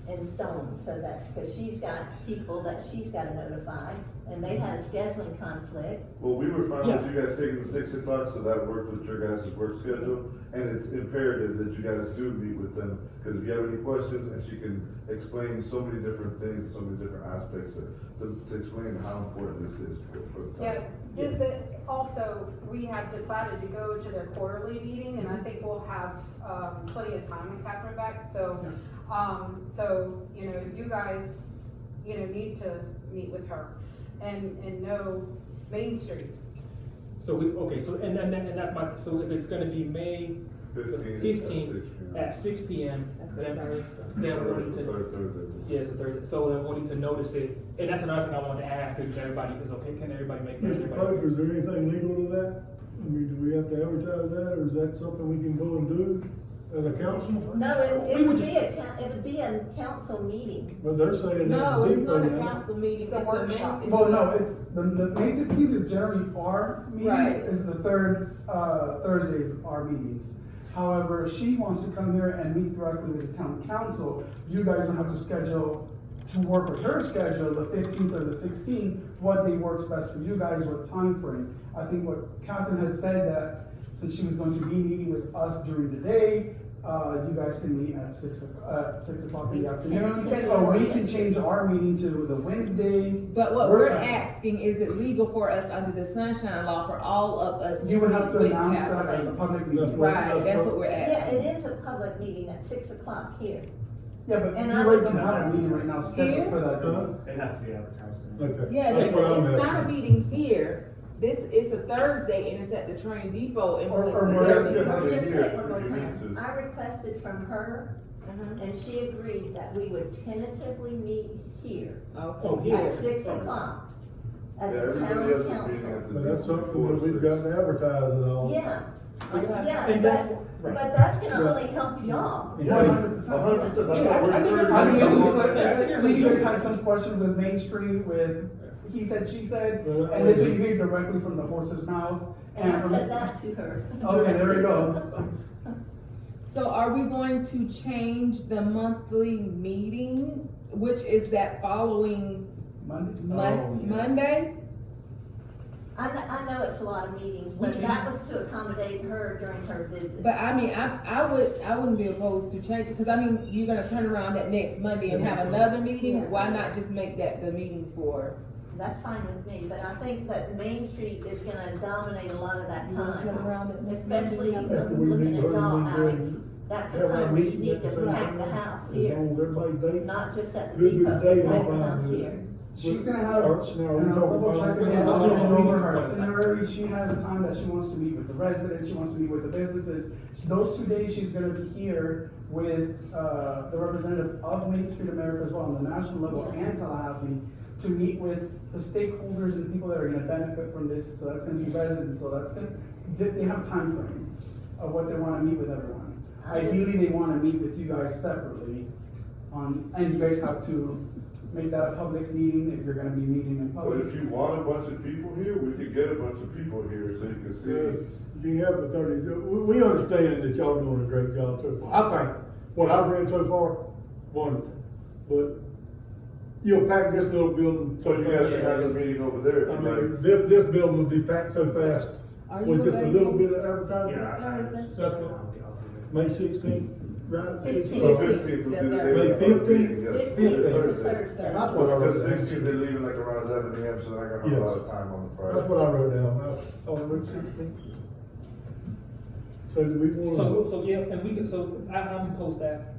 Speaker 4: in stone, so that, because she's got people that she's gotta notify, and they had a scheduling conflict.
Speaker 11: Well, we were fine with you guys taking the 6 o'clock, so that worked with your guys' work schedule. And it's imperative that you guys do meet with them, because if you have any questions, and she can explain so many different things, so many different aspects, to explain how important this is for the
Speaker 15: Yeah,
Speaker 11: town.
Speaker 15: is it also, we have decided to go to their quarterly meeting, and I think we'll have, plenty of time with Catherine back, so, you know, you guys, you know, need to meet with her and know Main Street.
Speaker 1: So and that's my, so if it's gonna be May 15th at 6 p.m., then we'll need to, yeah, it's a Thursday, so then we'll need to notice it. And that's another thing I wanted to ask, is everybody, is okay, can everybody make that?
Speaker 8: Mr. Pope, is there anything legal to that? I mean, do we have to advertise that, or is that something we can go and do as a council?
Speaker 4: No, it
Speaker 1: We would
Speaker 4: would be a council meeting.
Speaker 8: But they're saying.
Speaker 7: No,
Speaker 8: that
Speaker 7: it's not a
Speaker 8: depot now.
Speaker 7: council meeting,
Speaker 15: It's a workshop.
Speaker 7: it's
Speaker 13: Well, no, it's, the May 15th is generally our meeting,
Speaker 7: Right.
Speaker 13: is the third, Thursdays our meetings. However, if she wants to come here and meet directly with the town council, you guys would have to schedule, to work with her schedule, the 15th or the 16th, what day works best for you guys, what time frame. I think what Catherine had said, that since she was going to be meeting with us during the day, you guys can meet at 6 o'clock in the afternoon. Or we can change our meeting to the Wednesday.
Speaker 7: But what we're asking, is it legal for us under the sunshine law for all of us?
Speaker 13: You would have to
Speaker 7: with
Speaker 13: announce that
Speaker 7: Catherine?
Speaker 13: as a public
Speaker 8: That's
Speaker 13: meeting.
Speaker 8: what-
Speaker 7: Right, that's what we're
Speaker 4: Yeah,
Speaker 7: asking.
Speaker 4: it is a public meeting at 6 o'clock here.
Speaker 13: Yeah, but
Speaker 4: And
Speaker 13: you
Speaker 4: I
Speaker 13: already
Speaker 4: would-
Speaker 13: don't have a meeting right now scheduled
Speaker 7: Here?
Speaker 13: for that.
Speaker 8: Huh?
Speaker 10: They have to be advertised.
Speaker 8: Okay.
Speaker 7: Yeah,
Speaker 8: That's
Speaker 7: it's
Speaker 8: what I'm
Speaker 7: not a
Speaker 8: asking.
Speaker 7: meeting here, it's a Thursday and it's at the train depot in
Speaker 13: Or
Speaker 7: place
Speaker 13: more
Speaker 7: of
Speaker 13: or less
Speaker 7: Thursday.
Speaker 13: good.
Speaker 4: Let me
Speaker 11: it
Speaker 4: just
Speaker 11: here
Speaker 4: say it one more
Speaker 11: if you need
Speaker 4: time.
Speaker 11: to.
Speaker 4: I requested from her, and she agreed that we would tentatively meet here
Speaker 1: Oh,
Speaker 7: Okay.
Speaker 1: here.
Speaker 4: at 6 o'clock
Speaker 11: Yeah,
Speaker 4: as a
Speaker 11: everybody
Speaker 4: town
Speaker 11: else is meeting
Speaker 4: council.
Speaker 11: at the.
Speaker 8: But that's something
Speaker 11: before
Speaker 8: that we've
Speaker 11: 6.
Speaker 8: got to advertise and all.
Speaker 4: Yeah, yeah,
Speaker 1: And that's-
Speaker 4: but
Speaker 1: right.
Speaker 4: that's gonna
Speaker 8: Yeah.
Speaker 4: only help y'all.
Speaker 13: Yeah, 100%.
Speaker 11: 100%, that's
Speaker 1: Yeah,
Speaker 11: what
Speaker 1: I think
Speaker 11: we're
Speaker 13: I think
Speaker 1: Yeah,
Speaker 13: I think you guys had some questions with Main Street, with he said, she said,
Speaker 8: Well,
Speaker 13: and this way you hear directly from the horse's mouth.
Speaker 4: And I
Speaker 13: from-
Speaker 4: said that to her.
Speaker 13: Okay, there we go.
Speaker 7: So are we going to change the monthly meeting, which is that following
Speaker 13: Monday?
Speaker 8: Oh, yeah.
Speaker 7: Monday?
Speaker 4: I know it's a lot of meetings, but that was to accommodate her during her visit.
Speaker 7: But I mean, I wouldn't be opposed to changing, cause I mean, you're gonna turn around that next Monday and have another meeting,
Speaker 4: Yeah.
Speaker 7: why not just make that the meeting for?
Speaker 4: That's fine with me, but I think that Main Street is gonna dominate a lot of that
Speaker 7: You wanna turn
Speaker 4: time.
Speaker 7: around that next
Speaker 4: Especially
Speaker 7: Monday?
Speaker 8: After we
Speaker 4: looking
Speaker 8: meet,
Speaker 4: at
Speaker 8: we
Speaker 4: y'all,
Speaker 8: meet,
Speaker 4: Alex, that's the
Speaker 8: have our
Speaker 4: time where you
Speaker 8: meeting
Speaker 4: need
Speaker 8: at the
Speaker 4: to
Speaker 8: same
Speaker 4: pack
Speaker 8: time.
Speaker 4: the house
Speaker 8: As
Speaker 4: here,
Speaker 8: long as everybody's date.
Speaker 4: not just at the
Speaker 8: Good with
Speaker 4: depot,
Speaker 8: the date,
Speaker 4: pack
Speaker 8: I'm
Speaker 4: the
Speaker 8: fine
Speaker 4: house
Speaker 8: with it.
Speaker 4: here.
Speaker 13: She's gonna have,
Speaker 8: All right, so now we
Speaker 13: and I'll
Speaker 8: talk
Speaker 13: double
Speaker 8: about-
Speaker 13: check again,
Speaker 1: Yeah,
Speaker 13: I'll
Speaker 1: let's
Speaker 13: send
Speaker 1: do
Speaker 13: over
Speaker 1: it
Speaker 13: her
Speaker 1: one time.
Speaker 13: itinerary, she has time that she wants to meet with the residents, she wants to meet with the businesses. Those 2 days, she's gonna be here with, the representative of Main Street America as well, on the national level and Tallahassee, to meet with the stakeholders and the people that are gonna benefit from this, so that's gonna be residents, so that's gonna, they have a time frame of what they wanna meet with everyone. Ideally, they wanna meet with you guys separately and you guys have to make that a public meeting if you're gonna be meeting in
Speaker 11: But
Speaker 13: public.
Speaker 11: if you want a bunch of people here, we could get a bunch of people here so you can see.
Speaker 8: You have the 30, we understand that y'all doing a great job so far. I think, what I've read so far, wonderful. But you'll pack this little building
Speaker 11: So
Speaker 8: so
Speaker 11: you guys
Speaker 8: fast.
Speaker 11: can have the meeting over there.
Speaker 8: I
Speaker 11: if you
Speaker 8: mean,
Speaker 11: like.
Speaker 8: this building will be packed so fast
Speaker 7: Are you
Speaker 8: with just a
Speaker 7: available?
Speaker 8: little bit of advertising.
Speaker 7: Thursday?
Speaker 8: That's what, May 16th, right?
Speaker 4: 15th.
Speaker 11: So 15th would be the day.
Speaker 8: May
Speaker 11: of the
Speaker 8: 15th?
Speaker 11: meeting, yes.
Speaker 4: 15th is a
Speaker 11: Thursday.
Speaker 4: Thursday.
Speaker 8: That's what I wrote
Speaker 11: Because
Speaker 8: down.
Speaker 11: 16th, they're leaving like around 11 AM, so I got a
Speaker 8: Yes.
Speaker 11: lot of time on the Friday.
Speaker 8: That's what I wrote down, on Route 16. So do we wanna,
Speaker 1: So yeah, and we can, so I'm post that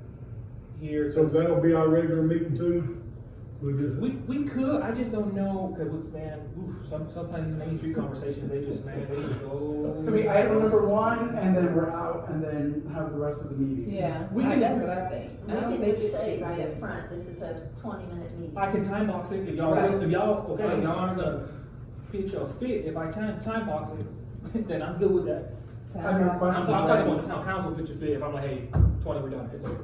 Speaker 1: here.
Speaker 8: so that'll be our regular meeting too? We just,
Speaker 1: We could, I just don't know, cause what's, man, sometimes these Main Street conversations, they just, man, they just go.
Speaker 13: Could be item number 1, and then we're out, and then have the rest of the meeting.
Speaker 7: Yeah,
Speaker 1: We can-
Speaker 7: that's what I think.
Speaker 4: We
Speaker 7: I don't
Speaker 4: can
Speaker 7: think
Speaker 4: just
Speaker 7: it
Speaker 4: say
Speaker 7: should
Speaker 4: right
Speaker 7: be.
Speaker 4: up front, this is a 20-minute meeting.
Speaker 1: I can time box it, if y'all,
Speaker 7: Right.
Speaker 1: if y'all, okay, if y'all aren't gonna pitch a fit, if I time box it, then I'm good with that.
Speaker 13: I have your
Speaker 1: I'm
Speaker 13: questions.
Speaker 1: talking
Speaker 13: ready.
Speaker 1: about the town council pitch a fit, if I'm like, hey, 20, we're done, it's over.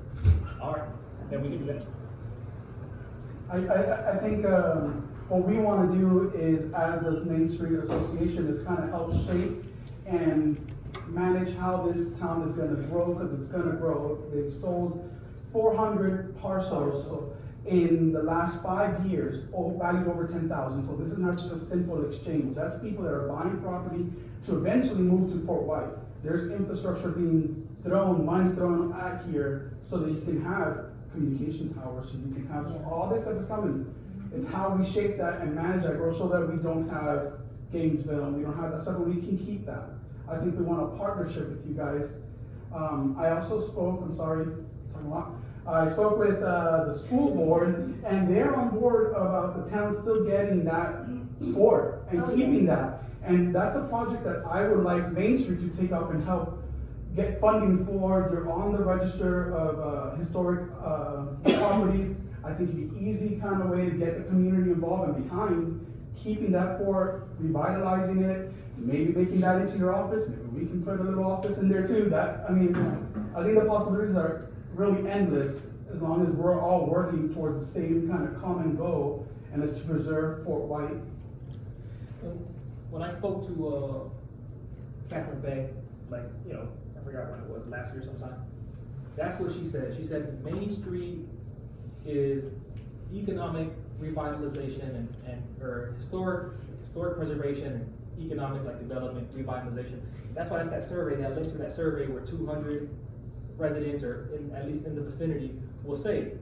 Speaker 1: Alright, then we can do that.
Speaker 13: I think, what we wanna do is, as this Main Street Association, is kinda help shape and manage how this town is gonna grow, cause it's gonna grow. They've sold 400 parcels in the last 5 years, all valued over 10,000. So this is not just a simple exchange, that's people that are buying property to eventually move to Fort White. There's infrastructure being thrown, money thrown at here, so that you can have communication towers, so you can have,
Speaker 4: Yeah.
Speaker 13: all this stuff is coming. It's how we shape that and manage that growth so that we don't have Gainesville, we don't have that stuff, but we can keep that. I think we want a partnership with you guys. I also spoke, I'm sorry, talking a lot. I spoke with, the school board, and they're on board about the town still getting that fort and
Speaker 4: Oh, yeah.
Speaker 13: keeping that. And that's a project that I would like Main Street to take up and help get funding for. You're on the register of, historic, properties. I think it'd be easy kind of way to get the community involved and behind keeping that fort, revitalizing it, maybe making that into your office. Maybe we can put a little office in there too. That, I mean, I think the possibilities are really endless as long as we're all working towards the same kind of common goal, and it's to preserve Fort White.
Speaker 1: When I spoke to, Catherine Bay, like, you know, I forgot when it was, last year sometime. That's what she said. She said Main Street is economic revitalization or historic preservation and economic like development revitalization. That's why that's that survey, that link to that survey where 200 residents or at least in the vicinity will say.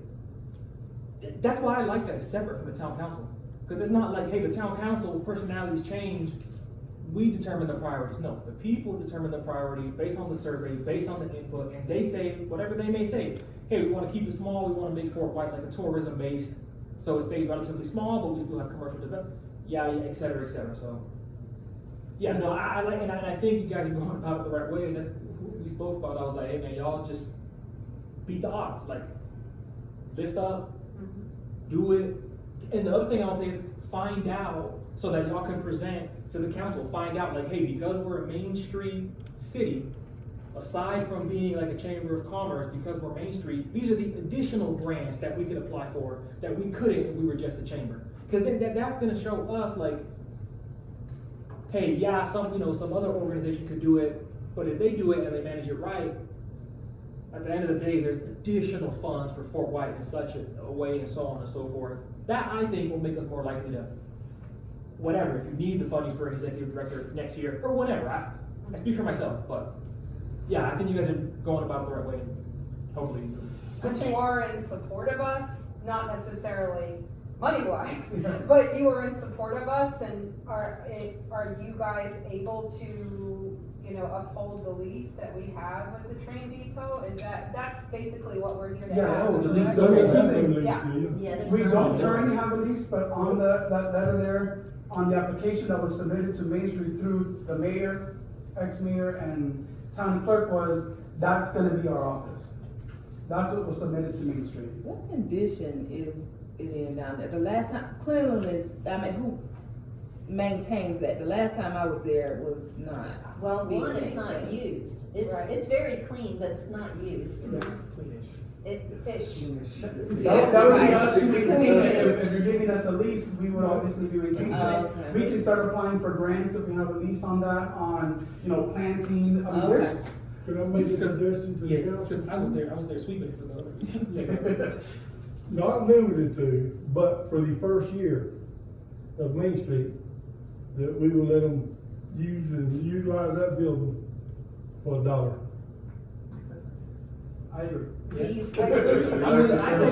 Speaker 1: That's why I like that it's separate from the town council. Because it's not like, hey, the town council personalities change, we determine the priorities. No, the people determine the priority based on the survey, based on the input, and they say whatever they may say. Hey, we want to keep it small, we want to make Fort White like a tourism based, so it stays relatively small, but we still have commercial development, yeah, et cetera, so. Yeah, no, I like, and I think you guys are going about it the right way, and that's what we spoke about. I was like, hey man, y'all just beat the odds, like, lift up, do it. And the other thing I'll say is find out so that y'all can present to the council, find out like, hey, because we're a Main Street city, aside from being like a chamber of commerce, because we're Main Street, these are the additional grants that we could apply for that we couldn't if we were just a chamber. Because that's gonna show us like, hey, yeah, some other organization could do it, but if they do it and they manage it right, at the end of the day, there's additional funds for Fort White in such a way and so on and so forth. That I think will make us more likely to, whatever, if you need the funding for an executive director next year or whatever. I speak for myself, but yeah, I think you guys are going about it the right way. Hopefully.
Speaker 15: But you are in support of us, not necessarily money-wise, but you are in support of us, and are you guys able to, uphold the lease that we have with the train depot? That's basically what we're here to
Speaker 13: Yeah,
Speaker 15: ask.
Speaker 8: Oh, the
Speaker 13: That's
Speaker 8: lease,
Speaker 13: okay,
Speaker 8: something.
Speaker 15: Yeah.
Speaker 4: Yeah, there's
Speaker 13: We
Speaker 4: not
Speaker 13: don't
Speaker 4: a lease.
Speaker 13: currently have a lease, but on that letter there, on the application that was submitted to Main Street through the mayor, ex-mayor, and town clerk that's gonna be our office. That's what was submitted to Main Street.
Speaker 7: What condition is it in down there? The last time, cleanliness, who maintains that? The last time I was there, it was not.
Speaker 4: Well,
Speaker 7: being
Speaker 4: one, it's not
Speaker 7: maintained.
Speaker 4: used. It's,
Speaker 15: Right.
Speaker 4: it's very clean, but it's not used.
Speaker 1: Cleanish.
Speaker 15: Fish.
Speaker 13: That would be
Speaker 7: right.
Speaker 13: us to maintain it. If you're giving us a lease, we would obviously be maintaining
Speaker 7: Oh,
Speaker 13: it.
Speaker 7: okay.
Speaker 13: We can start applying for grants if we have a lease on that, on, planting, there's,
Speaker 7: Okay.
Speaker 8: Can I make a suggestion to
Speaker 1: Yeah,
Speaker 8: the council?
Speaker 1: because I was there sweeping for the other.
Speaker 8: Not limited to, but for the first year of Main Street, that we will let them use and utilize that building for $1.
Speaker 13: I agree.
Speaker 4: These-
Speaker 1: I said,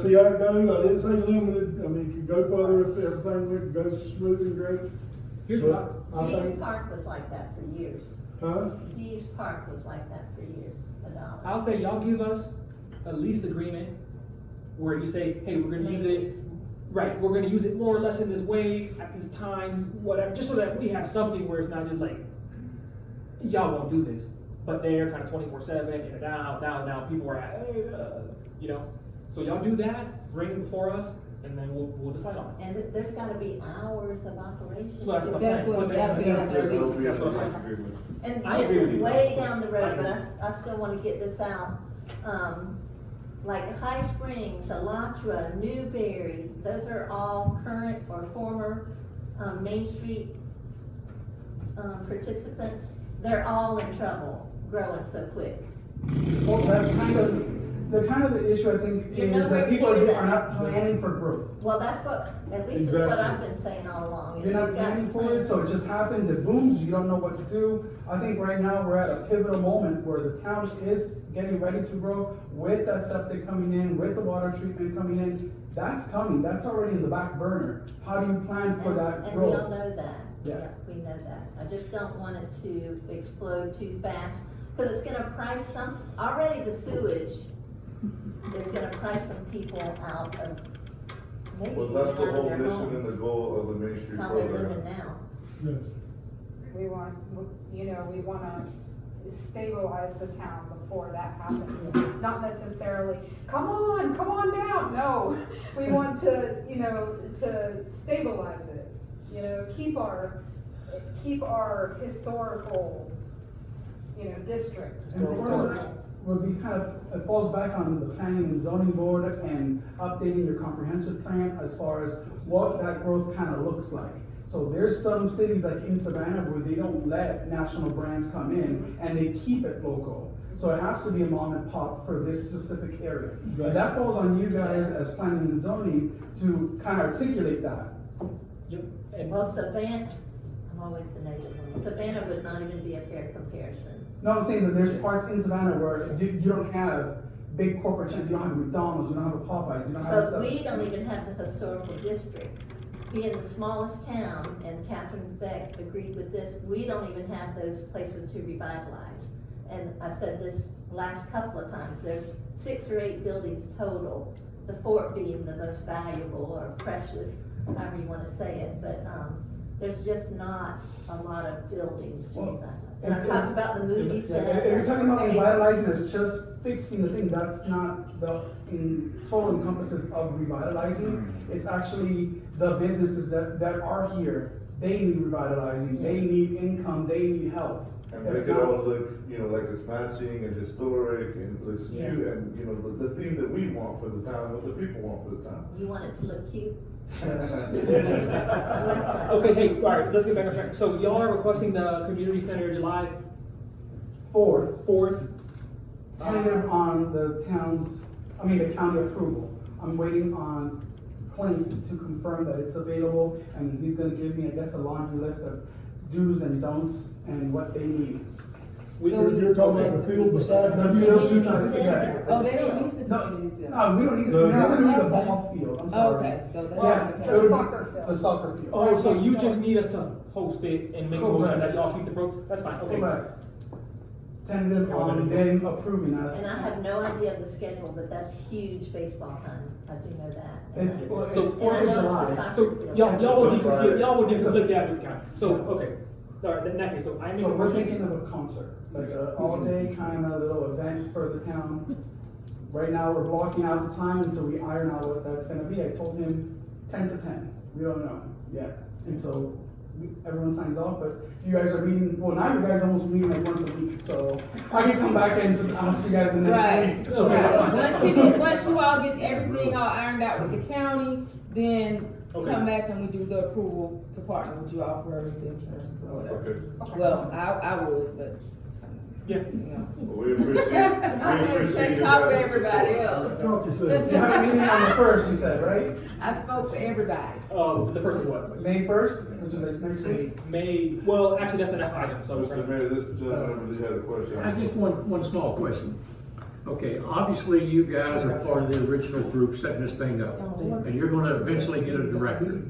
Speaker 8: See how it goes, I didn't say limited, it could go further if everything went, go smooth and great.
Speaker 1: here's what I,
Speaker 8: I
Speaker 4: Dees
Speaker 8: think,
Speaker 4: Park was like that for years.
Speaker 8: huh?
Speaker 4: Dees Park was like that for years, $1.
Speaker 1: I'll say y'all give us a lease agreement where you say, hey, we're gonna use it, right, we're gonna use it more or less in this way, at these times, whatever, just so that we have something where it's not just like, y'all won't do this, but they're kind of 24/7, in and out, now people are, hey, so y'all do that, bring it before us, and then we'll decide on it.
Speaker 4: And there's gotta be hours of operation.
Speaker 1: So that's what I'm
Speaker 7: That's
Speaker 1: saying.
Speaker 7: what
Speaker 1: Put that
Speaker 7: that
Speaker 1: in
Speaker 7: be
Speaker 1: there.
Speaker 7: on the lease.
Speaker 1: That's what I'm saying.
Speaker 11: agreement.
Speaker 4: And
Speaker 1: I
Speaker 4: this
Speaker 1: agree
Speaker 4: is
Speaker 1: with you.
Speaker 4: way down the
Speaker 1: I
Speaker 4: road, but
Speaker 1: agree.
Speaker 4: I still wanna get this out. Like High Springs, Alachua, Newberry, those are all current or former, Main Street, participants. They're all in trouble growing so quick.
Speaker 13: Well, that's kind of the issue, I think,
Speaker 4: You're
Speaker 13: is
Speaker 4: nowhere
Speaker 13: that people
Speaker 4: near that.
Speaker 13: are not planning for growth.
Speaker 4: Well, that's what, at least it's what
Speaker 8: Exactly.
Speaker 4: I've been saying all along. is
Speaker 13: You're not
Speaker 4: we've got to
Speaker 13: planning for
Speaker 4: plan.
Speaker 13: it, so it just happens, it booms, you don't know what to do. I think right now, we're at a pivotal moment where the town is getting ready to grow with that septic coming in, with the water treatment coming in. That's coming, that's already in the back burner. How do you plan for that
Speaker 4: And we all
Speaker 13: growth?
Speaker 4: know that.
Speaker 13: Yeah.
Speaker 4: We know that. I just don't want it to explode too fast, because it's gonna price already the sewage is gonna price some people out of maybe
Speaker 11: Well,
Speaker 4: even
Speaker 11: that's the
Speaker 4: out of
Speaker 11: whole
Speaker 4: their
Speaker 11: mission and the
Speaker 4: homes,
Speaker 11: goal of the Main Street
Speaker 4: how they're
Speaker 11: program.
Speaker 4: living now.
Speaker 8: Yes.
Speaker 15: We want, we wanna stabilize the town before that happens. Not necessarily, come on down, no. We want to, to stabilize it, keep our historical, district.
Speaker 13: And part of that would be it falls back on the planning and zoning board and updating your comprehensive plan as far as what that growth kind of looks like. So there's some cities like in Savannah where they don't let national brands come in and they keep it local. So it has to be a mom and pop for this specific area. But that falls on you guys as planning and zoning to kind of articulate that.
Speaker 1: Yep. And
Speaker 4: Well, Savannah, I'm always the negative one. Savannah would not even be a fair comparison.
Speaker 13: No, I'm saying that there's parts in Savannah where you don't have big corporate chains, you don't have a McDonald's, you don't have a Popeyes, you don't have
Speaker 4: But
Speaker 13: stuff.
Speaker 4: we don't even have the historical district. Being the smallest town, and Catherine Beck agreed with this, we don't even have those places to revitalize. And I said this last couple of times, there's 6 or 8 buildings total, the fort being the most valuable or precious, however you wanna say it, but, there's just not a lot of buildings to
Speaker 13: Well,
Speaker 4: revitalize. And I
Speaker 13: if-
Speaker 4: talked about the movie
Speaker 13: If
Speaker 4: set.
Speaker 13: you're talking about revitalizing, it's just fixing the thing, that's not the total encompasses of revitalizing. It's actually the businesses that are here, they need revitalizing, they need income, they need help.
Speaker 11: And make
Speaker 13: It's
Speaker 11: it
Speaker 13: not-
Speaker 11: all look, you know, like it's matching and historic and it looks
Speaker 4: Yeah.
Speaker 11: cute and, you know, the theme that we want for the town, what the people want for the town.
Speaker 4: You want it to look cute?
Speaker 1: Okay, hey, alright, let's get back on track. So y'all are requesting the community center July
Speaker 13: Fourth,
Speaker 1: 4th?
Speaker 13: tentative on the the county approval. I'm waiting on Clint to confirm that it's available, and he's gonna give me, I guess, a laundry list of do's and don'ts and what they need.
Speaker 8: You're talking about the field beside the
Speaker 13: The field
Speaker 8: field?
Speaker 13: beside-
Speaker 7: Oh, they don't need the
Speaker 13: No,
Speaker 7: community center.
Speaker 13: No, we don't need it,
Speaker 8: No,
Speaker 13: we
Speaker 8: no.
Speaker 13: don't need the ball field, I'm sorry.
Speaker 7: Okay, so that's
Speaker 13: Yeah,
Speaker 7: okay.
Speaker 13: it would be
Speaker 15: Soccer field.
Speaker 13: the soccer field.
Speaker 1: Oh, so you just need us to host it and make a motion
Speaker 13: Correct.
Speaker 1: that y'all keep the that's fine, okay.
Speaker 13: Correct. Tentative on them approving us.
Speaker 4: And I have no idea of the schedule, but that's huge baseball time, I do know that. And I-
Speaker 13: Well,
Speaker 1: So-
Speaker 13: it's
Speaker 4: And
Speaker 13: Fourth
Speaker 4: I
Speaker 13: of
Speaker 4: know it's the
Speaker 13: July.
Speaker 4: soccer
Speaker 1: So
Speaker 4: field.
Speaker 1: y'all will be conflicted out with the county. So, okay, alright, in that case, so I make a
Speaker 13: So we're
Speaker 1: motion.
Speaker 13: thinking of a concert, like a all-day kind of little event for the town. Right now, we're blocking out the time until we iron out what that's gonna be. I told him 10 to 10, we don't know yet. And so everyone signs off, but you guys are meeting, well, now you guys almost meeting like once a week, so I can come back and just ask you guys the next
Speaker 7: Right.
Speaker 13: week.
Speaker 1: Okay, that's fine.
Speaker 7: Once you all get everything all ironed out with the county, then
Speaker 1: Okay.
Speaker 7: come back and we do the approval to partner with you all for the insurance or whatever.
Speaker 11: Okay.
Speaker 7: Well, I would, but,
Speaker 1: Yeah.
Speaker 7: you know.
Speaker 11: Well, we appreciate, we appreciate you
Speaker 7: Talk for
Speaker 11: guys'
Speaker 7: everybody
Speaker 11: support.
Speaker 7: else.
Speaker 8: Don't you say?
Speaker 13: You have a meeting on the first, you said, right?
Speaker 7: I spoke for everybody.
Speaker 1: The first of what?
Speaker 13: May 1st, which is like next week.
Speaker 1: May, well, actually, that's the next item, so we're
Speaker 11: Mr.
Speaker 1: gonna.
Speaker 11: Mayor, this gentleman really had a question.
Speaker 6: I just one small question. Okay, obviously you guys are part of the original group setting this thing up, and you're gonna eventually get a director.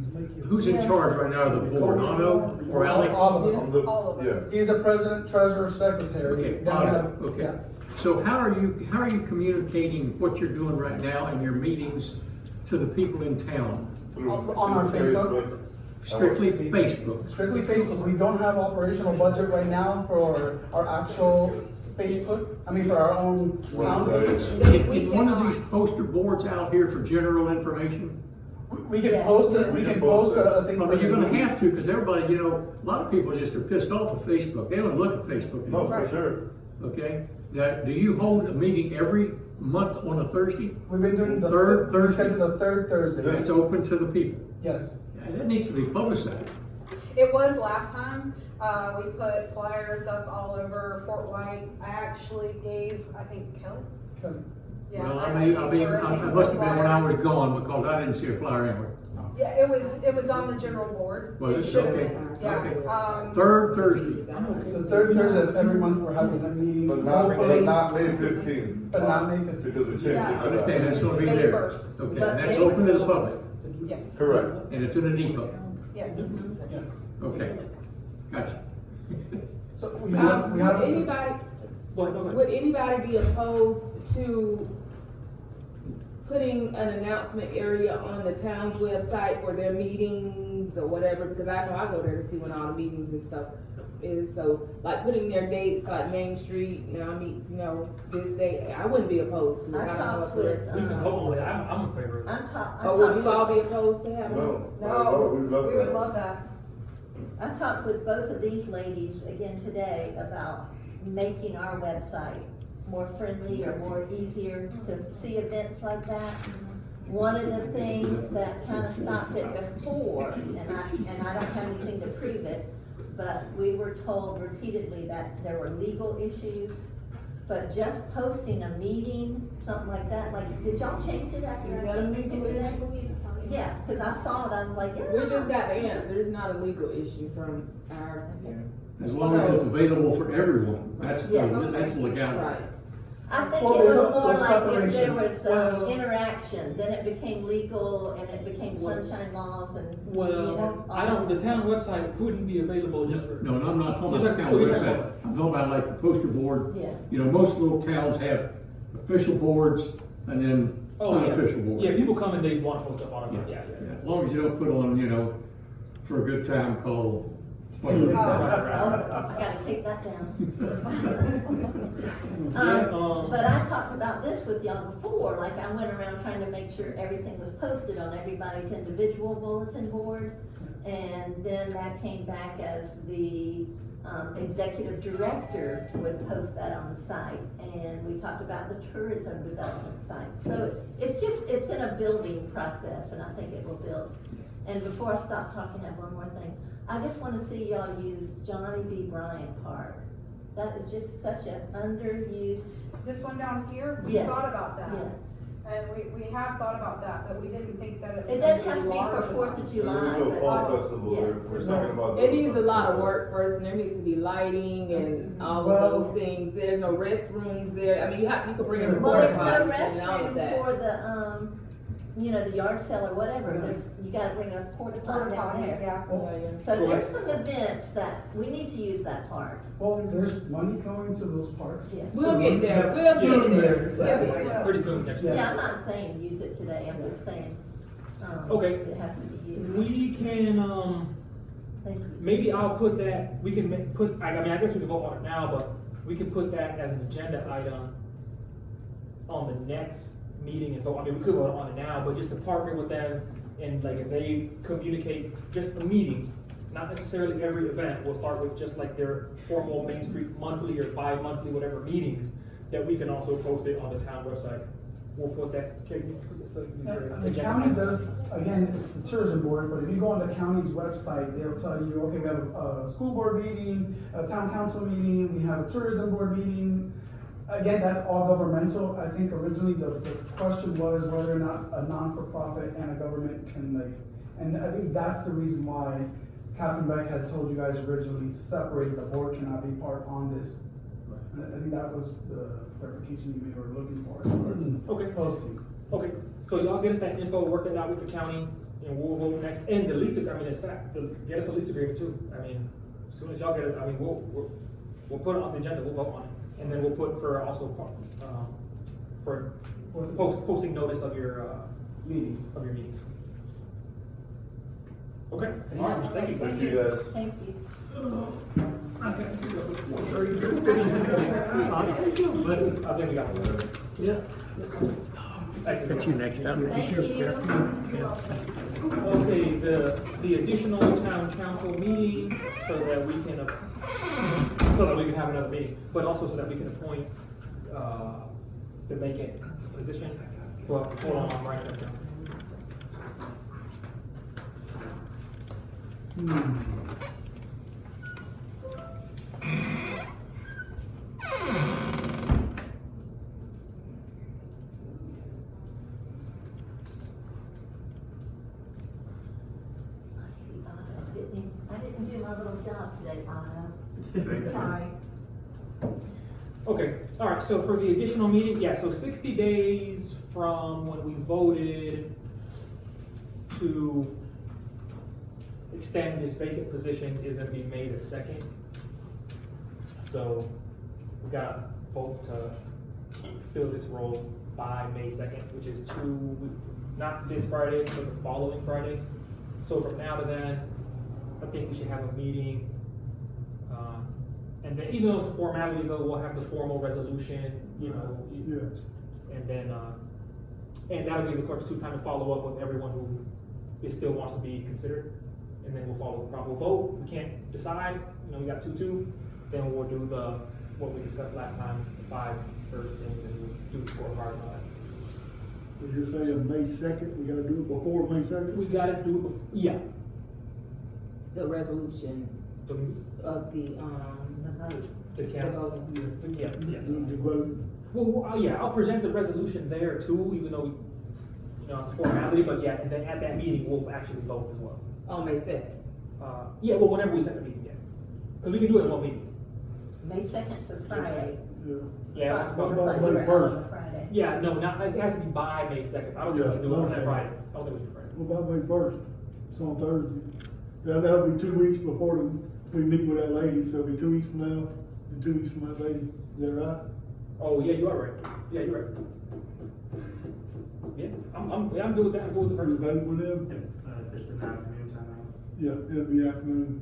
Speaker 6: Who's in charge right now of the board, Otto or Alex?
Speaker 13: All of us.
Speaker 11: On the-
Speaker 15: All of us.
Speaker 11: Yeah.
Speaker 13: He's the president, treasurer, secretary.
Speaker 6: Okay,
Speaker 13: Then we
Speaker 6: Otto,
Speaker 13: have-
Speaker 6: okay.
Speaker 13: yeah.
Speaker 6: So how are you communicating what you're doing right now in your meetings to the people in town?
Speaker 11: Through-
Speaker 13: On our
Speaker 11: through
Speaker 13: Facebook?
Speaker 6: Strictly Facebook?
Speaker 13: Strictly Facebook, we don't have operational budget right now for our actual Facebook, for our own town page.
Speaker 6: Get one of these poster boards out here for general information?
Speaker 13: We can
Speaker 4: Yes.
Speaker 13: post it, we can post a thing.
Speaker 6: I
Speaker 13: for
Speaker 6: mean, you're
Speaker 13: the
Speaker 6: gonna
Speaker 13: meeting.
Speaker 6: have to, because everybody, a lot of people just are pissed off of Facebook. They don't look at Facebook
Speaker 11: No,
Speaker 6: anymore.
Speaker 11: for sure.
Speaker 6: Okay? Now, do you hold a meeting every month on a Thursday?
Speaker 13: We've been doing the
Speaker 6: Third
Speaker 13: we
Speaker 6: Thursday?
Speaker 13: schedule the third Thursday.
Speaker 6: It's open to the people.
Speaker 13: Yes.
Speaker 6: Yeah, that needs to be publicized.
Speaker 15: It was last time, we put flyers up all over Fort White. I actually gave, I think Kelly?
Speaker 13: Okay.
Speaker 15: Yeah,
Speaker 6: Well,
Speaker 15: I gave her, I think,
Speaker 6: I
Speaker 15: a
Speaker 6: must have been when I
Speaker 15: flyer.
Speaker 6: was gone, because I didn't see a flyer anywhere.
Speaker 15: Yeah, it was on the general board.
Speaker 6: Was
Speaker 15: It
Speaker 6: it?
Speaker 15: should have
Speaker 6: Okay.
Speaker 15: been, yeah.
Speaker 6: Okay. Third Thursday.
Speaker 13: The third Thursday of every month, we're having a meeting.
Speaker 11: But not
Speaker 13: Hopefully-
Speaker 11: May 15th.
Speaker 13: But not May 15th.
Speaker 11: Because we changed it.
Speaker 15: Yeah.
Speaker 6: I understand, that's gonna be
Speaker 15: May
Speaker 6: there.
Speaker 15: 1st.
Speaker 6: Okay,
Speaker 4: But
Speaker 6: and that's
Speaker 4: May-
Speaker 6: open to the public,
Speaker 15: Yes,
Speaker 11: Correct.
Speaker 6: and it's in a depot.
Speaker 15: yes.
Speaker 13: Yes.
Speaker 6: Okay, gotcha.
Speaker 13: So we have.
Speaker 7: Would anybody,
Speaker 1: Go ahead, go ahead.
Speaker 7: would anybody be opposed to putting an announcement area on the town's website for their meetings or whatever? Because I know I go there to see when all the meetings and stuff is, so, like, putting their dates, like Main Street, now meets, this date, I wouldn't be opposed to it.
Speaker 4: I
Speaker 7: don't know
Speaker 4: talked
Speaker 7: if
Speaker 4: with,
Speaker 7: there's-
Speaker 1: We can hopefully, I'm in favor of it.
Speaker 7: Or would you all be opposed to having
Speaker 11: No,
Speaker 7: this?
Speaker 11: not at all. We love
Speaker 15: We would
Speaker 11: that.
Speaker 15: love that.
Speaker 4: I talked with both of these ladies again today about making our website more friendly or more easier to see events like that. One of the things that kind of stopped it before, and I don't have anything to prove it, but we were told repeatedly that there were legal issues. But just posting a meeting, something like that, did y'all change it after?
Speaker 7: Is that a legal issue?
Speaker 4: Yeah, cause I saw it, I was like, yeah.
Speaker 7: We just got the answer, it's not a legal issue from our.
Speaker 6: As long as it's available for everyone, that's
Speaker 4: Yeah.
Speaker 6: legality.
Speaker 7: Right.
Speaker 4: I think
Speaker 13: Well,
Speaker 4: it was
Speaker 13: there's a-
Speaker 4: more
Speaker 13: there's
Speaker 4: like if there
Speaker 13: separation.
Speaker 4: was
Speaker 1: Well-
Speaker 4: interaction, then it became legal and it became sunshine laws and,
Speaker 1: Well, I don't, the town website couldn't be available just for.
Speaker 6: No, and I'm not talking
Speaker 1: He's
Speaker 6: about
Speaker 1: like-
Speaker 6: town
Speaker 1: oh, he's like-
Speaker 6: website, I'm talking about like the poster board.
Speaker 4: Yeah.
Speaker 6: Most little towns have official boards and then
Speaker 1: Oh, yeah.
Speaker 6: unofficial boards.
Speaker 1: Yeah, people come and they want to post up on it, yeah,
Speaker 6: Yeah,
Speaker 1: yeah.
Speaker 6: as long as you don't put on, for a good time called.
Speaker 1: Right, right,
Speaker 4: I gotta take that down. But I talked about this with y'all before, like I went around trying to make sure everything was posted on everybody's individual bulletin board. And then that came back as the executive director would post that on the site, and we talked about the tourism development site. So it's in a building process, and I think it will build. And before I stop talking, I have one more thing. I just wanna see y'all use Johnny B. Bryant Park. That is just such an underused,
Speaker 15: This one down here, we
Speaker 4: Yeah.
Speaker 15: thought about that.
Speaker 4: yeah.
Speaker 15: And we have thought about that, but we didn't think that it was.
Speaker 4: It
Speaker 15: gonna
Speaker 4: doesn't have to be for
Speaker 15: large
Speaker 4: 4th
Speaker 15: enough.
Speaker 4: of July,
Speaker 11: We're gonna do a fall
Speaker 4: but,
Speaker 11: festival,
Speaker 4: yeah.
Speaker 11: we're talking about.
Speaker 7: It needs a lot of work first, and there needs to be lighting and all
Speaker 13: Well-
Speaker 7: of those things. There's no restrooms there. I mean, you could bring in the
Speaker 4: Well,
Speaker 7: porta
Speaker 4: there's no
Speaker 7: potties and all of
Speaker 4: restroom
Speaker 7: that.
Speaker 4: for the, the yard sale or whatever, you gotta bring a porta potty
Speaker 15: Porta
Speaker 4: down
Speaker 15: potty,
Speaker 4: there.
Speaker 15: yeah.
Speaker 7: Yeah, yeah.
Speaker 4: So there's some events that, we need to use that park.
Speaker 13: Well, there's money going to those parks.
Speaker 4: Yes.
Speaker 7: We'll get there, we'll get there.
Speaker 15: Yes, we will.
Speaker 1: Pretty soon next week.
Speaker 4: Yeah, I'm not saying use it today, I'm just saying,
Speaker 1: Okay.
Speaker 4: it has to be used.
Speaker 1: We can,
Speaker 4: Thank you.
Speaker 1: maybe I'll put that, we can I guess we can vote on it now, but we can put that as an agenda item on the next meeting and vote. I mean, we could vote on it now, but just to partner with them and like if they communicate just a meeting, not necessarily every event, we'll start with just like their formal Main Street monthly or bi-monthly, whatever meetings, that we can also post it on the town website. We'll put that, okay, so you can put it
Speaker 13: The county does, again, it's the tourism board, but if you go on the county's website, they'll tell you, okay, we have a school board meeting, a town council meeting, we have a tourism board meeting. Again, that's all governmental. I think originally the question was whether or not a non-for-profit and a government can and I think that's the reason why Catherine Beck had told you guys originally separated, the board cannot be part on this. I think that was the clarification you may were looking for as far as
Speaker 1: Okay.
Speaker 13: posting.
Speaker 1: Okay, so y'all get us that info, work that out with the county, and we'll vote next, and the lease, I mean, it's fact, get us a lease agreement too. I mean, as soon as y'all get it, I mean, we'll put it on the agenda, we'll vote on it, and then we'll put for also, for posting notice of your,
Speaker 13: Meetings.
Speaker 1: of your meetings. Okay, all right, thank you.
Speaker 11: Thank you guys.
Speaker 4: Thank you.
Speaker 1: I think we got it.
Speaker 6: Yeah.
Speaker 1: Thank you.
Speaker 6: next time.
Speaker 4: Thank you.
Speaker 1: Okay, the additional town council meeting, so that we can have another meeting, but also so that we can appoint, the vacant position. Well, hold on, I'm right second.
Speaker 4: I see, I didn't do my little job today, Anna. Sorry.
Speaker 1: Okay, all right, so for the additional meeting, yeah, so 60 days from when we voted to extend this vacant position is gonna be May the 2nd. So we gotta vote to fill this role by May 2nd, which is not this Friday, but the following Friday. So from now to then, I think we should have a meeting. And then, even though it's a formality though, we'll have the formal resolution,
Speaker 8: Yeah.
Speaker 1: and then, and that'll give the clerks time to follow up with everyone who still wants to be considered. And then we'll follow the proper vote. If we can't decide, we got 2-2, then we'll do what we discussed last time, the 5 first things, and we'll do the scorecards and all that.
Speaker 8: But you're saying May 2nd, we gotta do it before May 2nd?
Speaker 1: We gotta do it, yeah.
Speaker 7: The resolution
Speaker 1: The,
Speaker 7: of the
Speaker 1: the council, yeah.
Speaker 8: The vote.
Speaker 1: Well, yeah, I'll present the resolution there too, even though, it's a formality, but yeah, and then at that meeting, we'll actually vote as well.
Speaker 7: on May 2nd.
Speaker 1: Yeah, well, whenever we set the meeting, yeah. Because we can do it in one meeting.
Speaker 4: May 2nd's a Friday.
Speaker 1: Yeah,
Speaker 4: But
Speaker 8: about
Speaker 4: you're
Speaker 8: May
Speaker 4: out
Speaker 8: 1st.
Speaker 4: on a Friday.
Speaker 1: yeah, no, it has to be by May 2nd. I don't think we should do it on that
Speaker 8: okay.
Speaker 1: Friday. I don't think we should do Friday.
Speaker 8: What about May 1st? It's on Thursday. That'll be 2 weeks before we meet with that lady, so it'll be 2 weeks from now, and 2 weeks from that lady. Is that right?
Speaker 1: Oh, yeah, you are right. Yeah, you're right. Yeah, I'm good with that. I'm good with the
Speaker 8: We'll
Speaker 1: first.
Speaker 8: vote with them?
Speaker 10: It's an afternoon time.
Speaker 8: Yeah, it'll be afternoon.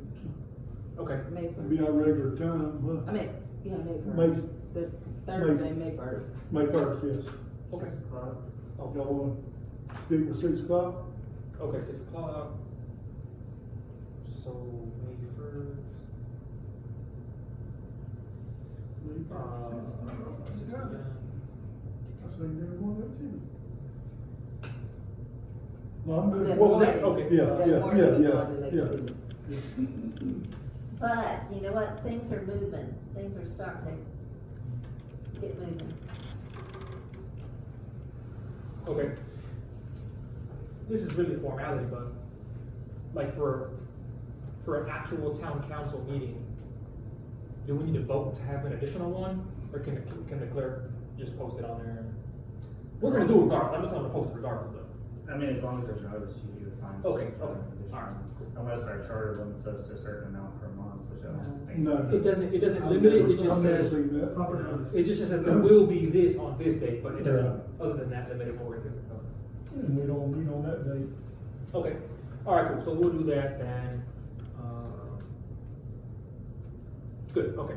Speaker 1: Okay.
Speaker 7: May
Speaker 8: It'll be our
Speaker 7: 1st.
Speaker 8: regular time, huh?
Speaker 7: I mean, yeah, May
Speaker 8: May,
Speaker 7: 1st. The Thursday, May 1st.
Speaker 8: May 1st, yes.
Speaker 1: Okay.
Speaker 10: 6 o'clock.
Speaker 8: Y'all wanna stick with 6 o'clock?
Speaker 1: Okay, 6 o'clock. So, May 1st. 6 p.m.
Speaker 8: I say, everyone, let's see. No, I'm good.
Speaker 1: What was that? Okay.
Speaker 8: Yeah,
Speaker 7: That
Speaker 8: yeah,
Speaker 7: morning we
Speaker 8: yeah,
Speaker 7: go on to Lake
Speaker 8: yeah,
Speaker 7: City.
Speaker 8: yeah.
Speaker 4: But, you know what, things are moving, things are starting to get moving.
Speaker 1: Okay. This is really a formality, but like for an actual town council meeting, do we need to vote to have an additional one, or can the clerk just post it on there? We're gonna do it regardless. I'm just gonna post it regardless, though.
Speaker 10: I mean, as long as there's notice, you do find.
Speaker 1: Okay, okay, alright.
Speaker 10: Unless our charter limits us to a certain amount per month, which I don't think.
Speaker 8: No.
Speaker 1: It doesn't limit it. It just
Speaker 8: I've never
Speaker 1: says
Speaker 8: seen that.
Speaker 13: Proper notice.
Speaker 1: it just says there will be this on this date, but it doesn't. Other than that, limit it more.
Speaker 8: And we don't meet on that date.
Speaker 1: Okay. All right. Cool. So we'll do that then. Good. Okay.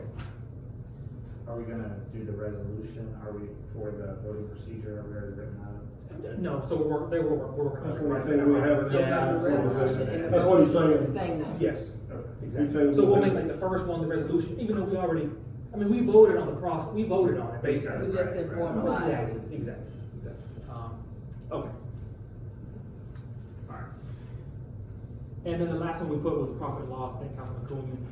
Speaker 10: Are we gonna do the resolution? Are we for the voting procedure? Are we already written out?
Speaker 1: No. So we're working.
Speaker 8: That's what he said, we'll have it.
Speaker 7: So now the resolution and the
Speaker 8: That's what he's
Speaker 7: voting are
Speaker 8: saying.
Speaker 7: the same now.
Speaker 1: Yes.
Speaker 8: He
Speaker 1: Exactly.
Speaker 8: said
Speaker 1: So we'll
Speaker 8: we'll
Speaker 1: make
Speaker 8: have-
Speaker 1: like the first one the resolution, even though we already. I mean, we voted on the process. We voted on it basically.
Speaker 7: We just didn't formalize it.
Speaker 1: Exactly. Okay. All right. And then the last one we put was the profit and loss. I think Councilman Coon,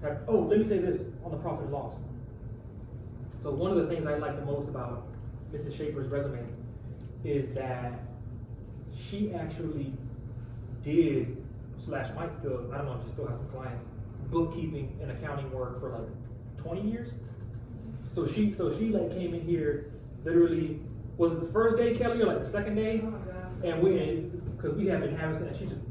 Speaker 1: you have, oh, let me say this on the profit and loss. So one of the things I like the most about Mrs. Shaper's resume is that she actually did, / might still, I don't know if she still has some clients, bookkeeping and accounting work for like 20 years. So she like came in here literally, was it the first day, Kelly, or like the second day?
Speaker 15: Oh my God.
Speaker 1: And because we have been having, and she's just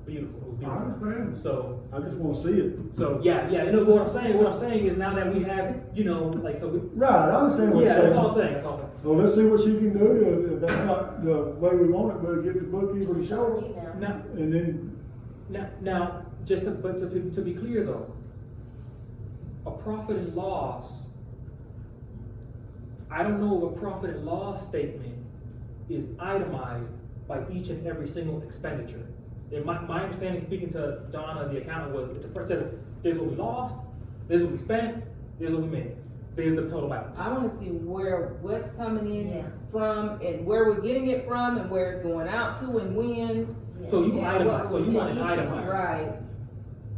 Speaker 1: beautiful, it was
Speaker 8: I
Speaker 1: beautiful.
Speaker 8: understand.
Speaker 1: So,
Speaker 8: I just wanna see it.
Speaker 1: so yeah, you know what I'm saying is now that we have, you know, like, so we,
Speaker 8: Right, I understand what you're
Speaker 1: yeah,
Speaker 8: saying.
Speaker 1: that's all I'm saying, that's all I'm saying.
Speaker 8: Well, let's see what she can do, if that's not the way we want it, we'll get the bookkeeper to show
Speaker 4: You
Speaker 8: it,
Speaker 4: know.
Speaker 1: Now,
Speaker 8: and then,
Speaker 1: now, just to be clear though, a profit and loss, I don't know if a profit and loss statement is itemized by each and every single expenditure. And my understanding, speaking to Donna, the accountant, was it says, this is what we lost, this is what we spent, this is what we made, this is the total balance.
Speaker 7: I wanna see what's coming in
Speaker 4: Yeah.
Speaker 7: from and where we're getting it from and where it's going out to and when.
Speaker 1: So you
Speaker 7: Yeah,
Speaker 1: itemize,
Speaker 7: what
Speaker 1: so
Speaker 7: was
Speaker 1: you
Speaker 7: in
Speaker 1: want it
Speaker 4: each
Speaker 1: itemized.
Speaker 7: Right.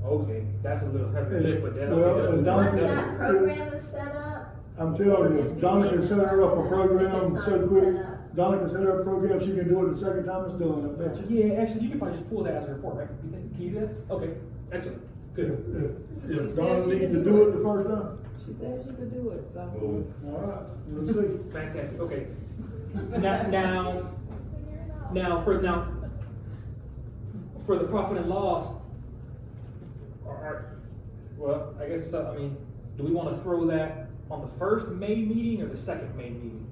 Speaker 1: Okay, that's a little heavy lift, but that,
Speaker 8: Well,
Speaker 1: okay,
Speaker 8: and
Speaker 1: that-
Speaker 8: Donna-
Speaker 4: Once that program is set up,
Speaker 8: I'm telling you, Donna can set her up a program
Speaker 4: If
Speaker 8: so
Speaker 4: it's not
Speaker 8: quick.
Speaker 4: set up.
Speaker 8: Donna can set her up a program, she can do it the second time it's done, I bet you.
Speaker 1: Yeah, actually, you can probably just pull that as a report, right? You think, can you do that? Okay, excellent,
Speaker 8: If,
Speaker 1: good.
Speaker 8: if Donna needs to do it the first time,
Speaker 7: She said she could do it, so.
Speaker 8: all right, let's see.
Speaker 1: Fantastic, okay. Now, for the profit and loss, well, I guess it's, I mean, do we wanna throw that on the first May meeting or the second May meeting?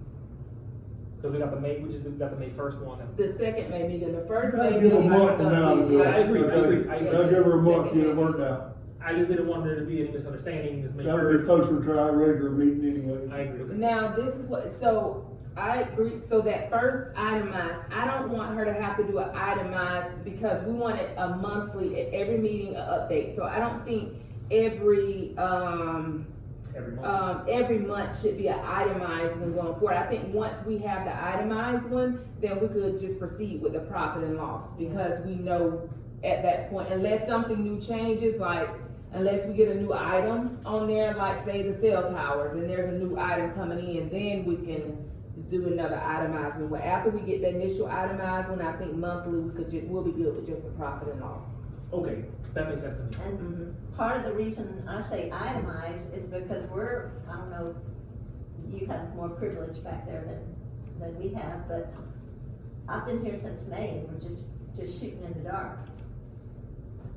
Speaker 1: Cause we got the May 1st one.
Speaker 7: The second may meeting, the first
Speaker 8: Gotta
Speaker 7: may
Speaker 8: give
Speaker 7: meeting.
Speaker 8: a month
Speaker 7: is
Speaker 8: from
Speaker 7: gonna
Speaker 8: now to
Speaker 7: be-
Speaker 8: do it.
Speaker 1: I agree.
Speaker 8: Okay? Gotta give her a month to get it
Speaker 7: Second
Speaker 8: worked
Speaker 7: May.
Speaker 8: out.
Speaker 1: I just didn't want there to be any misunderstanding, this May
Speaker 8: That would be
Speaker 1: 1st.
Speaker 8: closer to our regular meeting anyway.
Speaker 1: I agree, okay.
Speaker 7: Now, this is what, so I agree, so that first itemized, I don't want her to have to do an itemized because we want it a monthly, at every meeting, an update. So I don't think every
Speaker 1: Every month.
Speaker 7: month should be an itemized one going forward. I think once we have the itemized one, then we could just proceed with the profit and loss, because we know at that point, unless something new changes, like, unless we get a new item on there, like say the cell towers, and there's a new item coming in, then we can do another itemized one. But after we get the initial itemized one, I think monthly, we'll be good with just the profit and loss.
Speaker 1: Okay, that makes sense to me.
Speaker 4: And part of the reason I say itemized is because I don't know, you have more privilege back there than we have, but I've been here since May, and we're just shooting in the dark.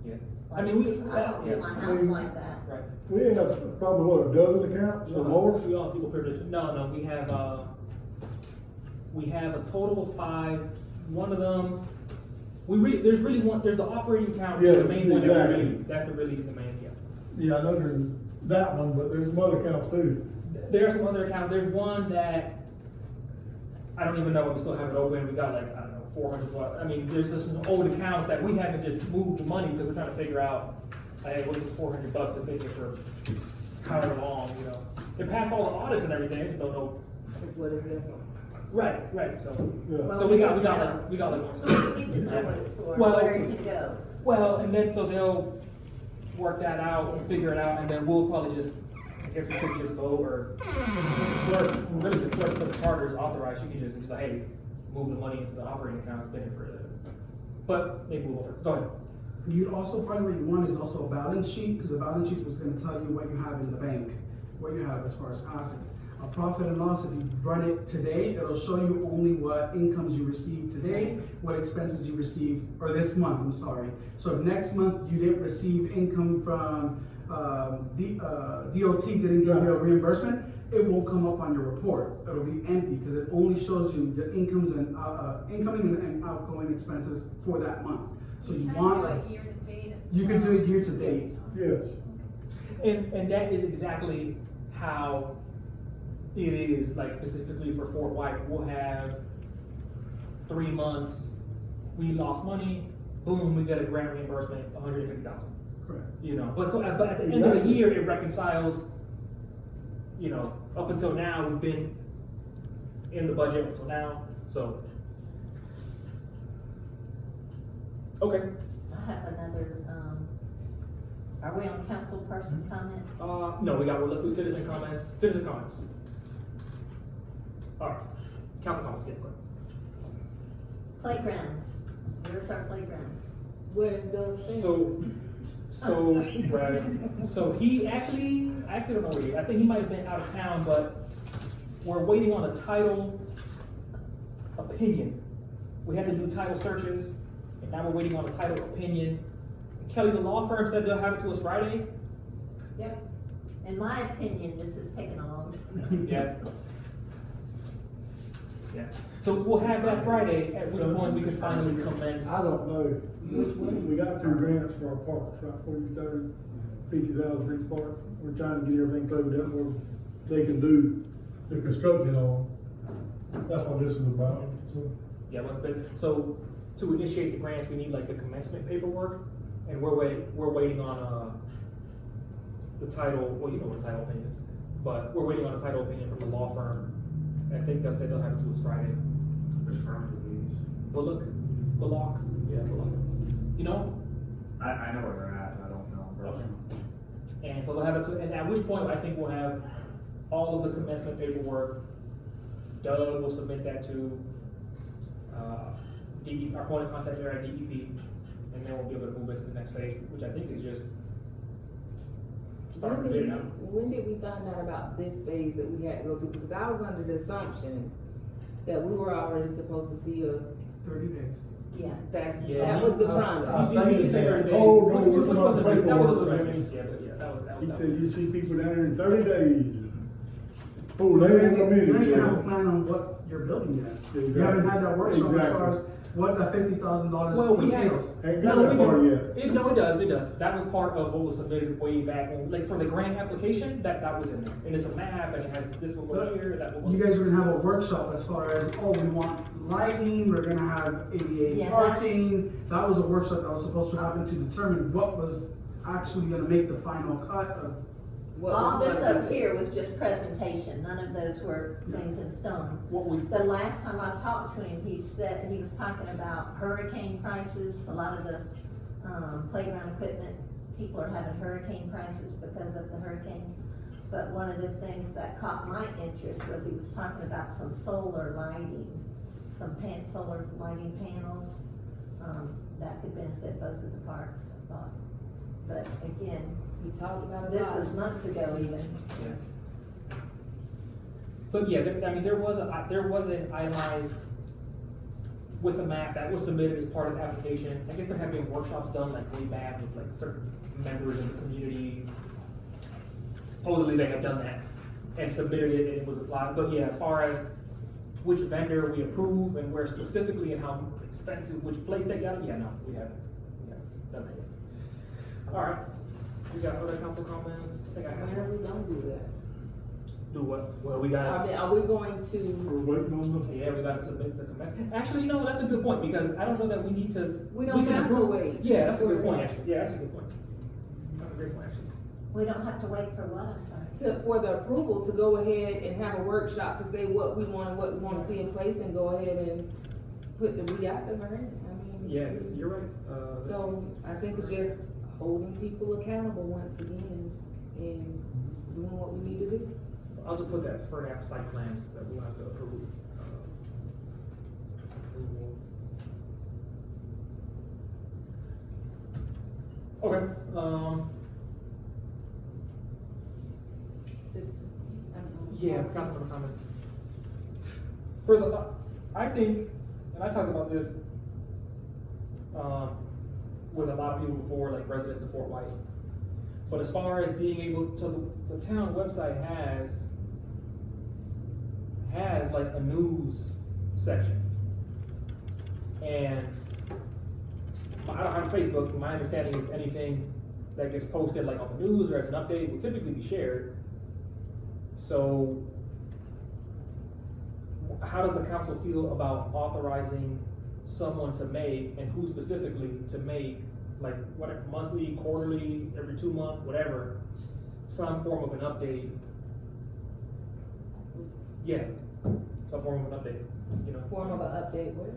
Speaker 1: Yeah.
Speaker 4: Like,
Speaker 1: I mean,
Speaker 4: I don't do my house like that.
Speaker 1: Right.
Speaker 8: We have probably, what, a dozen accounts or more?
Speaker 1: We all have people privilege. No, we have a total of 5. One of them, there's the operating account, which is the main one that we
Speaker 8: exactly.
Speaker 1: that's the main, yeah.
Speaker 8: Yeah, I know there's that one, but there's some other accounts too.
Speaker 1: There are some other accounts. There's one that I don't even know if we still have it open. We got like, I don't know, 400 what. I mean, there's just some old accounts that we haven't just moved the money because we're trying to figure out, hey, what's this $400 that they get for powered along, you know. It passed all the audits and everything, I just don't know.
Speaker 7: What is it for?
Speaker 1: Right, so,
Speaker 8: Yeah.
Speaker 1: so we got like.
Speaker 4: We need to know what it's for,
Speaker 1: Well-
Speaker 4: where it can go.
Speaker 1: Well, and then, so they'll work that out, and figure it out, and then we'll probably just, I guess we could just vote, or clerk, really the clerk, the charter is authorized, she can just say, hey, move the money into the operating account, spend it for it. But maybe we'll, go ahead.
Speaker 13: You'd also, probably what you want is also a balance sheet, because a balance sheet was gonna tell you what you have in the bank, what you have as far as assets. A profit and loss, if you run it today, it'll show you only what incomes you received today, what expenses you received, or this month, I'm sorry. So if next month you didn't receive income from, DOT didn't give you a reimbursement, it won't come up on your report. It'll be empty, because it only shows you the incomes and, incoming and outgoing expenses for that month. So you want, like,
Speaker 2: year to date as
Speaker 13: you can
Speaker 2: well.
Speaker 13: do it year to date.
Speaker 8: Yes.
Speaker 1: And that is exactly how it is, like specifically for Fort White, we'll have 3 months, we lost money, boom, we get a grant reimbursement, $150,000.
Speaker 13: Correct.
Speaker 1: You know, but at the end of the year, it reconciles, you know, up until now, we've been in the budget until now, so. Okay,
Speaker 4: I have another, are we on council person comments?
Speaker 1: no, let's do citizen comments. All right, council comments, yeah, go ahead.
Speaker 4: Playgrounds, where's our playgrounds?
Speaker 7: Where's the?
Speaker 1: So he actually, I actually don't know where he, I think he might have been out of town, but we're waiting on a title opinion. We had to do title searches, and now we're waiting on a title opinion. Kelly, the law firm said they'll have it to us Friday.
Speaker 4: Yep. In my opinion, this is taking a long time.
Speaker 1: Yeah. Yeah, so we'll have that Friday, at which point we can finally commence.
Speaker 8: I don't know, which one, we got 2 grants for our parks, right, 50,000 for each park. We're trying to get everything closed up where they can do the construction on. That's what this is about, so.
Speaker 1: Yeah, so to initiate the grants, we need like the commencement paperwork, and we're waiting on, the title, well, you know what the title opinion is, but we're waiting on a title opinion from the law firm. And I think they'll say they'll have it to us Friday.
Speaker 10: Which firm do we use?
Speaker 1: Bullock, yeah, Bullock. You know?
Speaker 10: I know where they're at, I don't know.
Speaker 1: Okay. And so they'll have it to, and at which point I think we'll have all of the commencement paperwork. Doug will submit that to, DEP, our point of contact there at DEP, and then we'll be able to move into the next phase, which I think is just start bidding out.
Speaker 7: When did we find out about this phase that we had to go through? Because I was under the assumption that we were already supposed to see a,
Speaker 13: 30 days.
Speaker 4: Yeah.
Speaker 7: that was the promise.
Speaker 1: He said 30 days.
Speaker 8: Oh, no,
Speaker 1: Which
Speaker 8: we're
Speaker 1: wasn't,
Speaker 8: talking
Speaker 1: that was a little
Speaker 8: paperwork,
Speaker 1: ambitious,
Speaker 8: man.
Speaker 1: yeah, but yeah, that
Speaker 8: He
Speaker 1: was.
Speaker 8: said you see people down there in 30 days. Oh, they ain't no
Speaker 13: You don't
Speaker 8: minutes.
Speaker 13: even have a plan on what you're building yet. You
Speaker 8: Exactly.
Speaker 13: haven't had that workshop as
Speaker 8: Exactly.
Speaker 13: far as what the $50,000
Speaker 1: Well, we had,
Speaker 13: entails.
Speaker 8: Ain't
Speaker 1: no,
Speaker 8: got that
Speaker 1: we
Speaker 8: far
Speaker 1: do.
Speaker 8: yet.
Speaker 1: No, it does. That was part of what was submitted way back, when, like for the grant application, that was in there. And it's a map, and it has this will go here, that will go.
Speaker 13: You guys are gonna have a workshop as far as, oh, we want lighting, we're gonna have ADA
Speaker 4: Yeah.
Speaker 13: parking. That was a workshop that was supposed to happen to determine what was actually gonna make the final cut of.
Speaker 7: What
Speaker 4: All
Speaker 7: was
Speaker 4: this
Speaker 7: gonna
Speaker 4: up
Speaker 7: be-
Speaker 4: here was just presentation, none of those were things in stone.
Speaker 1: What we,
Speaker 4: The last time I talked to him, he said, he was talking about hurricane prices, a lot of the, playground equipment, people are having hurricane prices because of the hurricane. But one of the things that caught my interest was he was talking about some solar lighting, some solar lighting panels, that could benefit both of the parks, I thought. But again,
Speaker 7: We talked about it.
Speaker 4: this was months ago even.
Speaker 1: but yeah, there was an itemized with a map that was submitted as part of the application. I guess there have been workshops done like way back with like certain members of the community. Supposedly they have done that and submitted it and it was applied. But yeah, as far as which vendor we approve and where specifically and how expensive, which place they got it, yeah, no, we haven't done that yet. All right, we got other council comments. I think I have.
Speaker 7: When are we gonna do that?
Speaker 1: Do what? Well, we got.
Speaker 7: Are we going to,
Speaker 8: We're waiting on the.
Speaker 1: Yeah, we gotta submit the commencement. Actually, you know, that's a good point, because I don't know that we need to.
Speaker 7: we don't
Speaker 1: can
Speaker 7: have to
Speaker 1: approve-
Speaker 7: wait?
Speaker 1: Yeah, that's a good point, actually. Yeah, that's a good point. That's a great point, actually.
Speaker 4: We don't have to wait for what, I'm sorry?
Speaker 7: for the approval to go ahead and have a workshop to say what we wanna see in place and go ahead and we got them already, I mean.
Speaker 1: Yeah, you're right.
Speaker 7: So I think it's just holding people accountable once again and doing what we need to do.
Speaker 1: I'll just put that for app site plans that we'll have to approve. Okay, yeah, councilmember comments. For the, I think, and I talked about this, with a lot of people before, like residents of Fort White. But as far as being able to, the town website has like a news section. And I don't have Facebook, but my understanding is anything that gets posted like on the news or as an update will typically be shared. So how does the council feel about authorizing someone to make, and who specifically to make, like whatever, monthly, quarterly, every 2 months, whatever, some form of an update? Yeah, some form of an update, you know?
Speaker 7: Form of an update, where?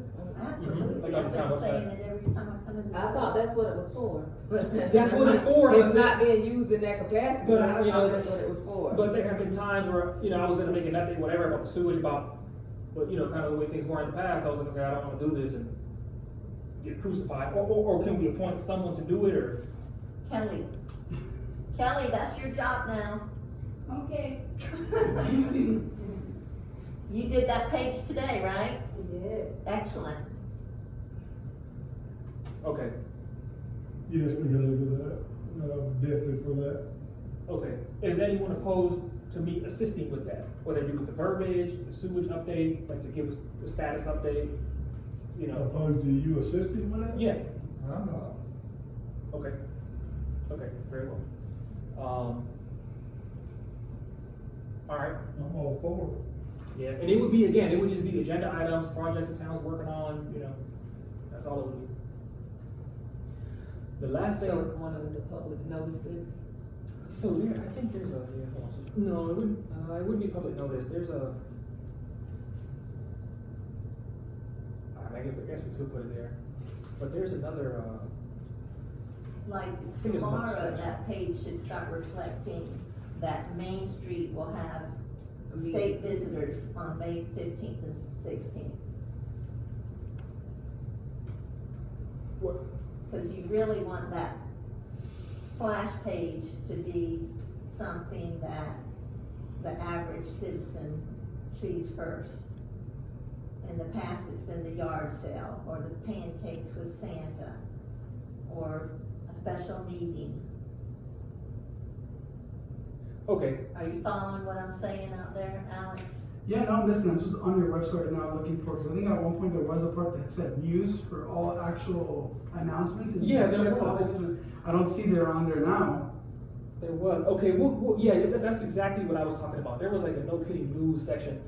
Speaker 4: Absolutely,
Speaker 1: Like on
Speaker 4: I've
Speaker 1: the town
Speaker 4: been
Speaker 1: website.
Speaker 4: saying it every time I come in.
Speaker 7: I thought that's what it was for, but.
Speaker 1: That's what it's for,
Speaker 7: It's
Speaker 1: but-
Speaker 7: not being used in that capacity,
Speaker 1: But,
Speaker 7: but I
Speaker 1: you know,
Speaker 7: thought that's what it was for.
Speaker 1: But there have been times where, you know, I was gonna make an update, whatever, about the sewage, but, you know, kind of the way things were in the past, I was like, okay, I don't wanna do this and get crucified, or can we appoint someone to do it, or?
Speaker 4: Kelly, that's your job now.
Speaker 3: Okay.
Speaker 4: You did that page today, right?
Speaker 3: We did.
Speaker 4: Excellent.
Speaker 1: Okay,
Speaker 8: Yes, we gotta do that, definitely for that.
Speaker 1: okay, is anyone opposed to me assisting with that, whether it be with the verbiage, the sewage update, like to give us the status update, you know?
Speaker 8: Opposed to you assisting with that?
Speaker 1: Yeah,
Speaker 8: I'm not.
Speaker 1: okay, very well. All right.
Speaker 8: I'm all for it.
Speaker 1: Yeah, and it would be, again, it would just be agenda items, projects the town's working on, you know, that's all it would be. The last thing.
Speaker 7: So it's one of the public notices.
Speaker 1: So there, I think there's a, yeah, hold on. No, it wouldn't be public notice, there's a. I guess we could put it there, but there's another,
Speaker 4: Like
Speaker 1: think it's another
Speaker 4: tomorrow,
Speaker 1: section.
Speaker 4: that page should start reflecting that Main Street will have state visitors on May 15th and 16th.
Speaker 1: what,
Speaker 4: Because you really want that splash page to be something that the average citizen sees first. In the past, it's been the yard sale, or the pancakes with Santa, or a special meeting.
Speaker 1: okay,
Speaker 4: Are you following what I'm saying out there, Alex?
Speaker 13: Yeah, no, I'm listening, I'm just on your website now looking for, because I think at one point there was a part that said news for all actual announcements. and you
Speaker 1: Yeah,
Speaker 13: can
Speaker 1: there
Speaker 13: check all
Speaker 1: was.
Speaker 13: those. I don't see they're on there now.
Speaker 1: there was, okay, yeah, that's exactly what I was talking about, there was like a no kidding news section.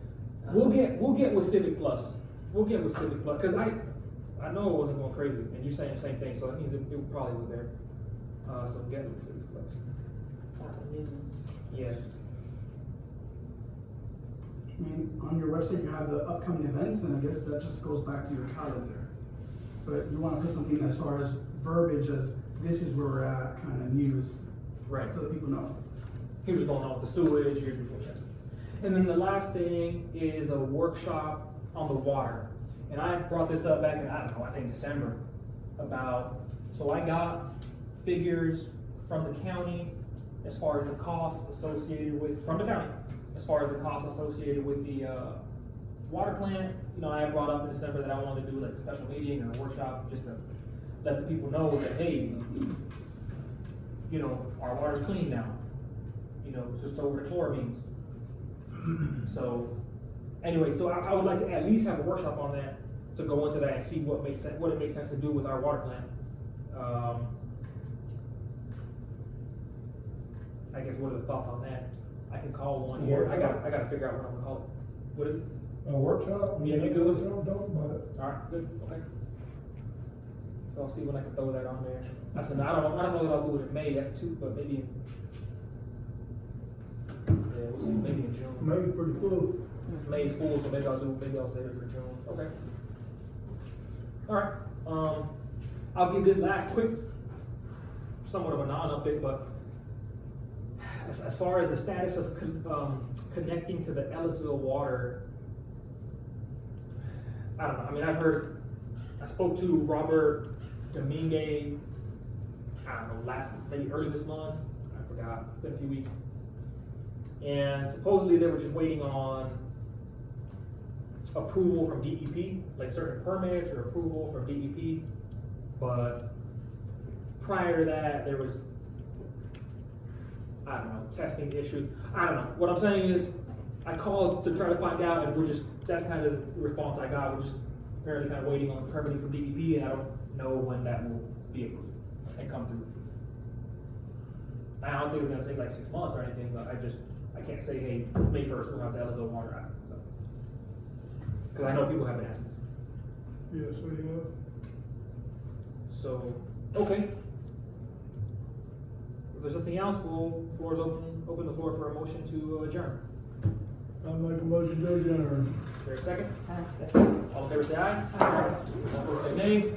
Speaker 1: We'll get with Civic Plus, cause I know it wasn't going crazy, and you're saying the same thing, so it means it probably was there. So get with Civic Plus, yes.
Speaker 13: I mean, on your website, you have the upcoming events, and I guess that just goes back to your calendar. But you wanna put something as far as verbiage as, this is where we're at, kind of news,
Speaker 1: Right.
Speaker 13: so that people know.
Speaker 1: Here's what's going on with the sewage, here's what's going on. And then the last thing is a workshop on the water. And I brought this up back in, I don't know, I think December, about, so I got figures from the county as far as the costs associated with, from the county, as far as the costs associated with the, water plant. You know, I had brought up in December that I wanted to do like a special meeting or a workshop just to let the people know that, hey, you know, our water's clean now. You know, just over the chloramines. So, anyway, so I would like to at least have a workshop on that, to go into that and see what makes sense, what it makes sense to do with our water plant. I guess, what are the thoughts on that? I can call one here, I gotta figure out what I'm gonna call it. What is it?
Speaker 8: A workshop?
Speaker 1: Yeah, you good with it?
Speaker 8: Workshop, talk about it.
Speaker 1: Alright, good, okay. So I'll see when I can throw that on there. I said, I don't know that I'll do it in May, that's too, but maybe maybe in June.
Speaker 8: Maybe pretty full.
Speaker 1: May's full, so maybe I'll save it for June, okay. Alright, I'll give this last quick, somewhat of a non-update, but as far as the status of connecting to the Ellisville water, I don't know, I mean, I spoke to Robert Domingue, I don't know, maybe early this month, I forgot, it's been a few weeks. And supposedly they were just waiting on approval from DEP, like certain permits or approval from DEP. But prior to that, there was, I don't know, testing issues. I don't know. What I'm saying is, I called to try to find out, and that's kind of the response I got. We're just apparently kind of waiting on permitting from DEP, and I don't know when that will be approved and come through. I don't think it's gonna take like 6 months or anything, but I can't say, hey, May 1st, we'll have the Ellisville water out, so. Cause I know people have been asking this.
Speaker 8: Yes, we have.
Speaker 1: So, okay. If there's nothing else, floor is open the floor for a motion to adjourn.
Speaker 8: I'll make a motion to adjourn.
Speaker 1: Is there a second?
Speaker 7: I said.
Speaker 1: All in favor say aye.
Speaker 7: Aye.
Speaker 1: All opposed say nay.